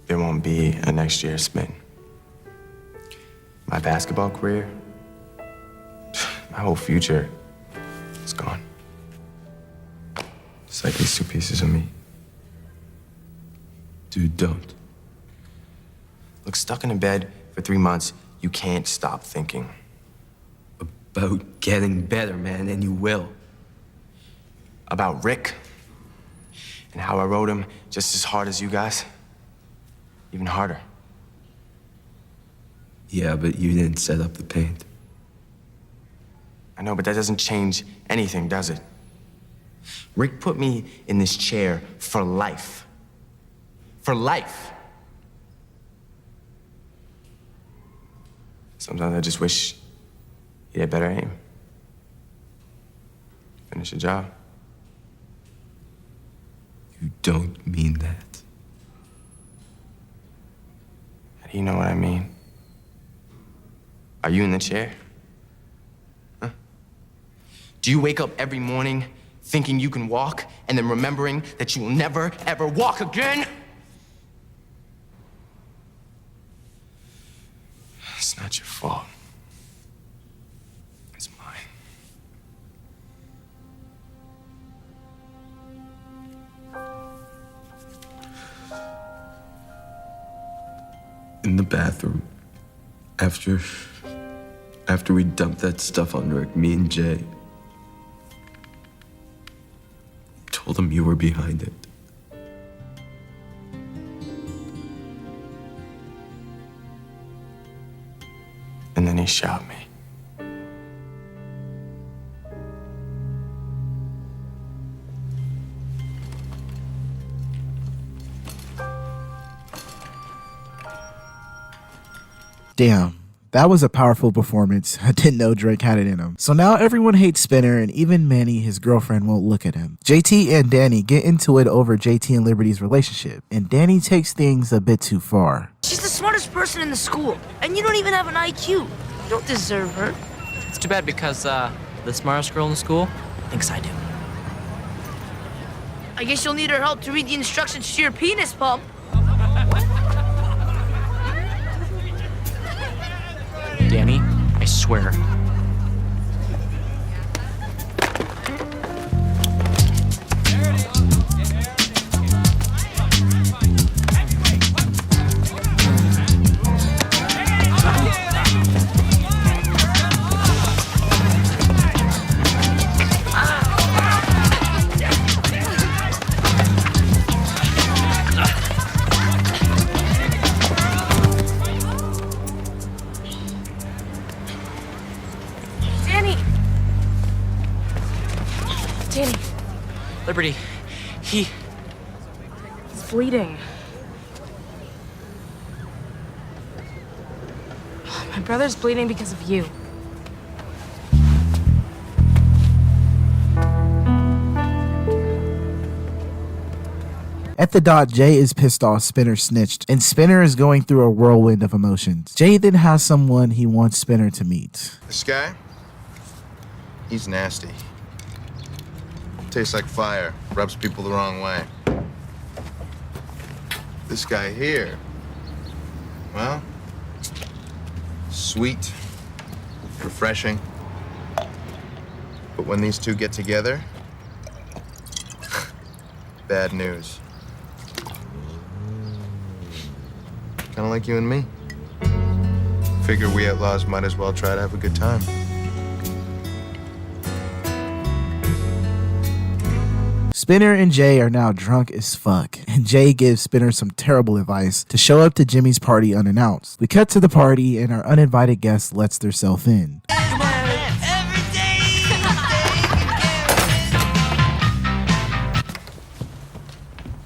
There won't be a next year spin. My basketball career, my whole future is gone. It's like these 2 pieces of me. Dude, don't. Look, stuck in a bed for 3 months, you can't stop thinking. About getting better, man, and you will. About Rick, and how I wrote him just as hard as you guys. Even harder. Yeah, but you didn't set up the paint. I know, but that doesn't change anything, does it? Rick put me in this chair for life. For life. Sometimes I just wish he had better aim. Finish the job. You don't mean that. How do you know what I mean? Are you in the chair? Huh? Do you wake up every morning thinking you can walk and then remembering that you will never, ever walk again? It's not your fault. It's mine. In the bathroom, after we dumped that stuff on Rick, me and Jay told him you were behind it. And then he shot me. Damn, that was a powerful performance. I didn't know Drake had it in him. So now everyone hates Spinner, and even Manny, his girlfriend, won't look at him. JT and Danny get into it over JT and Liberty's relationship, and Danny takes things a bit too far. She's the smartest person in the school, and you don't even have an IQ. You don't deserve her. It's too bad because the smartest girl in the school thinks I do. I guess you'll need her help to read the instructions to your penis pump. Danny, I swear. Liberty, he's bleeding. My brother's bleeding because of you. At the dot, Jay is pissed off Spinner snitched, and Spinner is going through a whirlwind of emotions. Jay then has someone he wants Spinner to meet. This guy, he's nasty. Tastes like fire, rubs people the wrong way. This guy here, well, sweet, refreshing. But when these two get together, bad news. Kind of like you and me. Figure we outlaws might as well try to have a good time. Spinner and Jay are now drunk as fuck, and Jay gives Spinner some terrible advice to show up to Jimmy's party unannounced. We cut to the party, and our uninvited guest lets theirself in.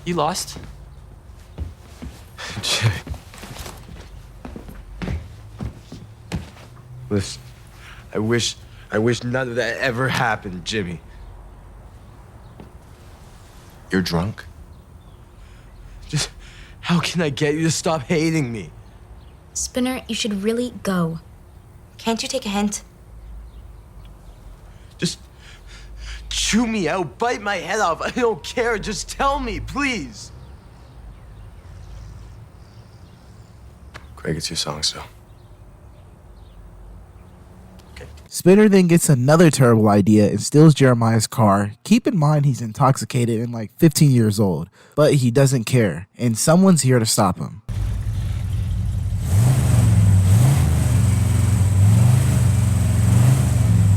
You lost? Jay. Listen, I wish none of that ever happened, Jimmy. You're drunk? Just how can I get you to stop hating me? Spinner, you should really go. Can't you take a hint? Just chew me out, bite my head off. I don't care. Just tell me, please. Greg, it's your song still. Spinner then gets another terrible idea and steals Jeremiah's car. Keep in mind he's intoxicated and like 15 years old, but he doesn't care, and someone's here to stop him.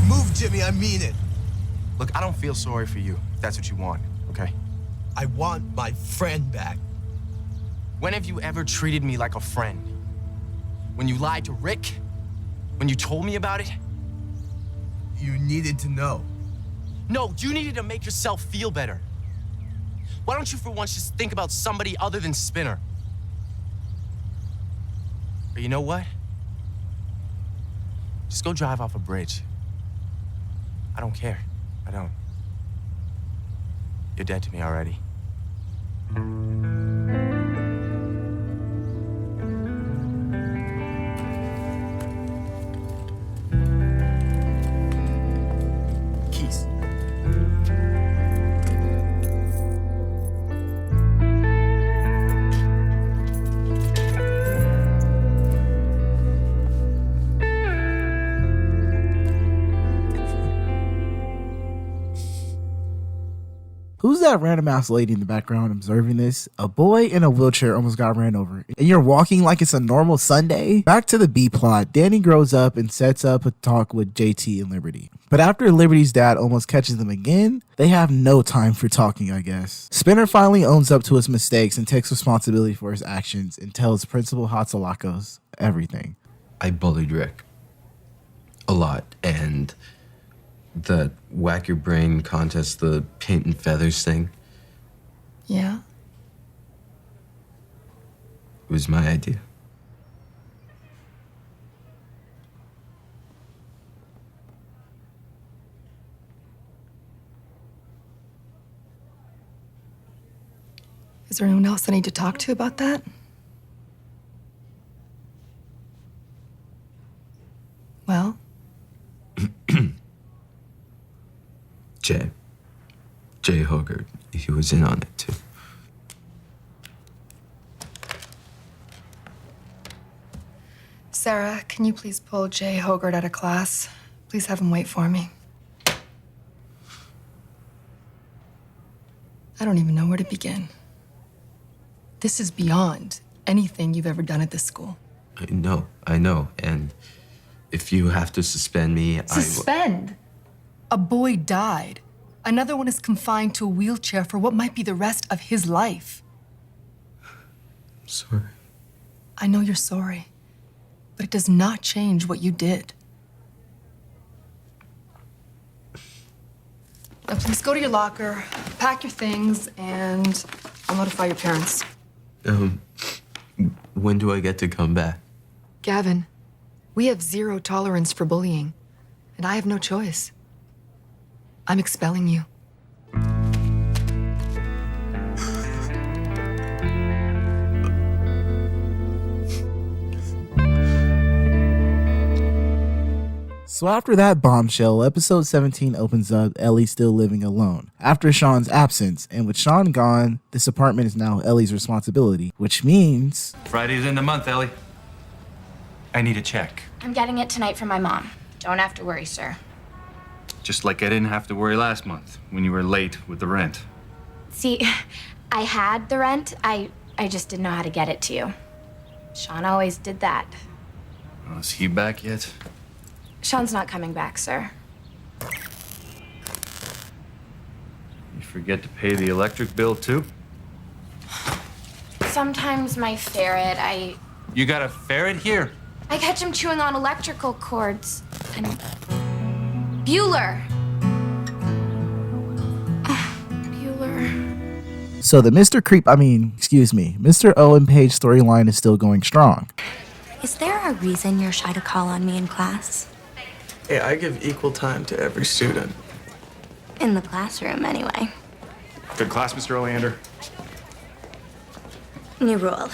Move, Jimmy, I mean it. Look, I don't feel sorry for you, if that's what you want, okay? I want my friend back. When have you ever treated me like a friend? When you lied to Rick? When you told me about it? You needed to know. No, you needed to make yourself feel better. Why don't you for once just think about somebody other than Spinner? But you know what? Just go drive off a bridge. I don't care. I don't. You're dead to me already. Keys. Who's that random ass lady in the background observing this? A boy in a wheelchair almost got ran over, and you're walking like it's a normal Sunday? Back to the B plot, Danny grows up and sets up a talk with JT and Liberty. But after Liberty's dad almost catches them again, they have no time for talking, I guess. Spinner finally owns up to his mistakes and takes responsibility for his actions and tells Principal Hatsalakos everything. I bullied Rick. A lot, and the whack your brain contest, the paint and feathers thing, Yeah? it was my idea. Is there anyone else I need to talk to about that? Well? Jay Hogarth, he was in on it too. Sarah, can you please pull Jay Hogarth out of class? Please have him wait for me. I don't even know where to begin. This is beyond anything you've ever done at this school. I know, and if you have to suspend me, Suspend? A boy died. Another one is confined to a wheelchair for what might be the rest of his life. Sorry. I know you're sorry, but it does not change what you did. Now, please go to your locker, pack your things, and I'll notify your parents. When do I get to come back? Gavin, we have zero tolerance for bullying, and I have no choice. I'm expelling you. So after that bombshell, episode 17 opens up Ellie still living alone after Sean's absence, and with Sean gone, this apartment is now Ellie's responsibility, which means... Friday's in the month, Ellie. I need a check. I'm getting it tonight from my mom. Don't have to worry, sir. Just like I didn't have to worry last month when you were late with the rent. See, I had the rent. I just didn't know how to get it to you. Sean always did that. Oh, is he back yet? Sean's not coming back, sir. You forget to pay the electric bill, too? Sometimes my ferret, You got a ferret here? I catch him chewing on electrical cords. And Bueller. Bueller. So the Mr. Owen Page storyline is still going strong. Is there a reason you're shy to call on me in class? Hey, I give equal time to every student. In the classroom, anyway. Good class, Mr. Oleander. New rule.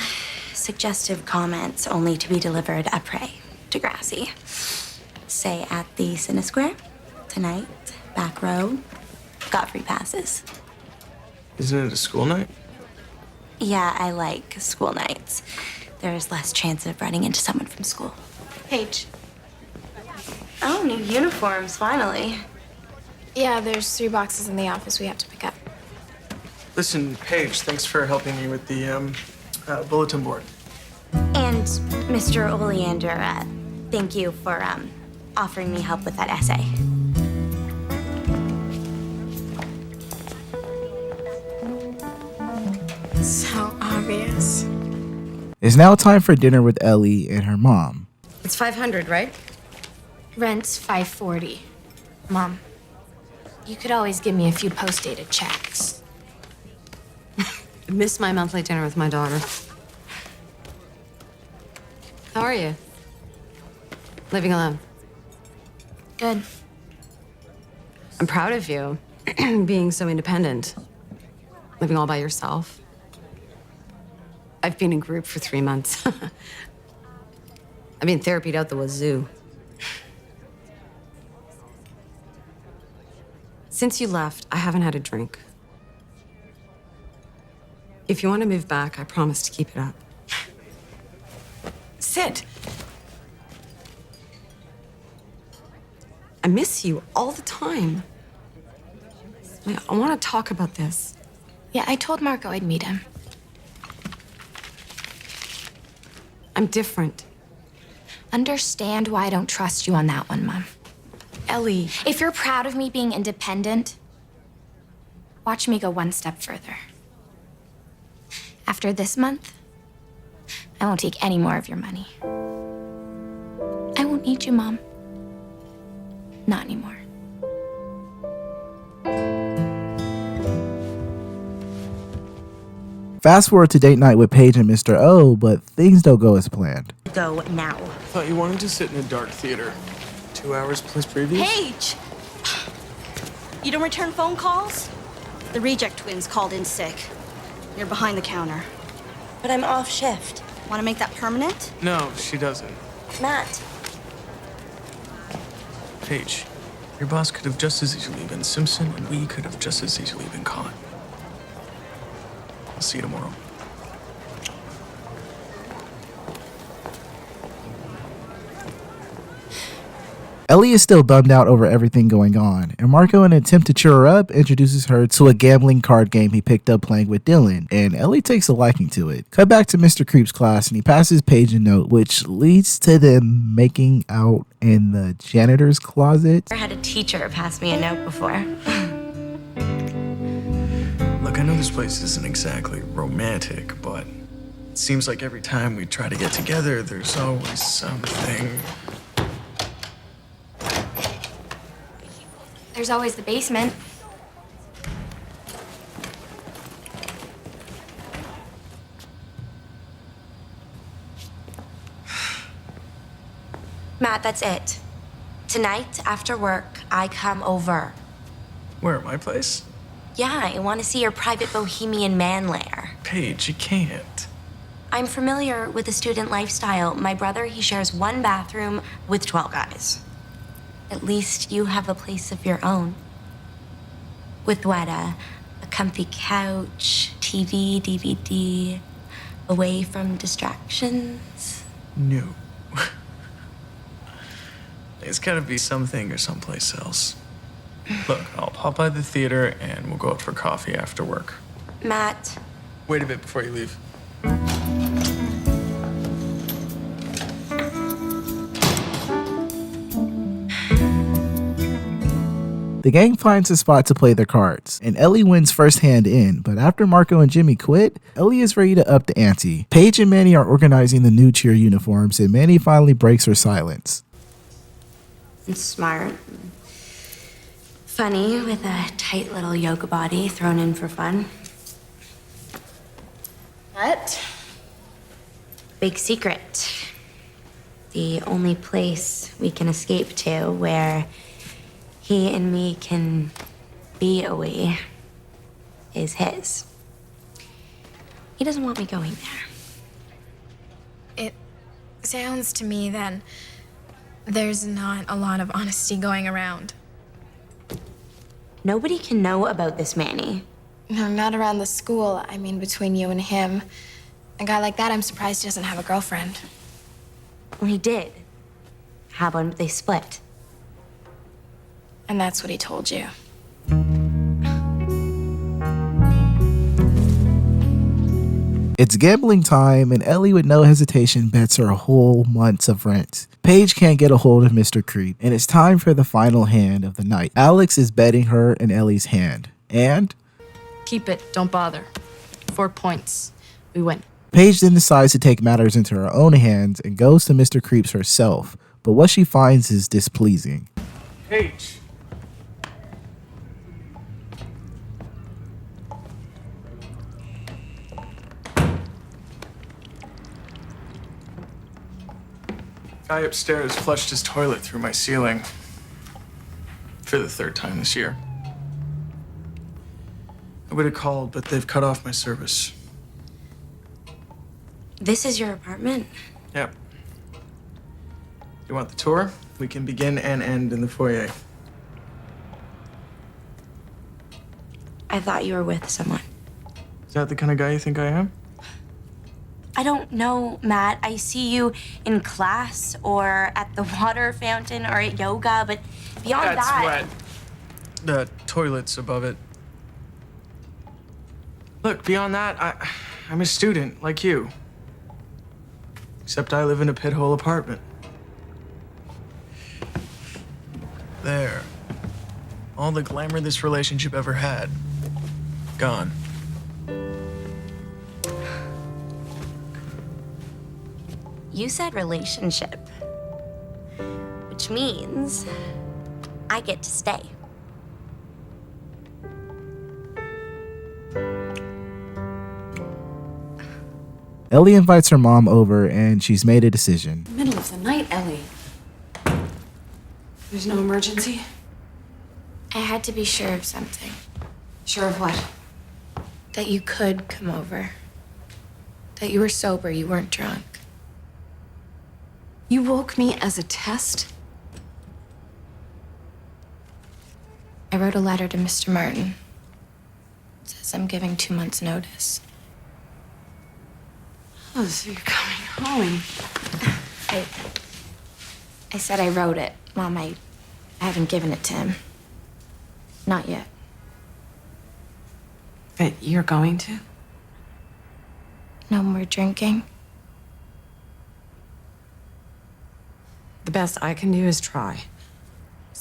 Suggestive comments only to be delivered après. DEGRASSI. Say at the Cine Square. Tonight. Back row. Got free passes. Isn't it a school night? Yeah, I like school nights. There's less chance of running into someone from school. Paige. Oh, new uniforms, finally. Yeah, there's 3 boxes in the office we have to pick up. Listen, Paige, thanks for helping me with the bulletin board. And Mr. Oleander, thank you for offering me help with that essay. So obvious. It's now time for dinner with Ellie and her mom. It's 500, right? Rent's $540. Mom, you could always give me a few post-dated checks. I missed my monthly dinner with my daughter. How are you? Living alone? Good. I'm proud of you, being so independent. Living all by yourself. I've been in group for 3 months. I've been therapied out the wazoo. Since you left, I haven't had a drink. If you want to move back, I promise to keep it up. Sit. I miss you all the time. I want to talk about this. Yeah, I told Marco I'd meet him. I'm different. Understand why I don't trust you on that one, Mom. Ellie. If you're proud of me being independent, watch me go one step further. After this month, I won't take any more of your money. I won't need you, Mom. Not anymore. Fast forward to date night with Paige and Mr. O, but things don't go as planned. Go now. Thought you wanted to sit in a dark theater. 2 hours plus previews? Paige! You don't return phone calls? The reject twins called in sick. You're behind the counter. But I'm off shift. Want to make that permanent? No, she doesn't. Matt. Paige, your boss could have just as easily been Simpson, and we could have just as easily been caught. I'll see you tomorrow. Ellie is still bummed out over everything going on, and Marco, in an attempt to cheer her up, introduces her to a gambling card game he picked up playing with Dylan, and Ellie takes a liking to it. Cut back to Mr. Creep's class, and he passes Paige a note, which leads to them making out in the janitor's closet. I had a teacher pass me a note before. Look, I know this place isn't exactly romantic, but it seems like every time we try to get together, there's always something. There's always the basement. Matt, that's it. Tonight, after work, I come over. Where, at my place? Yeah, I want to see your private bohemian man lair. Paige, you can't. I'm familiar with the student lifestyle. My brother, he shares one bathroom with 12 guys. At least you have a place of your own. With what, a comfy couch, TV, DVD, away from distractions? No. It's gotta be something or someplace else. Look, I'll pop by the theater and we'll go out for coffee after work. Matt. Wait a bit before you leave. The gang finds a spot to play their cards, and Ellie wins first hand in, but after Marco and Jimmy quit, Ellie is ready to up the ante. Paige and Manny are organizing the new cheer uniforms, and Manny finally breaks her silence. It's smart. Funny with a tight little yoga body thrown in for fun. But big secret. The only place we can escape to where he and me can be a we is his. He doesn't want me going there. It sounds to me then there's not a lot of honesty going around. Nobody can know about this, Manny. No, not around the school. I mean, between you and him. A guy like that, I'm surprised he doesn't have a girlfriend. Well, he did have one, but they split. And that's what he told you. It's gambling time, and Ellie with no hesitation bets her whole month's of rent. Paige can't get a hold of Mr. Creep, and it's time for the final hand of the night. Alex is betting her and Ellie's hand. And Keep it. Don't bother. 4 points. We win. Paige then decides to take matters into her own hands and goes to Mr. Creeps herself, but what she finds is displeasing. Paige. Guy upstairs flushed his toilet through my ceiling for the 3rd time this year. I would have called, but they've cut off my service. This is your apartment? Yep. You want the tour? We can begin and end in the foyer. I thought you were with someone. Is that the kind of guy you think I am? I don't know, Matt. I see you in class or at the water fountain or at yoga, but beyond That's that... wet. The toilet's above it. Look, beyond that, I'm a student like you. Except I live in a pit hole apartment. There. All the glamour this relationship ever had. Gone. You said relationship, which means I get to stay. Ellie invites her mom over and she's made a decision. Middle of the night, Ellie. There's no emergency? I had to be sure of something. Sure of what? That you could come over. That you were sober, you weren't drunk. You woke me as a test? I wrote a letter to Mr. Martin. It says I'm giving 2 months' notice. Oh, so you're coming home. I said I wrote it. Mom, I haven't given it to him. Not yet. But you're going to? No more drinking. The best I can do is try.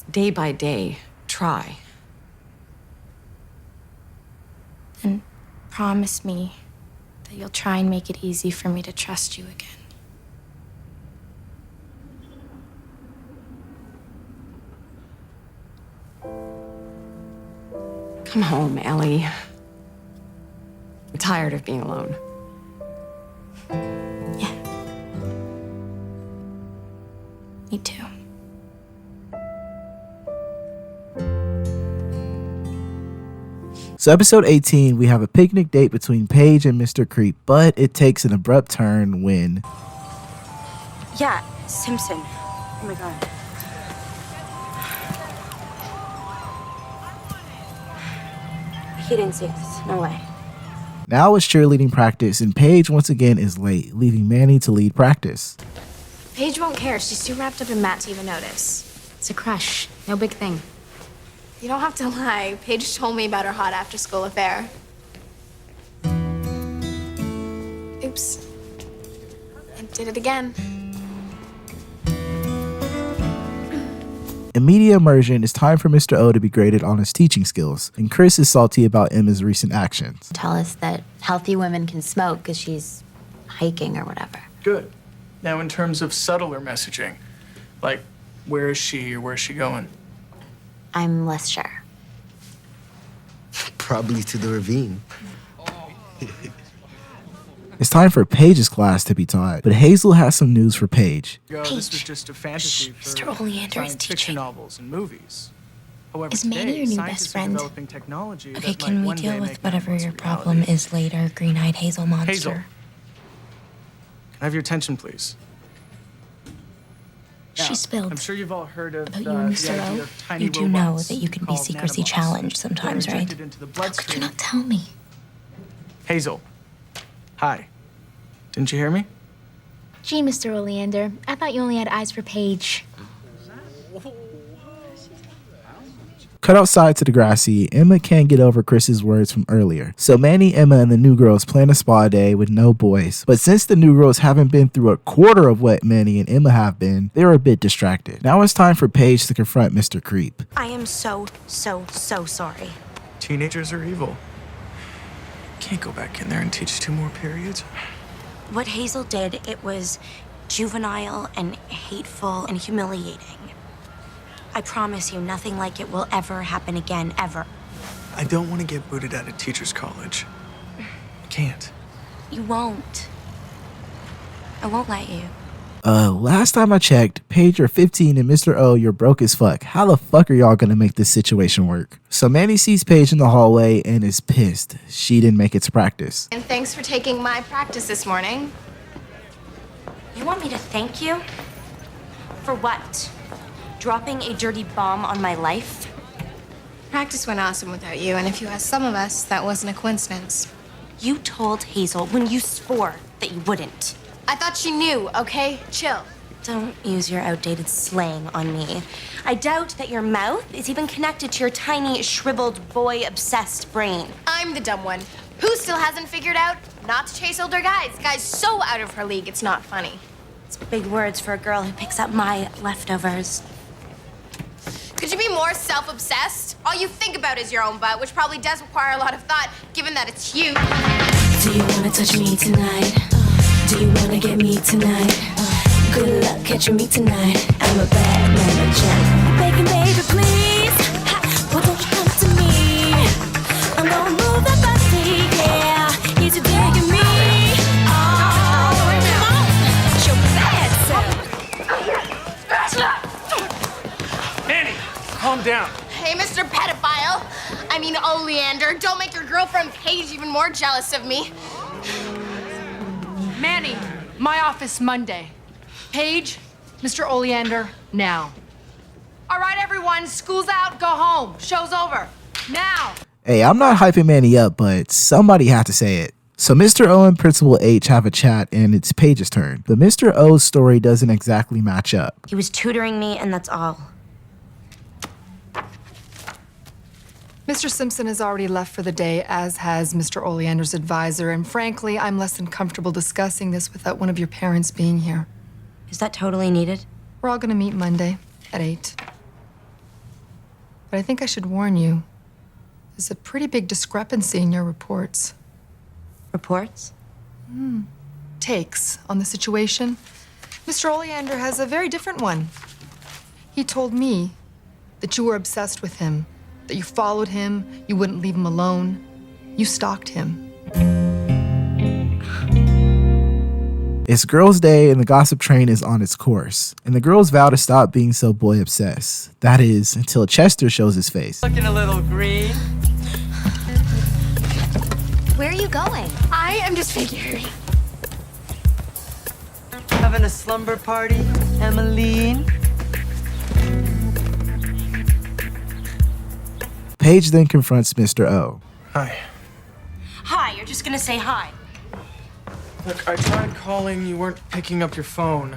Day by day, try. Then promise me that you'll try and make it easy for me to trust you again. Come home, Ellie. I'm tired of being alone. Me too. So episode 18, we have a picnic date between Paige and Mr. Creep, but it takes an abrupt turn when... Yeah, Simpson. Oh my God. He didn't see us. No way. Now it's cheerleading practice, and Paige once again is late, leaving Manny to lead practice. Paige won't care. She's too wrapped up in Matt to even notice. It's a crush. No big thing. You don't have to lie. Paige told me about her hot after-school affair. Oops. I did it again. In media immersion, it's time for Mr. O to be graded on his teaching skills, and Chris is salty about Emma's recent actions. Tell us that healthy women can smoke because she's hiking or whatever. Good. Now, in terms of subtler messaging, like, where is she or where's she going? I'm less sure. Probably to the ravine. It's time for Paige's class to be taught, but Hazel has some news for Paige. This was just a fantasy for Mr. Oleander is science fiction novels and movies. However, Is Manny today, your new scientists best are friend? developing technology Okay, that can might we one day deal make with whatever your nanobots problem reality. is later, green-eyed hazel monster? Hazel. Can I have your attention, please? She spilled. I'm sure you've all heard of About you and the Mr. idea O? of tiny You do know robots that you can be called secrecy nanobots. challenged sometimes, They're right? injected into the How could bloodstream. you not tell me? Hazel. Hi. Didn't you hear me? Gee, Mr. Oleander, I thought you only had eyes for Paige. Cut outside to DEGRASSI, Emma can't get over Chris's words from earlier. So Manny, Emma, and the new girls plan a spa day with no boys. But since the new girls haven't been through a quarter of what Manny and Emma have been, they're a bit distracted. Now it's time for Paige to confront Mr. Creep. I am so sorry. Teenagers are evil. Can't go back in there and teach 2 more periods. What Hazel did, it was juvenile and hateful and humiliating. I promise you, nothing like it will ever happen again, ever. I don't want to get booted out of teacher's college. Can't. You won't. I won't let you. Last time I checked, Paige, you're 15 and Mr. O, you're broke as fuck. How the fuck are y'all gonna make this situation work? So Manny sees Paige in the hallway and is pissed. She didn't make it to practice. And thanks for taking my practice this morning. You want me to thank you? For what? Dropping a dirty bomb on my life? Practice went awesome without you, and if you ask some of us, that wasn't a coincidence. You told Hazel when you swore that you wouldn't. I thought she knew, okay? Chill. Don't use your outdated slang on me. I doubt that your mouth is even connected to your tiny, shriveled, boy-obsessed brain. I'm the dumb one. Who still hasn't figured out not to chase older guys? Guys so out of her league, it's not funny. It's big words for a girl who picks up my leftovers. Could you be more self-obsessed? All you think about is your own butt, which probably does require a lot of thought, given that it's you. Do you wanna touch me tonight? Do you wanna get me tonight? Good luck catching me tonight. I'm a bad manager. Begging, baby, please. Why don't you come to me? I'm gonna move that body, yeah. Is you digging me? Oh, come on. Show me that. Manny, calm down. Hey, Mr. Pedophile. I mean, Oleander, don't make your girlfriend Paige even more jealous of me. Manny, my office Monday. Paige, Mr. Oleander, now. All right, everyone, school's out, go home. Show's over. Now. Hey, I'm not hyping Manny up, but somebody had to say it. So Mr. O and Principal H have a chat and it's Paige's turn. But Mr. O's story doesn't exactly match up. He was tutoring me, and that's all. Mr. Simpson has already left for the day, as has Mr. Oleander's advisor, and frankly, I'm less than comfortable discussing this without one of your parents being here. Is that totally needed? We're all gonna meet Monday at 8. But I think I should warn you, there's a pretty big discrepancy in your reports. Reports? Takes on the situation. Mr. Oleander has a very different one. He told me that you were obsessed with him, that you followed him, you wouldn't leave him alone, you stalked him. It's girls' day and the gossip train is on its course. And the girls vow to stop being so boy obsessed. That is, until Chester shows his face. Looking a little green. Where are you going? I am just figuring. Having a slumber party, Emmeline? Paige then confronts Mr. O. Hi. Hi, you're just gonna say hi. Look, I tried calling, you weren't picking up your phone.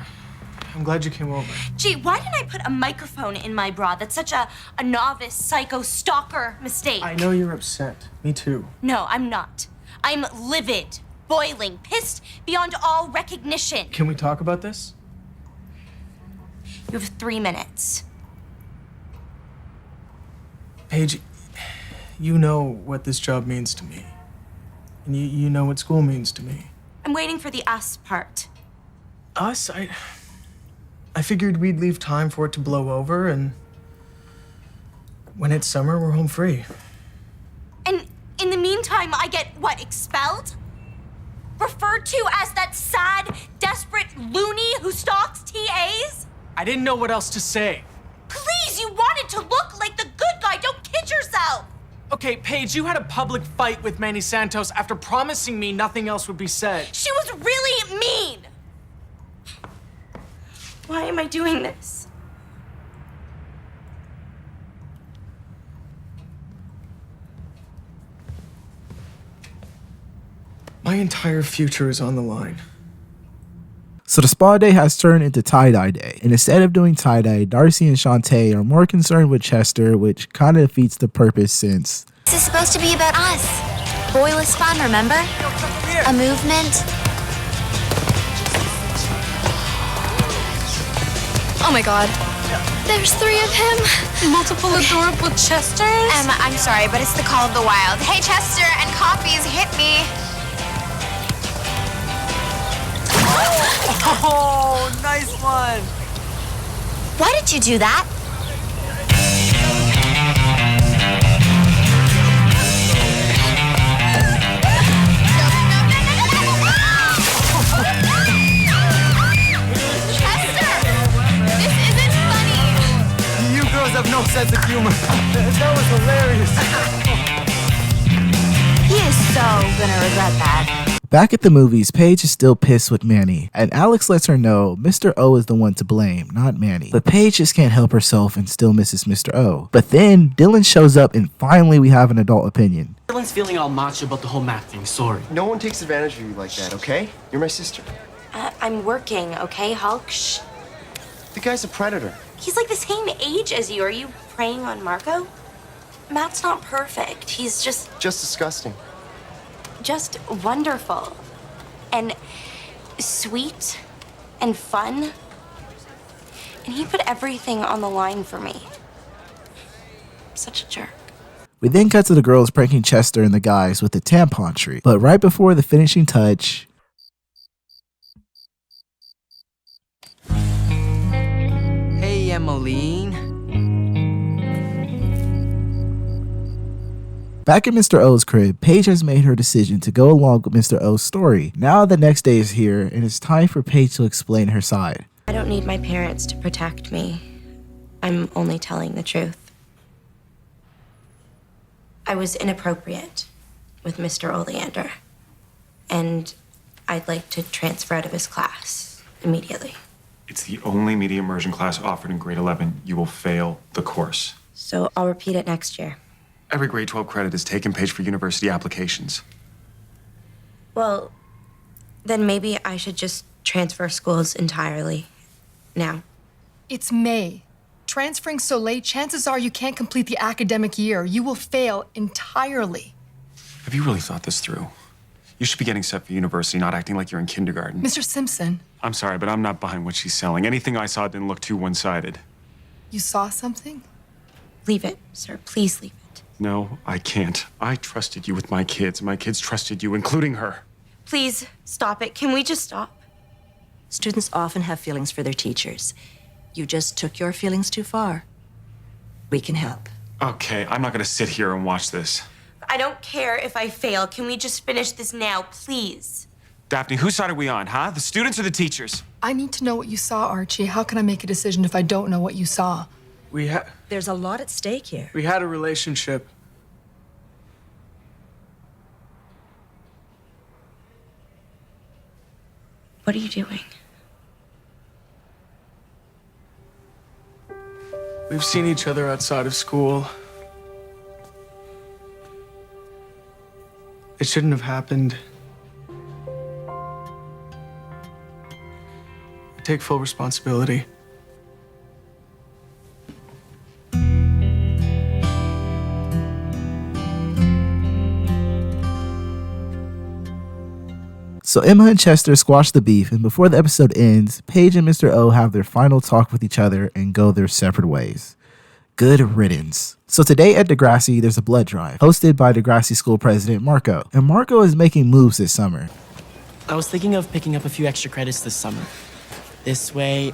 I'm glad you came over. Gee, why didn't I put a microphone in my bra? That's such a novice, psycho, stalker mistake. I know you're upset. Me too. No, I'm not. I'm livid, boiling, pissed beyond all recognition. Can we talk about this? You have 3 minutes. Paige, you know what this job means to me. And you know what school means to me. I'm waiting for the us part. Us? I figured we'd leave time for it to blow over, and when it's summer, we're home free. And in the meantime, I get, what, expelled? Referred to as that sad, desperate loony who stalks TAs? I didn't know what else to say. Please, you wanted to look like the good guy Okay, Paige, you had a public fight with Manny Santos after promising me nothing else would be said. She was really mean! Why am I doing this? My entire future is on the line. So the spa day has turned into tie-dye day, and instead of doing tie-dye, Darcy and Shantae are more concerned with Chester, which kind of defeats the purpose since This is supposed to be about us. Boyless fun, remember? A movement. Oh my god. There's 3 of him. Multiple adorable Chesters. I'm sorry, but it's the call of the wild. Hey, Chester and Coffees, hit me. Oh, nice one. Why did you do that? You girls have no sense of humor. That was hilarious. He is so gonna regret that. back at the movies, Paige is still pissed with Manny, and Alex lets her know Mr. O is the one to blame, not Manny. But Paige just can't help herself and still misses Mr. O. But then Dylan shows up and finally we have an adult opinion. Dylan's feeling all macho about the whole math thing, sorry. No one takes advantage of you like that, okay? You're my sister. I'm working, okay, Hulk? Shh. The guy's a predator. He's like the same age as you. Are you preying on Marco? Matt's not perfect. He's just disgusting. Just wonderful. And sweet and fun. And he put everything on the line for me. Such a jerk. We then cut to the girls pranking Chester and the guys with the tampon tree. But right before the finishing touch, Hey, Emmeline. back at Mr. O's crib, Paige has made her decision to go along with Mr. O's story. Now the next day is here, and it's time for Paige to explain her side. I don't need my parents to protect me. I'm only telling the truth. I was inappropriate with Mr. Oleander, and I'd like to transfer out of his class immediately. It's the only media immersion class offered in grade 11. You will fail the course. So I'll repeat it next year. Every grade 12 credit is taken page for university applications. Well, then maybe I should just transfer schools entirely now. It's May. Transferring so late, chances are you can't complete the academic year. You will fail entirely. Have you really thought this through? You should be getting set for university, not acting like you're in kindergarten. Mr. Simpson, I'm sorry, but I'm not behind what she's selling. Anything I saw didn't look too one-sided. you saw something? Leave it, sir. Please leave it. No, I can't. I trusted you with my kids. My kids trusted you, including her. Please stop it. Can we just stop? Students often have feelings for their teachers. You just took your feelings too far. We can help. Okay, I'm not gonna sit here and watch this. I don't care if I fail. Can we just finish this now, please? Daphne, whose side are we on, huh? The students or the teachers? I need to know what you saw, Archie. How can I make a decision if I don't know what you saw? There's a lot at stake here. We had a relationship. What are you doing? We've seen each other outside of school. It shouldn't have happened. I take full responsibility. So Emma and Chester squash the beef, and before the episode ends, Paige and Mr. O have their final talk with each other and go their separate ways. Good riddance. So today at DEGRASSI, there's a blood drive, hosted by DEGRASSI school president Marco. And Marco is making moves this summer. I was thinking of picking up a few extra credits this summer. This way,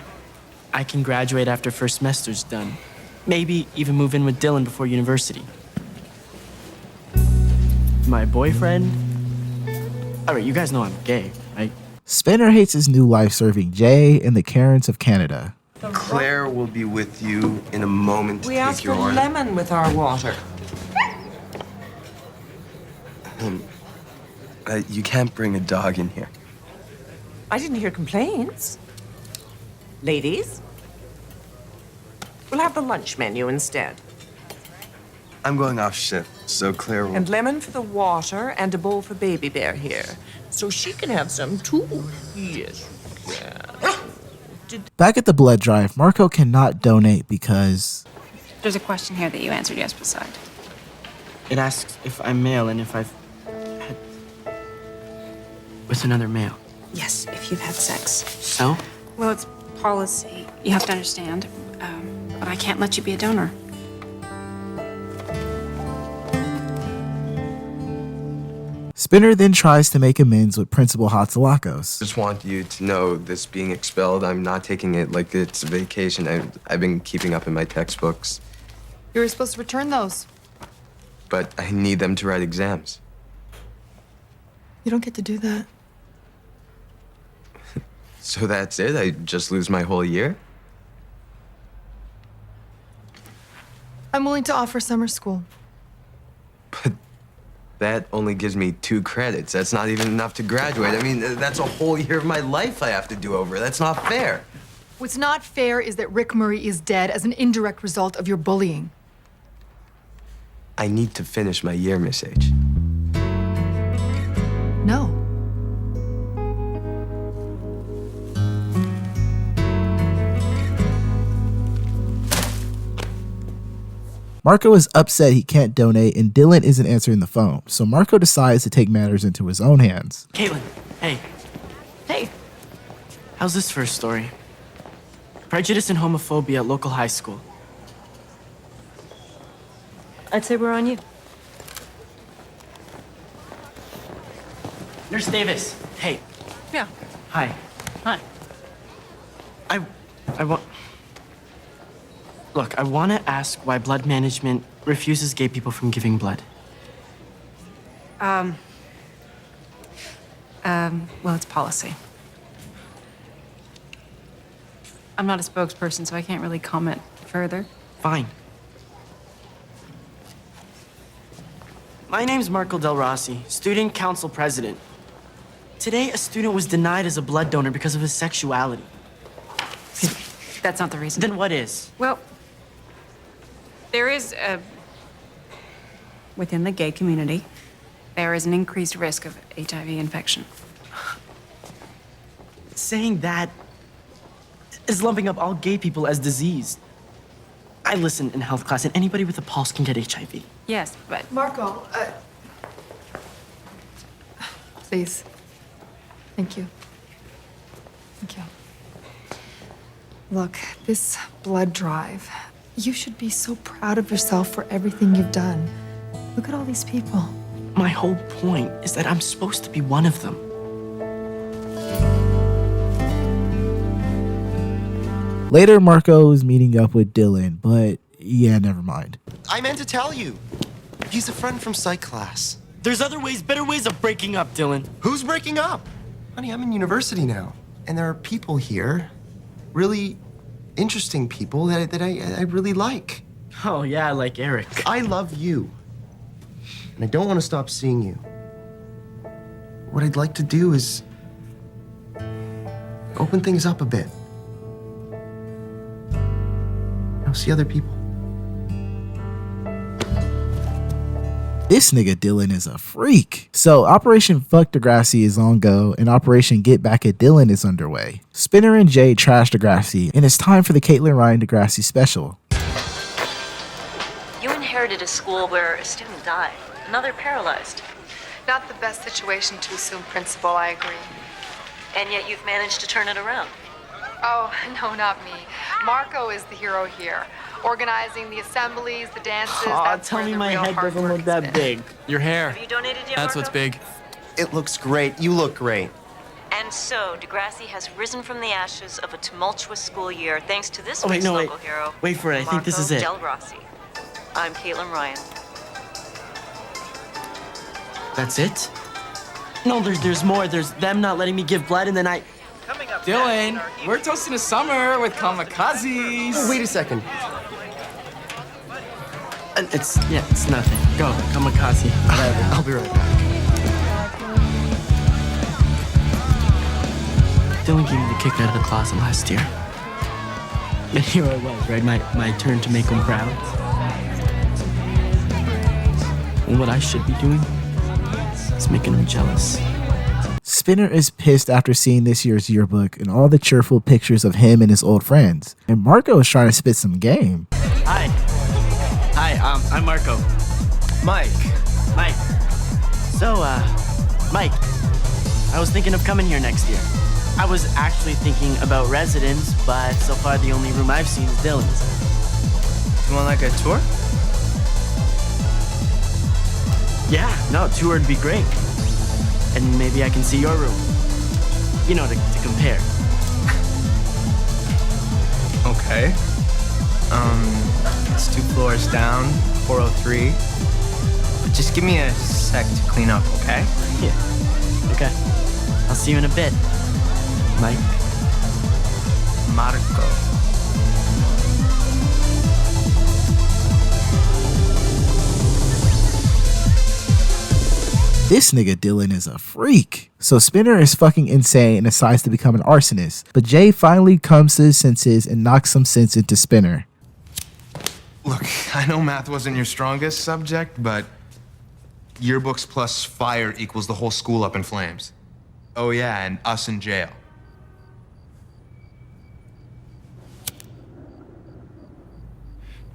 I can graduate after first semester's done. Maybe even move in with Dylan before university. My boyfriend? All right, you guys know I'm gay, right? Spinner hates his new life serving Jay and the Karens of Canada. Claire will be with you in a moment to We take asked your for order. lemon with our water. You can't bring a dog in here. I didn't hear complaints. Ladies, we'll have the lunch menu instead. I'm going off shift, so Claire will... And lemon for the water and a bowl for Baby Bear here. So she can have some too. Yes, yeah. Back at the blood drive, Marco cannot donate because... There's a question here that you answered yes beside. It asks if I'm male and if I've had with another male. Yes, if you've had sex. So? Well, it's policy. You have to understand. But I can't let you be a donor. Spinner then tries to make amends with Principal Hatzilakos. Just want you to know this being expelled, I'm not taking it like it's a vacation. I've been keeping up in my textbooks, You were supposed to return those. but I need them to write exams. You don't get to do that. So that's it? I just lose my whole year? I'm willing to offer summer school. That only gives me 2 credits. That's not even enough to graduate. I mean, that's a whole year of my life I have to do over. That's not fair. What's not fair is that Rick Murray is dead as an indirect result of your bullying. I need to finish my year, Miss H. No. Marco is upset he can't donate and Dylan isn't answering the phone, so Marco decides to take matters into his own hands. Caitlin, hey. Hey. How's this first story? Prejudice and homophobia at local high school. I'd say we're on you. Nurse Davis, hey. Yeah. Hi. Hi. I want... Look, I want to ask why blood management refuses gay people from giving blood. Well, it's policy. I'm not a spokesperson, so I can't really comment further. Fine. My name's Marco Del Rossi, student council president. Today, a student was denied as a blood donor because of his sexuality. That's not the reason. Then what is? Well, there is within the gay community, there is an increased risk of HIV infection. Saying that is lumping up all gay people as diseased. I listened in health class, and anybody with a pulse can get HIV. Yes, but... Marco, please. Thank you. Thank you. Look, this blood drive, you should be so proud of yourself for everything you've done. Look at all these people. My whole point is that I'm supposed to be one of them. Later, Marco is meeting up with Dylan, but yeah, never mind. I meant to tell you. He's a friend from psych class. There's other ways, better ways of breaking up, Dylan. Who's breaking up? Honey, I'm in university now. And there are people here, really interesting people that I really like. Oh, yeah, like Eric. I love you. And I don't want to stop seeing you. What I'd like to do is open things up a bit. I'll see other people. This nigga Dylan is a freak. So Operation Fuck DeGrassi is on go and Operation Get Back at Dylan is underway. Spinner and Jay trash DeGrassi and it's time for the Caitlin Ryan DeGrassi special. You inherited a school where a student died, another paralyzed. Not the best situation to assume principal, I agree. And yet you've managed to turn it around. Oh, no, not me. Marco is the hero here. Organizing the assemblies, the dances, that's tell where me the my real head hard doesn't work look is that spent. big. Your hair. Have you donated yet, That's Marco? what's big. It looks great. You look great. And so, DeGrassi has risen from the ashes of a tumultuous school year thanks to this Oh, wait, week's no, local wait. hero, Wait for it, I think this is it. Del Rossi. I'm Caitlin Ryan. That's it? No, there's more. There's them not letting me give blood, and then I... Dylan, we're toasting the summer with kamikazes. Oh, wait a second. It's nothing. Go, kamikaze. Whatever. I'll be right back. Dylan gave me the kick out of the closet last year. And here I was, right? My turn to make him proud. And what I should be doing is making him jealous. Spinner is pissed after seeing this year's yearbook and all the cheerful pictures of him and his old friends. And Marco is trying to spit some game. Hi, I'm Marco. Mike. So, Mike, I was thinking of coming here next year. I was actually thinking about residence, but so far the only room I've seen is Dylan's. You want like a tour? Yeah, no, tour would be great. And maybe I can see your room. You know, to compare. Okay. It's 2 floors down, 403. But just give me a sec to clean up, okay? Yeah. Okay. I'll see you in a bit. Mike. Marco. This nigga Dylan is a freak. So Spinner is fucking insane and decides to become an arsonist. But Jay finally comes to his senses and knocks some sense into Spinner. Look, I know math wasn't your strongest subject, but yearbooks plus fire equals the whole school up in flames. Oh yeah, and us in jail.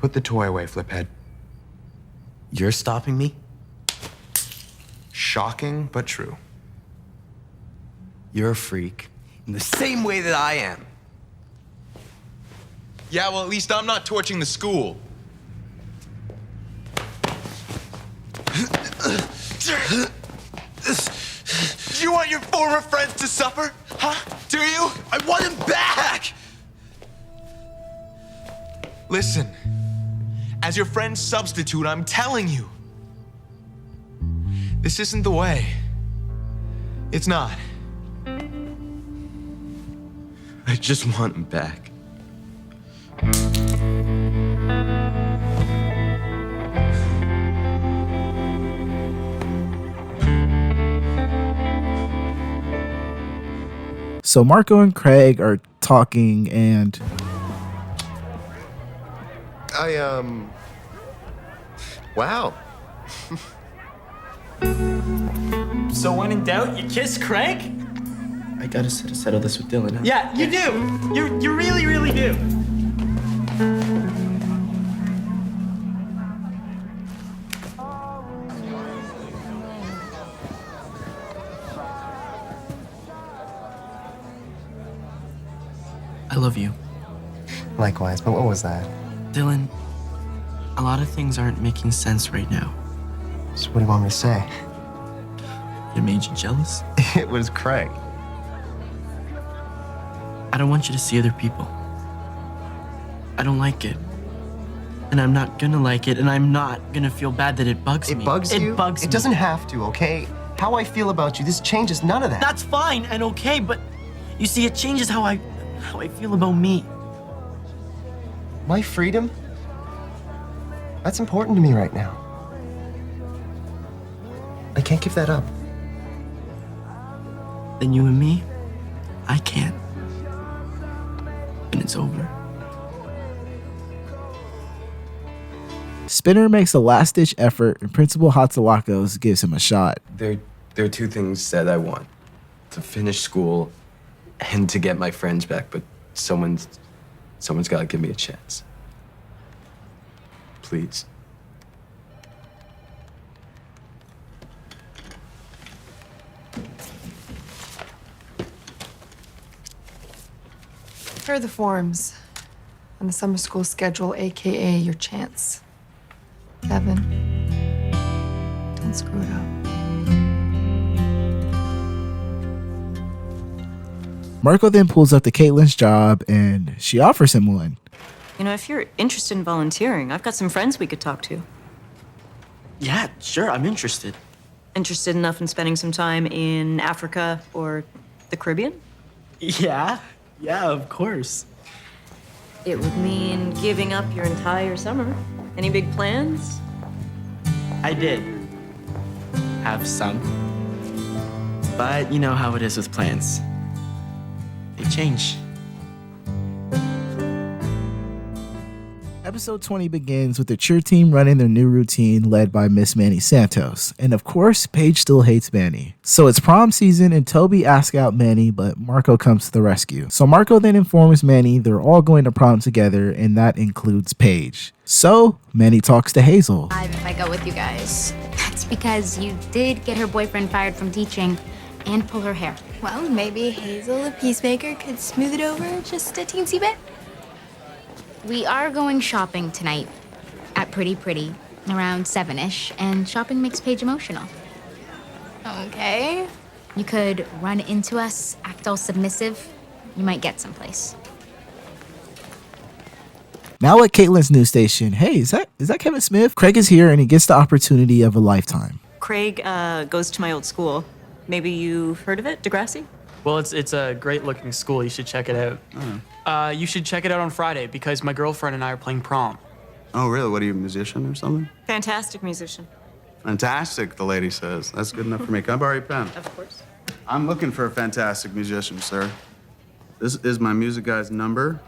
Put the toy away, Fliphead. You're stopping me? Shocking, but true. You're a freak. In the same way that I am. Yeah, well, at least I'm not torching the school. Do you want your former friends to suffer? Huh? Do you? I want them back! Listen, as your friend's substitute, I'm telling you, this isn't the way. It's not. I just want him back. So Marco and Craig are talking and... Wow. So when in doubt, you kiss Craig? I gotta settle this with Dylan, huh? Yeah, you do. You really, really do. I love you. Likewise, but what was that? Dylan, a lot of things aren't making sense right now. So what do you want me to say? It made you jealous? It was Craig. I don't want you to see other people. I don't like it. And I'm not gonna like it, and I'm not gonna feel bad that it bugs me. It bugs you? It bugs me. It doesn't have to, okay? How I feel about you, this changes none of that. That's fine and okay, but you see, it changes how I feel about me. My freedom? That's important to me right now. I can't give that up. Then you and me, I can't. And it's over. Spinner makes a last-ditch effort and Principal Hatzawakos gives him a shot. There are 2 things that I want. To finish school and to get my friends back, but someone's got to give me a chance. Please. Here are the forms on the summer school schedule, AKA your chance. Kevin, don't screw it up. Marco then pulls up to Caitlin's job and she offers him one. You know, if you're interested in volunteering, I've got some friends we could talk to. Yeah, sure, I'm interested. Interested enough in spending some time in Africa or the Caribbean? Yeah, of course. It would mean giving up your entire summer. Any big plans? I did have some. But you know how it is with plans. they change. Episode 20 begins with the cheer team running their new routine led by Miss Manny Santos. And of course, Paige still hates Manny. So it's prom season and Toby asks out Manny, but Marco comes to the rescue. So Marco then informs Manny they're all going to prom together, and that includes Paige. So Manny talks to Hazel. If I go with you guys. That's because you did get her boyfriend fired from teaching and pull her hair. Well, maybe Hazel, the peacemaker, could smooth it over just a teensy bit. We are going shopping tonight at Pretty Pretty around 7-ish, and shopping makes Paige emotional. Okay. You could run into us, act all submissive. You might get someplace. Now at Caitlin's news station, hey, is that Kevin Smith? Craig is here and he gets the opportunity of a lifetime. Craig goes to my old school. Maybe you've heard of it, DEGRASSI? Well, it's a great-looking school. You should check it out. You should check it out on Friday because my girlfriend and I are playing prom. Oh, really? What, are you a musician or something? Fantastic musician. Fantastic, the lady says. That's good enough for me. Can I borrow your pen? Of course. I'm looking for a fantastic musician, sir. This is my music guy's number.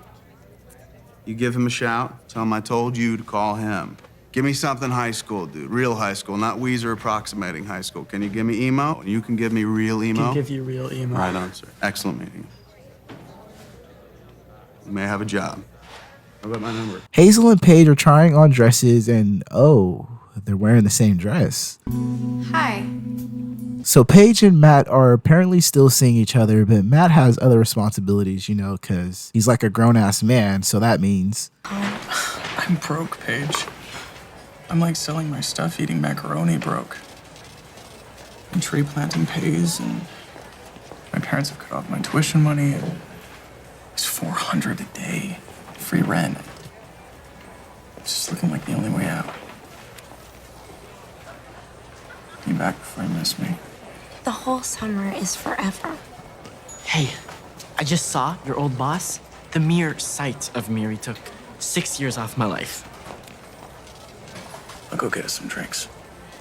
You give him a shout. Tell him I told you to call him. Give me something high school, dude. Real high school, not Weezer approximating high school. Can you give me emo? You can give me real emo? I can give you real emo. Right on, sir. Excellent meeting. You may have a job. How about my number? Hazel and Paige are trying on dresses and oh, they're wearing the same dress. Hi. So Paige and Matt are apparently still seeing each other, but Matt has other responsibilities, you know, because he's like a grown-ass man, so that means... I'm broke, Paige. I'm like selling my stuff, eating macaroni broke. And tree planting pays, and my parents have cut off my tuition money, and it's $400 a day, free rent. It's just looking like the only way out. Be back before you miss me. The whole summer is forever. Hey, I just saw your old boss. The mere sight of Miri took 6 years off my life. I'll go get us some drinks.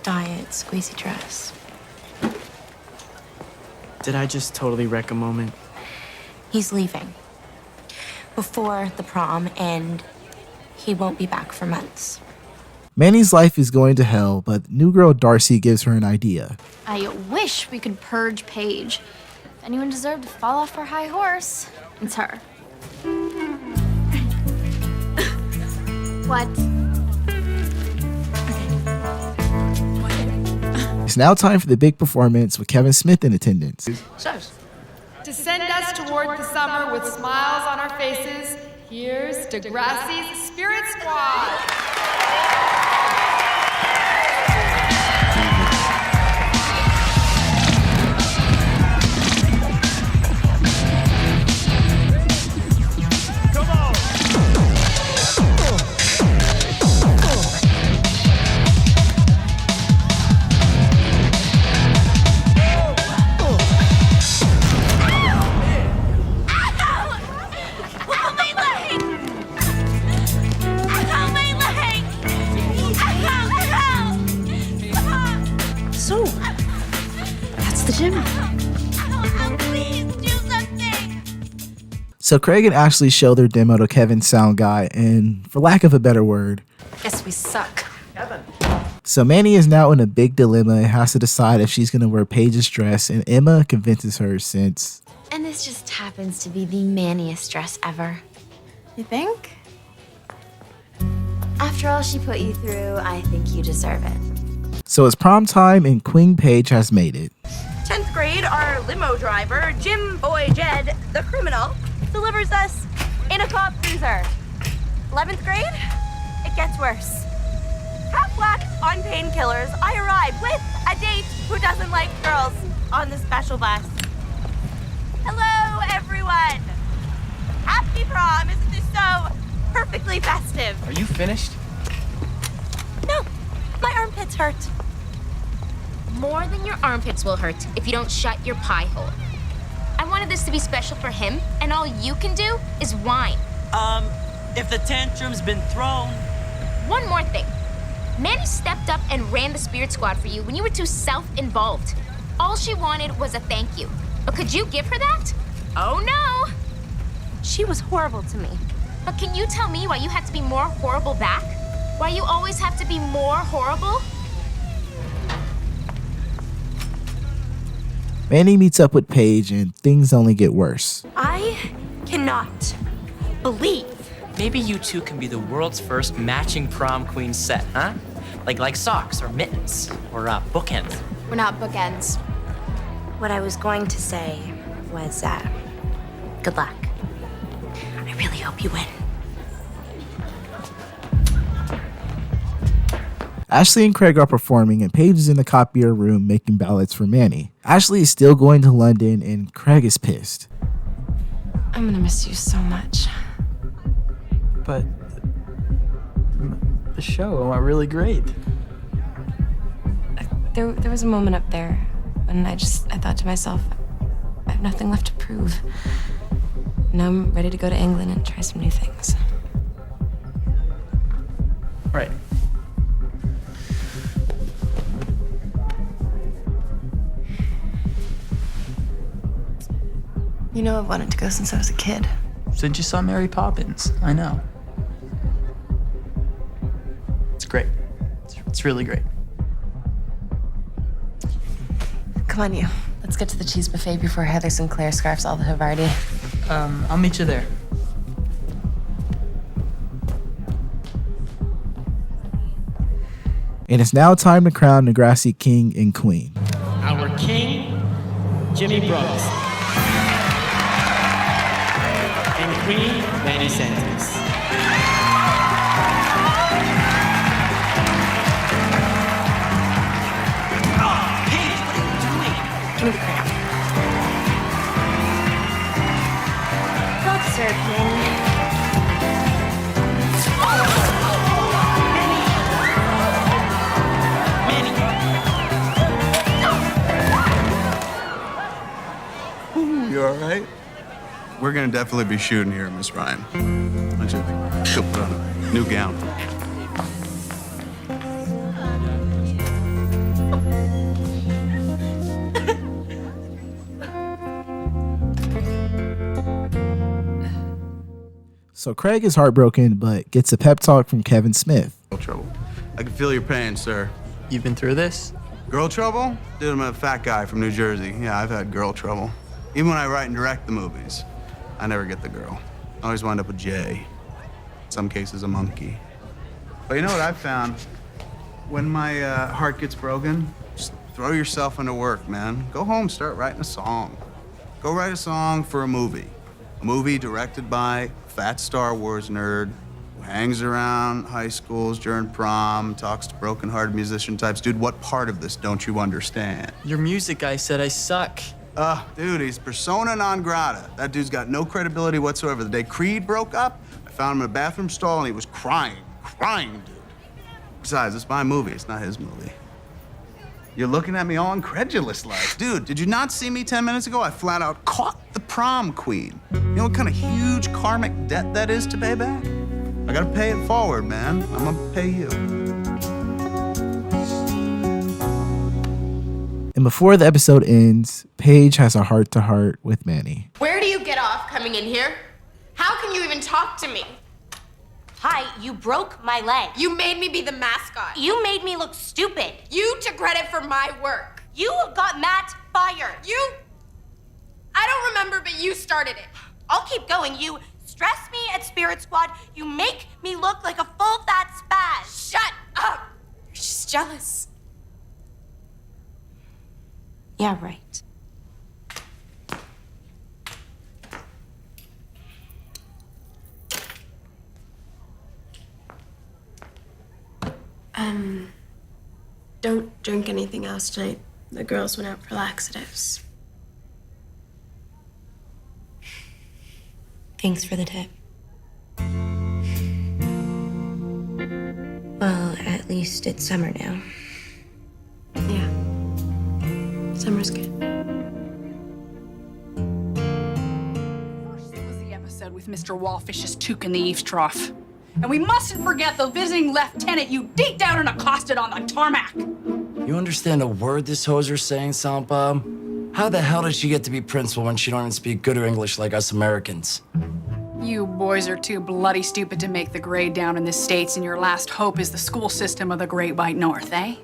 Diet, squeezy dress. Did I just totally wreck a moment? He's leaving before the prom, and he won't be back for months. Manny's life is going to hell, but new girl Darcy gives her an idea. I wish we could purge Paige. If anyone deserved to fall off her high horse, it's her. What? It's now time for the big performance with Kevin Smith in attendance. To send us toward the summer with smiles on our faces, here's DEGRASSI's Spirit Squad. So, that's the gym. So Craig and Ashley show their demo to Kevin's sound guy, and for lack of a better word, Guess we suck. so Manny is now in a big dilemma and has to decide if she's going to wear Paige's dress, and Emma convinces her since... And this just happens to be the manniest dress ever. You think? After all she put you through, I think you deserve it. So it's prom time and Queen Paige has made it. 10th grade, our limo driver, Jim Boy Jed, the criminal, delivers us in a cop cruiser. 11th grade, it gets worse. Half black on painkillers, I arrive with a date who doesn't like girls on the special bus. Hello, everyone. Happy prom, isn't this so perfectly festive? Are you finished? No, my armpits hurt. More than your armpits will hurt if you don't shut your pie hole. I wanted this to be special for him, and all you can do is whine. If the tantrum's been thrown... One more thing. Manny stepped up and ran the Spirit Squad for you when you were too self-involved. All she wanted was a thank you. But could you give her that? Oh no! She was horrible to me. But can you tell me why you had to be more horrible back? Why you always have to be more horrible? Manny meets up with Paige and things only get worse. I cannot believe. Maybe you two can be the world's first matching prom queen set, huh? Like socks or mittens or bookends. We're not bookends. What I was going to say was, good luck. I really hope you win. Ashley and Craig are performing and Paige is in the copier room making ballads for Manny. Ashley is still going to London and Craig is pissed. I'm gonna miss you so much. But the show went really great. There was a moment up there when I thought to myself, I have nothing left to prove. Now I'm ready to go to England and try some new things. Right. You know, I've wanted to go since I was a kid. Since you saw Mary Poppins, I know. It's great. It's really great. Come on, you. Let's get to the cheese buffet before Heather Sinclair scarfs all the Havarti. I'll meet you there. And it's now time to crown DEGRASSI king and queen. Our king, Jimmy Brooks. And queen, Manny Santos. Give me the crown. Well served, Manny. You all right? We're gonna definitely be shooting here, Miss Ryan. Why don't you go put on a new gown? So Craig is heartbroken, but gets a pep talk from Kevin Smith. Girl trouble. I can feel your pain, sir. You've been through this? Girl trouble? Dude, I'm a fat guy from New Jersey. Yeah, I've had girl trouble. Even when I write and direct the movies, I never get the girl. I always wind up with Jay. In some cases, a monkey. But you know what I've found? When my heart gets broken, just throw yourself into work, man. Go home, start writing a song. Go write a song for a movie. A movie directed by a fat Star Wars nerd who hangs around high schools during prom, talks to broken-hearted musician types. Dude, what part of this don't you understand? Your music guy said I suck. Dude, he's persona non grata. That dude's got no credibility whatsoever. The day Creed broke up, I found him in a bathroom stall and he was crying, dude. Besides, it's my movie, it's not his movie. You're looking at me all incredulous like. Dude, did you not see me 10 minutes ago? I flat out caught the prom queen. You know what kind of huge karmic debt that is to pay back? I gotta pay it forward, man. I'm gonna pay you. And before the episode ends, Paige has a heart-to-heart with Manny. Where do you get off coming in here? How can you even talk to me? Hi, you broke my leg. You made me be the mascot. You made me look stupid. You took credit for my work. You got Matt fired. I don't remember, but you started it. I'll keep going. You stress me at Spirit Squad. You make me look like a full fat spaz. Shut up. You're just jealous. Yeah, right. Don't drink anything else tonight. The girls went out for laxatives. Thanks for the tip. Well, at least it's summer now. Yeah. Summer's good. First was the episode with Mr. Wallfish's toque in the eaves trough. And we mustn't forget the visiting lieutenant you deep down and accosted on the tarmac. You understand a word this hoser's saying, Silent Bob? How the hell did she get to be principal when she don't even speak good English like us Americans? You boys are too bloody stupid to make the grade down in the States, and your last hope is the school system of the Great White North, eh?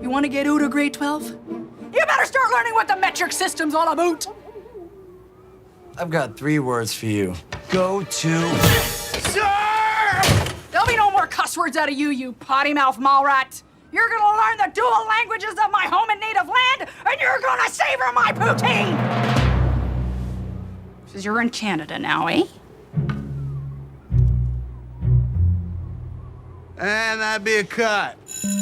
You want to get out of grade 12? You better start learning what the metric system's all about. I've got 3 words for you. Go to... Sir! There'll be no more cuss words out of you, you potty mouth mall rat. You're gonna learn the dual languages of my home and native land, and you're gonna savor my poutine! Because you're in Canada now, eh? And that'd be a cut.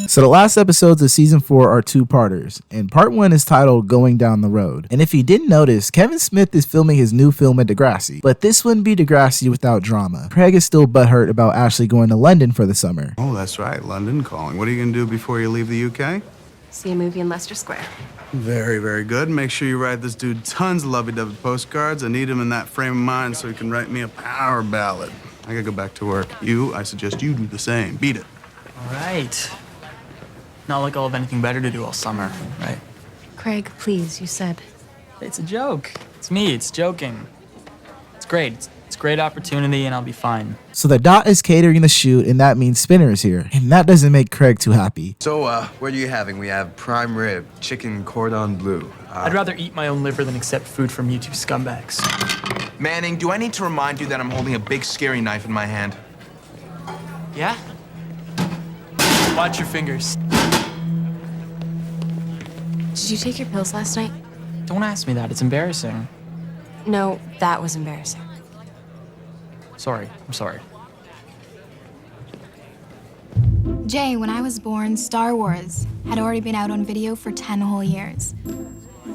So the last episodes of season 4 are 2-parters, and part 1 is titled Going Down the Road. And if you didn't notice, Kevin Smith is filming his new film at DEGRASSI, but this wouldn't be DEGRASSI without drama. Craig is still butthurt about Ashley going to London for the summer. Oh, that's right, London calling. What are you gonna do before you leave the UK? See a movie in Leicester Square. Very, very good. Make sure you write this dude tons of lovey-dovey postcards. I need him in that frame of mind so he can write me a power ballad. I gotta go back to work. I suggest you do the same. Beat it. All right. Not like I'll have anything better to do all summer, right? Craig, please, you said. It's a joke. It's me, it's joking. It's great. It's a great opportunity and I'll be fine. So the Dot is catering the shoot, and that means Spinner is here. And that doesn't make Craig too happy. So, what are you having? We have prime rib, chicken cordon bleu. I'd rather eat my own liver than accept food from you two scumbags. Manning, do I need to remind you that I'm holding a big scary knife in my hand? Yeah? Watch your fingers. Did you take your pills last night? Don't ask me that. It's embarrassing. No, that was embarrassing. Sorry. I'm sorry. Jay, when I was born, Star Wars had already been out on video for 10 whole years.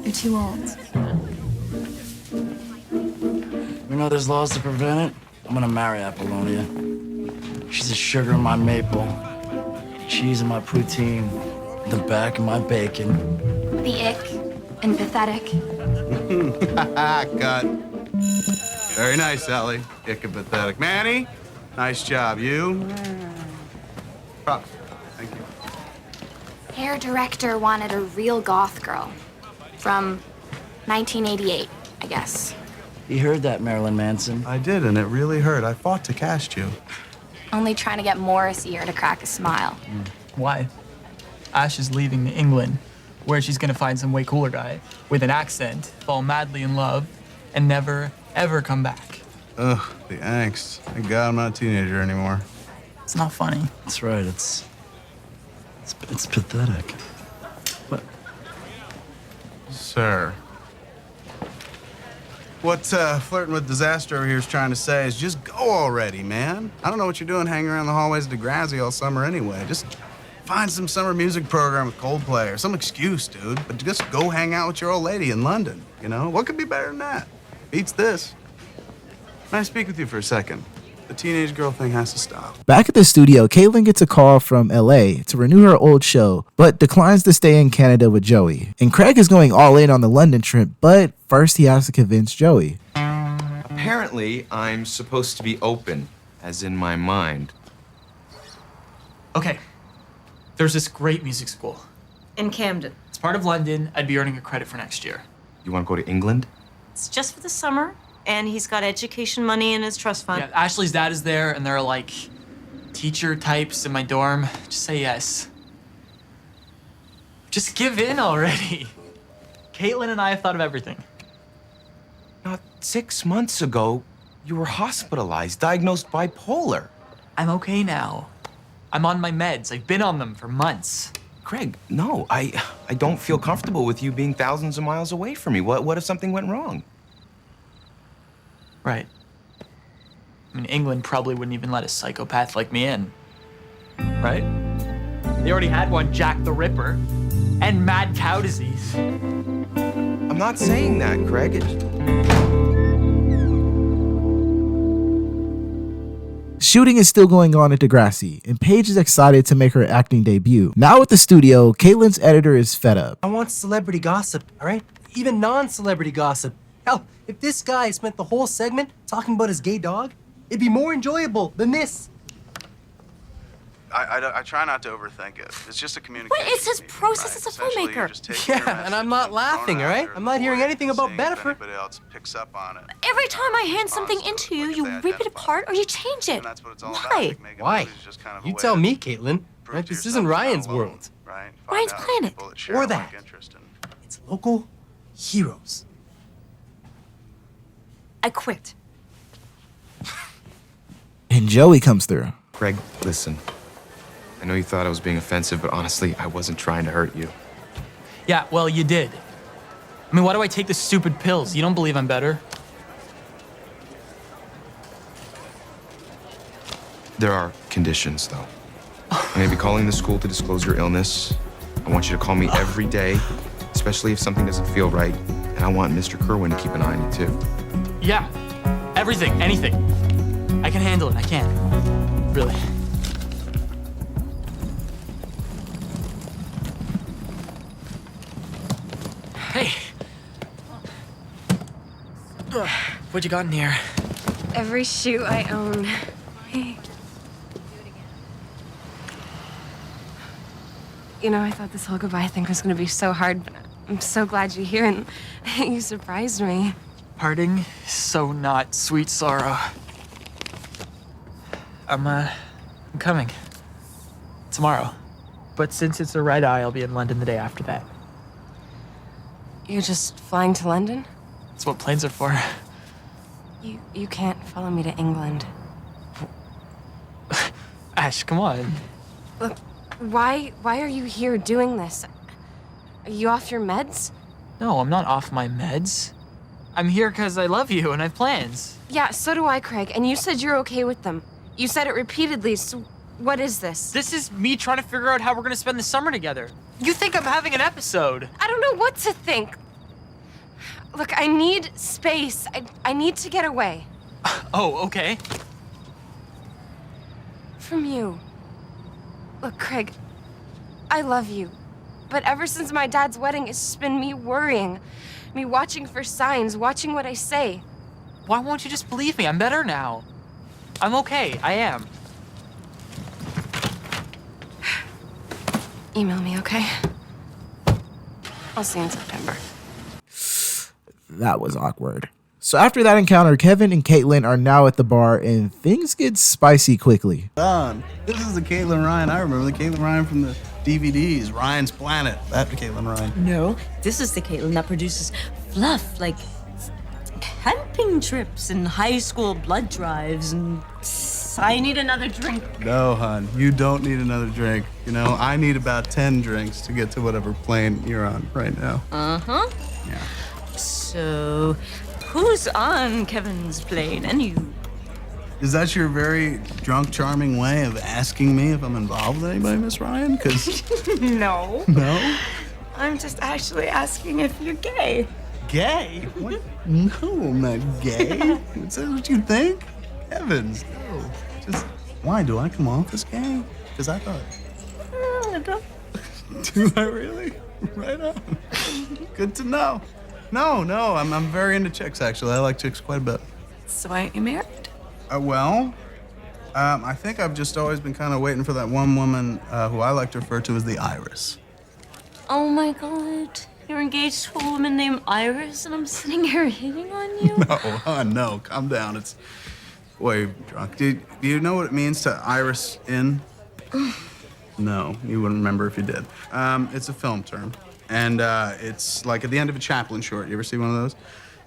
You're too old. You know there's laws to prevent it? I'm gonna marry Apollonia. She's the sugar in my maple, cheese in my poutine, the back of my bacon. The ick and pathetic. Cut. Very nice, Sally. Ick and pathetic. Manny, nice job. You? Props. Thank you. Hair director wanted a real goth girl. From 1988, I guess. You heard that, Marilyn Manson. I did, and it really hurt. I fought to cast you. Only trying to get Morris here to crack a smile. Why? Ash is leaving England, where she's gonna find some way cooler guy with an accent, fall madly in love, and never, ever come back. Ugh, the angst. Thank God I'm not a teenager anymore. It's not funny. That's right, it's pathetic. What? Sir. What flirting with disaster over here is trying to say is just go already, man. I don't know what you're doing hanging around the hallways of DEGRASSI all summer anyway. Just find some summer music program with Coldplay or some excuse, dude. But just go hang out with your old lady in London, you know? What could be better than that? Beats this. Can I speak with you for a second? The teenage girl thing has to stop. Back at the studio, Caitlin gets a call from LA to renew her old show, but declines to stay in Canada with Joey. And Craig is going all in on the London trip, but first he has to convince Joey. Apparently, I'm supposed to be open, as in my mind. Okay. There's this great music school. In Camden. It's part of London. I'd be earning a credit for next year. You want to go to England? It's just for the summer, and he's got education money in his trust fund. Yeah, Ashley's dad is there, and there are like teacher types in my dorm. Just say yes. Just give in already. Caitlin and I have thought of everything. Not 6 months ago, you were hospitalized, diagnosed bipolar. I'm okay now. I'm on my meds. I've been on them for months. Craig, no, I don't feel comfortable with you being thousands of miles away from me. What if something went wrong? Right. I mean, England probably wouldn't even let a psychopath like me in. Right? They already had one, Jack the Ripper, and mad cow disease. I'm not saying that, Craig. Shooting is still going on at DEGRASSI, and Paige is excited to make her acting debut. Now at the studio, Caitlin's editor is fed up. I want celebrity gossip, all right? Even non-celebrity gossip. Hell, if this guy spent the whole segment talking about his gay dog, it'd be more enjoyable than this. I try not to overthink it. It's just a communication. But it's his process as a filmmaker. Yeah, and I'm not laughing, all right? I'm not hearing anything about Bennifer. Anybody else picks up on it. Every time I hand something into you, you rip it apart or you change it. Why? Why? You tell me, Caitlin. Right? This isn't Ryan's world. Ryan's planet. Or that. It's local heroes. I quit. And Joey comes through. Greg, listen. I know you thought I was being offensive, but honestly, I wasn't trying to hurt you. Yeah, well, you did. I mean, why do I take the stupid pills? You don't believe I'm better? There are conditions, though. I'm gonna be calling the school to disclose your illness. I want you to call me every day, especially if something doesn't feel right. And I want Mr. Kerwin to keep an eye on you, too. Yeah, everything, anything. I can handle it, I can. Really. Hey. What you got in here? Every shoe I own. Hey. You know, I thought this whole goodbye thing was gonna be so hard, but I'm so glad you're here and you surprised me. Parting, so not sweet sorrow. I'm coming. Tomorrow. But since it's a red eye, I'll be in London the day after that. You're just flying to London? That's what planes are for. You can't follow me to England. Ash, come on. Look, why are you here doing this? Are you off your meds? No, I'm not off my meds. I'm here because I love you and I have plans. Yeah, so do I, Craig, and you said you're okay with them. You said it repeatedly, so what is this? This is me trying to figure out how we're gonna spend the summer together. You think I'm having an episode? I don't know what to think. Look, I need space. I need to get away. Oh, okay. From you. Look, Craig, I love you. But ever since my dad's wedding, it's just been me worrying. Me watching for signs, watching what I say. Why won't you just believe me? I'm better now. I'm okay. I am. Email me, okay? I'll see you in September. That was awkward. So after that encounter, Kevin and Caitlin are now at the bar and things get spicy quickly. This is the Caitlin Ryan I remember, the Caitlin Ryan from the DVDs, Ryan's Planet, that Caitlin Ryan. No, this is the Caitlin that produces fluff like camping trips and high school blood drives and I need another drink. No, hon, you don't need another drink. You know, I need about 10 drinks to get to whatever plane you're on right now. Uh-huh. Yeah. So, who's on Kevin's plane and you? Is that your very drunk, charming way of asking me if I'm involved with anybody, Miss Ryan? Because No. no? I'm just actually asking if you're gay. Gay? What? No, I'm not gay. Is that what you think? Heavens, no. Just, why do I come off as gay? Because I thought. I don't. Do I really? Right on. Good to know. No, I'm very into chicks, actually. I like chicks quite a bit. So ain't you married? Well, I think I've just always been kind of waiting for that one woman who I like to refer to as the Iris. Oh my God. You're engaged to a woman named Iris and I'm sitting here hitting on you? No, calm down. It's way drunk. Do you know what it means to iris in? No, you wouldn't remember if you did. It's a film term. And it's like at the end of a Chaplin short. You ever see one of those?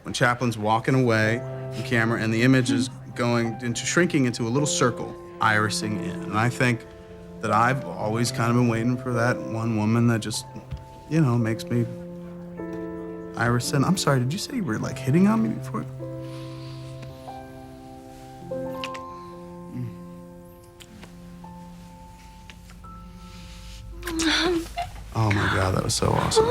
When Chaplin's walking away, the camera, and the image is shrinking into a little circle, irising in. And I think that I've always kind of been waiting for that one woman that just, you know, makes me iris in. I'm sorry, did you say you were like hitting on me before? Oh my God, that was so awesome.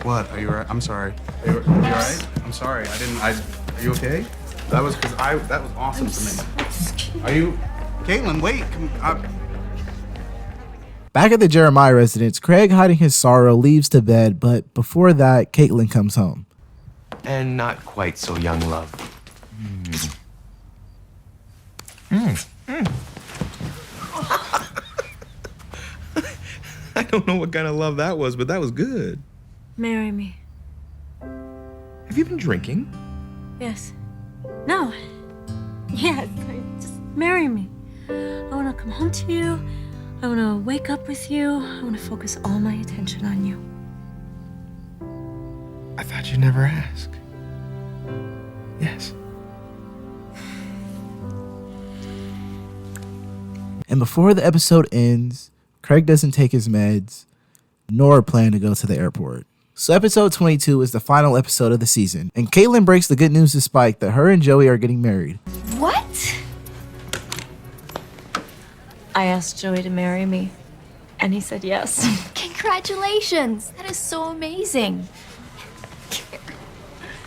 What? Are you all right? I'm sorry. Are you all right? I'm sorry. Are you okay? That was that was awesome to me. Are you? Caitlin, wait. Back at the Jeremiah residence, Craig, hiding his sorrow, leaves to bed, but before that, Caitlin comes home. And not quite so young, love. I don't know what kind of love that was, but that was good. Marry me. Have you been drinking? Yes. No. Yes. Just marry me. I want to come home to you. I want to wake up with you. I want to focus all my attention on you. I thought you'd never ask. Yes. And before the episode ends, Craig doesn't take his meds, nor plan to go to the airport. So episode 22 is the final episode of the season, and Caitlin breaks the good news to Spike that her and Joey are getting married. What? I asked Joey to marry me, and he said yes. Congratulations! That is so amazing.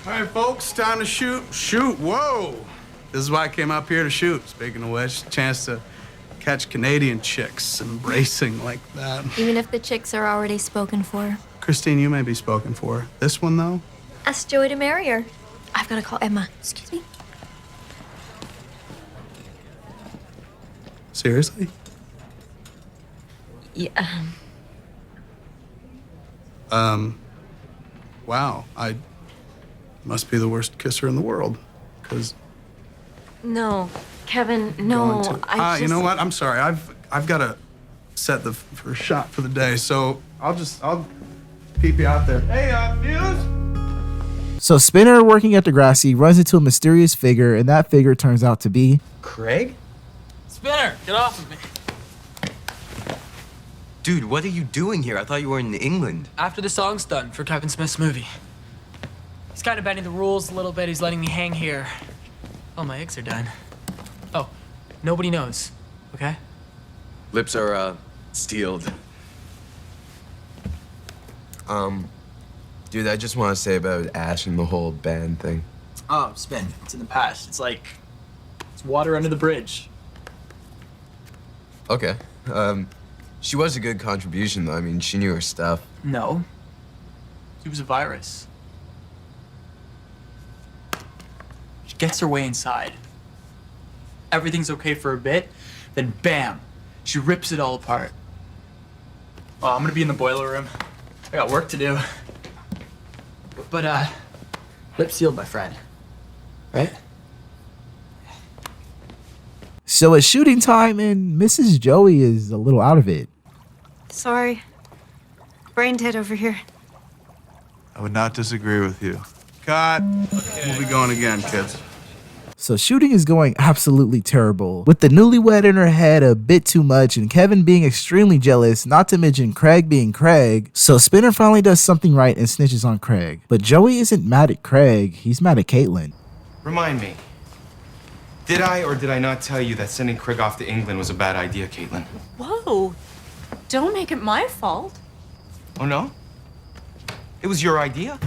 All right, folks, time to shoot. Shoot, whoa. This is why I came up here to shoot. Speaking of which, chance to catch Canadian chicks embracing like that. Even if the chicks are already spoken for. Christine, you may be spoken for. This one, though? Ask Joey to marry her. I've got to call Emma. Excuse me. Seriously? Yeah. Wow, I must be the worst kisser in the world, because No, Kevin, no. you know what? I'm sorry. I've got to set the first shot for the day, so I'll peep you out there. Hey, Fuse. So Spinner, working at DEGRASSI, runs into a mysterious figure, and that figure turns out to be Craig? Spinner, get off of me. Dude, what are you doing here? I thought you were in England. After the song's done for Kevin Smith's movie. He's kind of bending the rules a little bit. He's letting me hang here. Oh, my eggs are done. Oh, nobody knows, okay? Lips are, steeled. Dude, I just want to say about Ash and the whole band thing. Oh, Spin. It's in the past. It's like, it's water under the bridge. Okay. She was a good contribution, though. I mean, she knew her stuff. No. She was a virus. She gets her way inside. Everything's okay for a bit, then bam, she rips it all apart. Oh, I'm gonna be in the boiler room. I got work to do. But, lips sealed, my friend. Right? So it's shooting time, and Mrs. Joey is a little out of it. Sorry. Brain dead over here. I would not disagree with you. Cut. We'll be going again, kids. So shooting is going absolutely terrible, with the newlywed in her head a bit too much and Kevin being extremely jealous, not to mention Craig being Craig. So Spinner finally does something right and snitches on Craig. But Joey isn't mad at Craig, he's mad at Caitlin. Remind me, did I or did I not tell you that sending Craig off to England was a bad idea, Caitlin? Whoa. Don't make it my fault. Oh, no? It was your idea.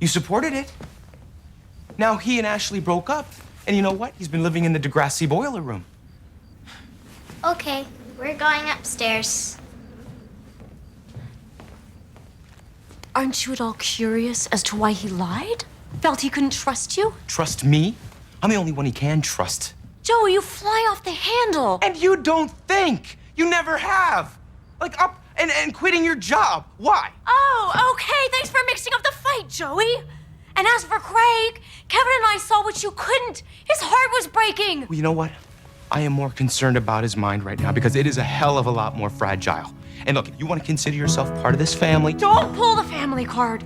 You supported it. Now he and Ashley broke up. And you know what? He's been living in the DEGRASSI boiler room. Okay, we're going upstairs. Aren't you at all curious as to why he lied? Felt he couldn't trust you? Trust me? I'm the only one he can trust. Joey, you fly off the handle. And you don't think. You never have. Like up and quitting your job. Why? Oh, okay. Thanks for mixing up the fight, Joey. And as for Craig, Kevin and I saw what you couldn't. His heart was breaking. Well, you know what? I am more concerned about his mind right now because it is a hell of a lot more fragile. And look, if you want to consider yourself part of this family... Don't pull the family card.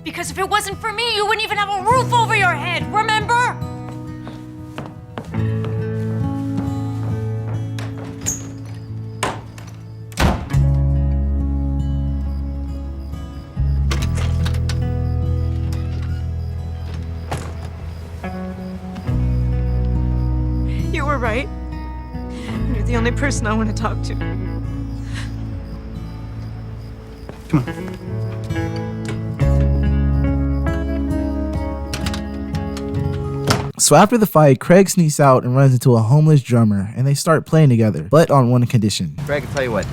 Because if it wasn't for me, you wouldn't even have a roof over your head, remember? You were right. You're the only person I want to talk to. Come on. So after the fight, Craig sneaks out and runs into a homeless drummer, and they start playing together, but on one condition. Craig, I'll tell you what.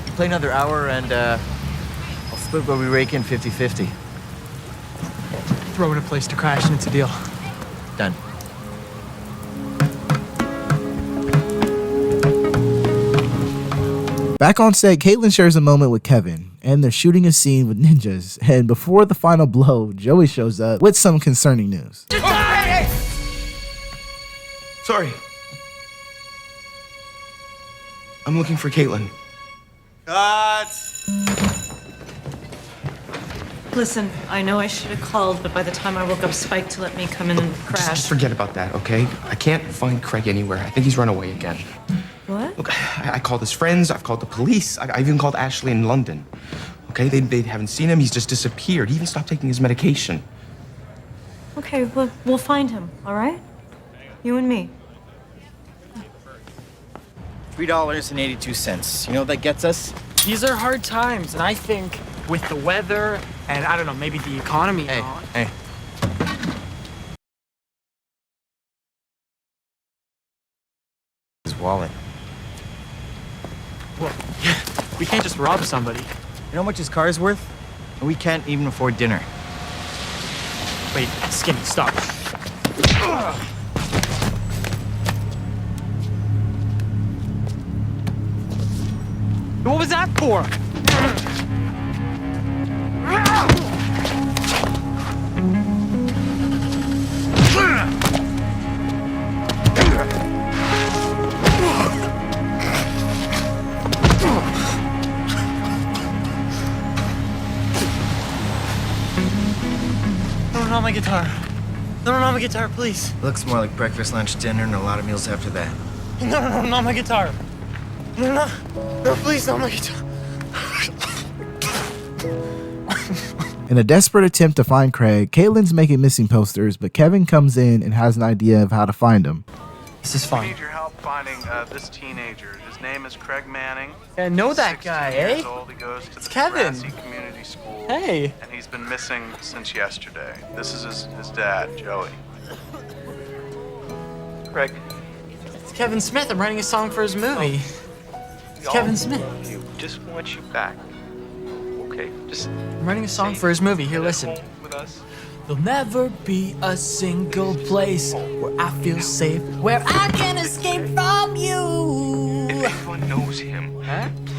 You play another hour and I'll split what we rake in 50-50. Throw in a place to crash and it's a deal. Done. Back on set, Caitlin shares a moment with Kevin, and they're shooting a scene with ninjas. And before the final blow, Joey shows up with some concerning news. Sorry. I'm looking for Caitlin. Listen, I know I should have called, but by the time I woke up, Spike to let me come in and crash. Just forget about that, okay? I can't find Craig anywhere. I think he's run away again. What? Look, I called his friends. I've called the police. I even called Ashley in London. Okay, they haven't seen him. He's just disappeared. He even stopped taking his medication. Okay, we'll find him, all right? You and me. $3.82. You know what that gets us? These are hard times, and I think with the weather and I don't know, maybe the economy. Hey. His wallet. Well, we can't just rob somebody. You know how much his car is worth? And we can't even afford dinner. Wait, Skinny, stop. What was that for? Not my guitar. No, not my guitar, please. Looks more like breakfast, lunch, dinner, and a lot of meals after that. No, not my guitar. No, please, not my guitar. In a desperate attempt to find Craig, Caitlin's making missing posters, but Kevin comes in and has an idea of how to find him. This is fine. I need your help finding this teenager. His name is Craig Manning. I know that guy, eh? Years old. He goes to the Kevin. DEGRASSI Community School. Hey. And he's been missing since yesterday. This is his dad, Joey. Craig. It's Kevin Smith. I'm writing a song for his movie. It's Kevin Smith. Just want you back. Okay, just. I'm writing a song for his movie. Here, listen. With us. There'll never be a single place where I feel safe, where I can escape from you. If anyone knows him,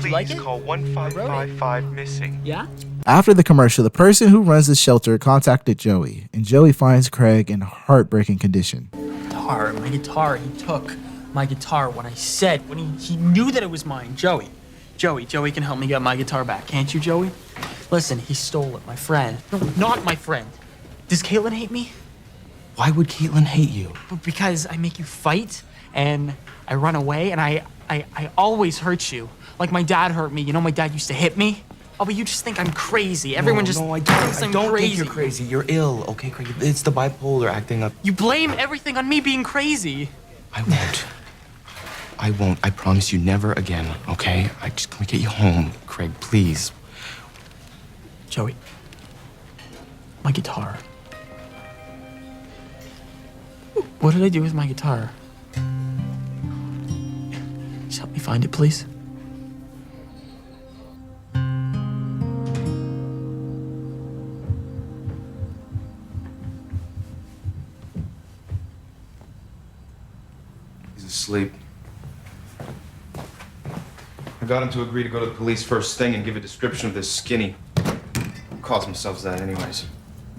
please call 1555 missing. Yeah? After the commercial, the person who runs the shelter contacted Joey, and Joey finds Craig in a heartbreaking condition. My guitar, he took my guitar when I said, when he knew that it was mine. Joey can help me get my guitar back, can't you, Joey? Listen, he stole it, my friend. No, not my friend. Does Caitlin hate me? Why would Caitlin hate you? Because I make you fight, and I run away, and I always hurt you. Like my dad hurt me. You know, my dad used to hit me. Oh, but you just think I'm crazy. Everyone just I thinks don't. I'm I don't crazy. think you're crazy. You're ill, okay, Craig? It's the bipolar acting up. You blame everything on me being crazy. I won't. I promise you never again, okay? Can we get you home, Craig, please? Joey, my guitar. What did I do with my guitar? Just help me find it, please. He's asleep. I got him to agree to go to the police first thing and give a description of this Skinny. Who calls themselves that anyways?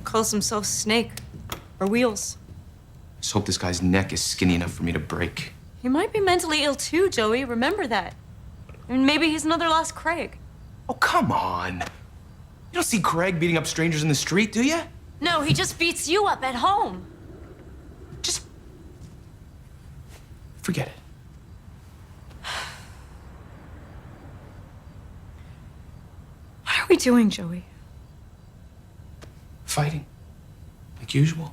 Calls himself Snake. Or Wheels. Just hope this guy's neck is skinny enough for me to break. He might be mentally ill too, Joey. Remember that. And maybe he's another lost Craig. Oh, come on. You don't see Craig beating up strangers in the street, do you? No, he just beats you up at home. Forget it. What are we doing, Joey? Fighting. Like usual.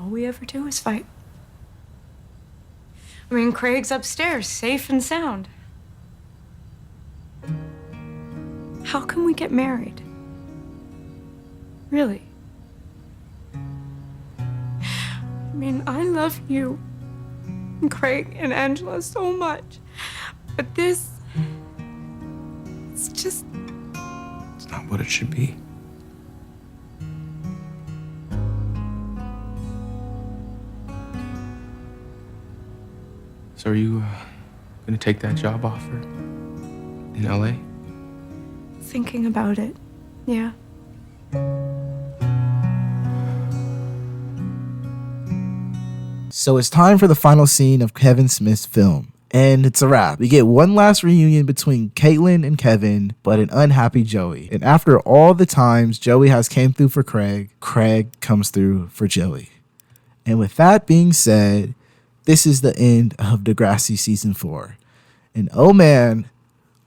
All we ever do is fight. I mean, Craig's upstairs, safe and sound. How can we get married? Really? I mean, I love you, and Craig and Angela so much, but this, it's just... It's not what it should be. So are you gonna take that job offer? In LA? Thinking about it, yeah. So it's time for the final scene of Kevin Smith's film. And it's a wrap. We get one last reunion between Caitlin and Kevin, but an unhappy Joey. And after all the times Joey has came through for Craig, Craig comes through for Joey. And with that being said, this is the end of DEGRASSI Season 4. And oh man,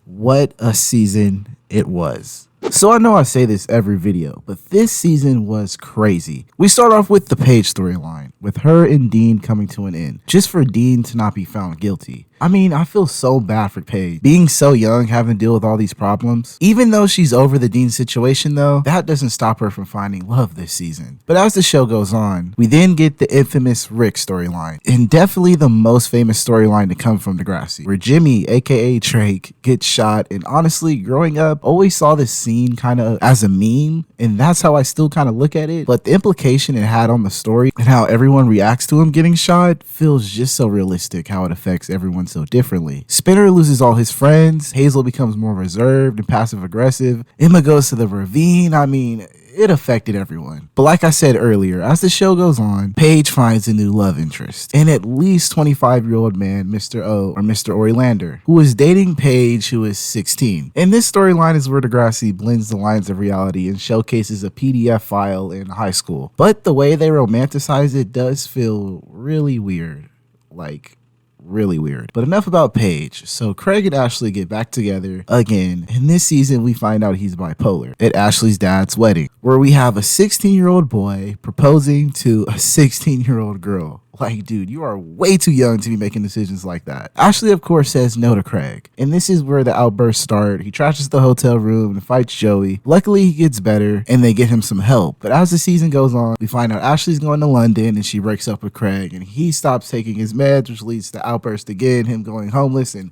what a season it was. So I know I say this every video, but this season was crazy. We start off with the Paige storyline, with her and Dean coming to an end, just for Dean to not be found guilty. I mean, I feel so bad for Paige. Being so young, having to deal with all these problems. Even though she's over the Dean situation though, that doesn't stop her from finding love this season. But as the show goes on, we then get the infamous Rick storyline, and definitely the most famous storyline to come from DEGRASSI, where Jimmy, aka Drake, gets shot. And honestly, growing up, always saw this scene kind of as a meme, and that's how I still kind of look at it. But the implication it had on the story and how everyone reacts to him getting shot feels just so realistic, how it affects everyone so differently. Spinner loses all his friends, Hazel becomes more reserved and passive aggressive, Emma goes to the ravine. I mean, it affected everyone. But like I said earlier, as the show goes on, Paige finds a new love interest, an at least 25-year-old man, Mr. O, or Mr. Orilander, who is dating Paige, who is 16. And this storyline is where DEGRASSI blends the lines of reality and showcases a PDF file in high school. But the way they romanticize it does feel really weird. Like, really weird. But enough about Paige. So Craig and Ashley get back together again, and this season we find out he's bipolar at Ashley's dad's wedding, where we have a 16-year-old boy proposing to a 16-year-old girl. Like, dude, you are way too young to be making decisions like that. Ashley, of course, says no to Craig. And this is where the outbursts start. He trashes the hotel room and fights Joey. Luckily, he gets better and they get him some help. But as the season goes on, we find out Ashley's going to London and she breaks up with Craig. And he stops taking his meds, which leads to outbursts again, him going homeless. And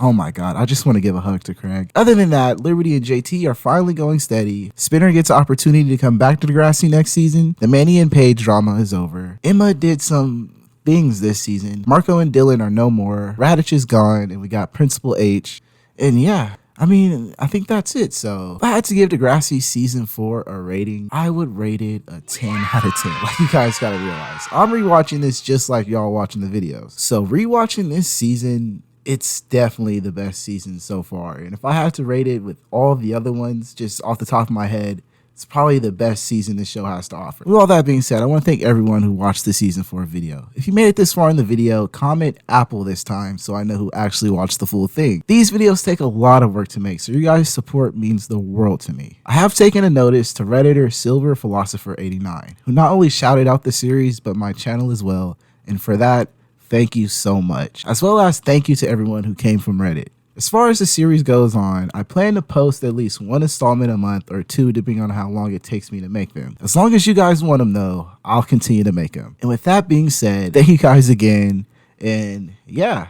oh my God, I just want to give a hug to Craig. Other than that, Liberty and JT are finally going steady. Spinner gets an opportunity to come back to DEGRASSI next season. The Manny and Paige drama is over. Emma did some things this season. Marco and Dylan are no more. Radich is gone, and we got Principal H. And yeah, I mean, I think that's it. So if I had to give DEGRASSI Season 4 a rating, I would rate it a 10 out of 10. Like, you guys gotta realize, I'm rewatching this just like y'all watching the videos. So rewatching this season, it's definitely the best season so far. And if I had to rate it with all the other ones, just off the top of my head, it's probably the best season this show has to offer. With all that being said, I want to thank everyone who watched the Season 4 video. If you made it this far in the video, comment Apple this time so I know who actually watched the full thing. These videos take a lot of work to make, so your guys' support means the world to me. I have taken a notice to Redditor Silver Philosopher 89, who not only shouted out the series, but my channel as well. And for that, thank you so much. As well as thank you to everyone who came from Reddit. As far as the series goes on, I plan to post at least one installment a month or two, depending on how long it takes me to make them. As long as you guys want them though, I'll continue to make them. And with that being said, thank you guys again. And yeah,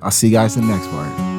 I'll see you guys in the next part.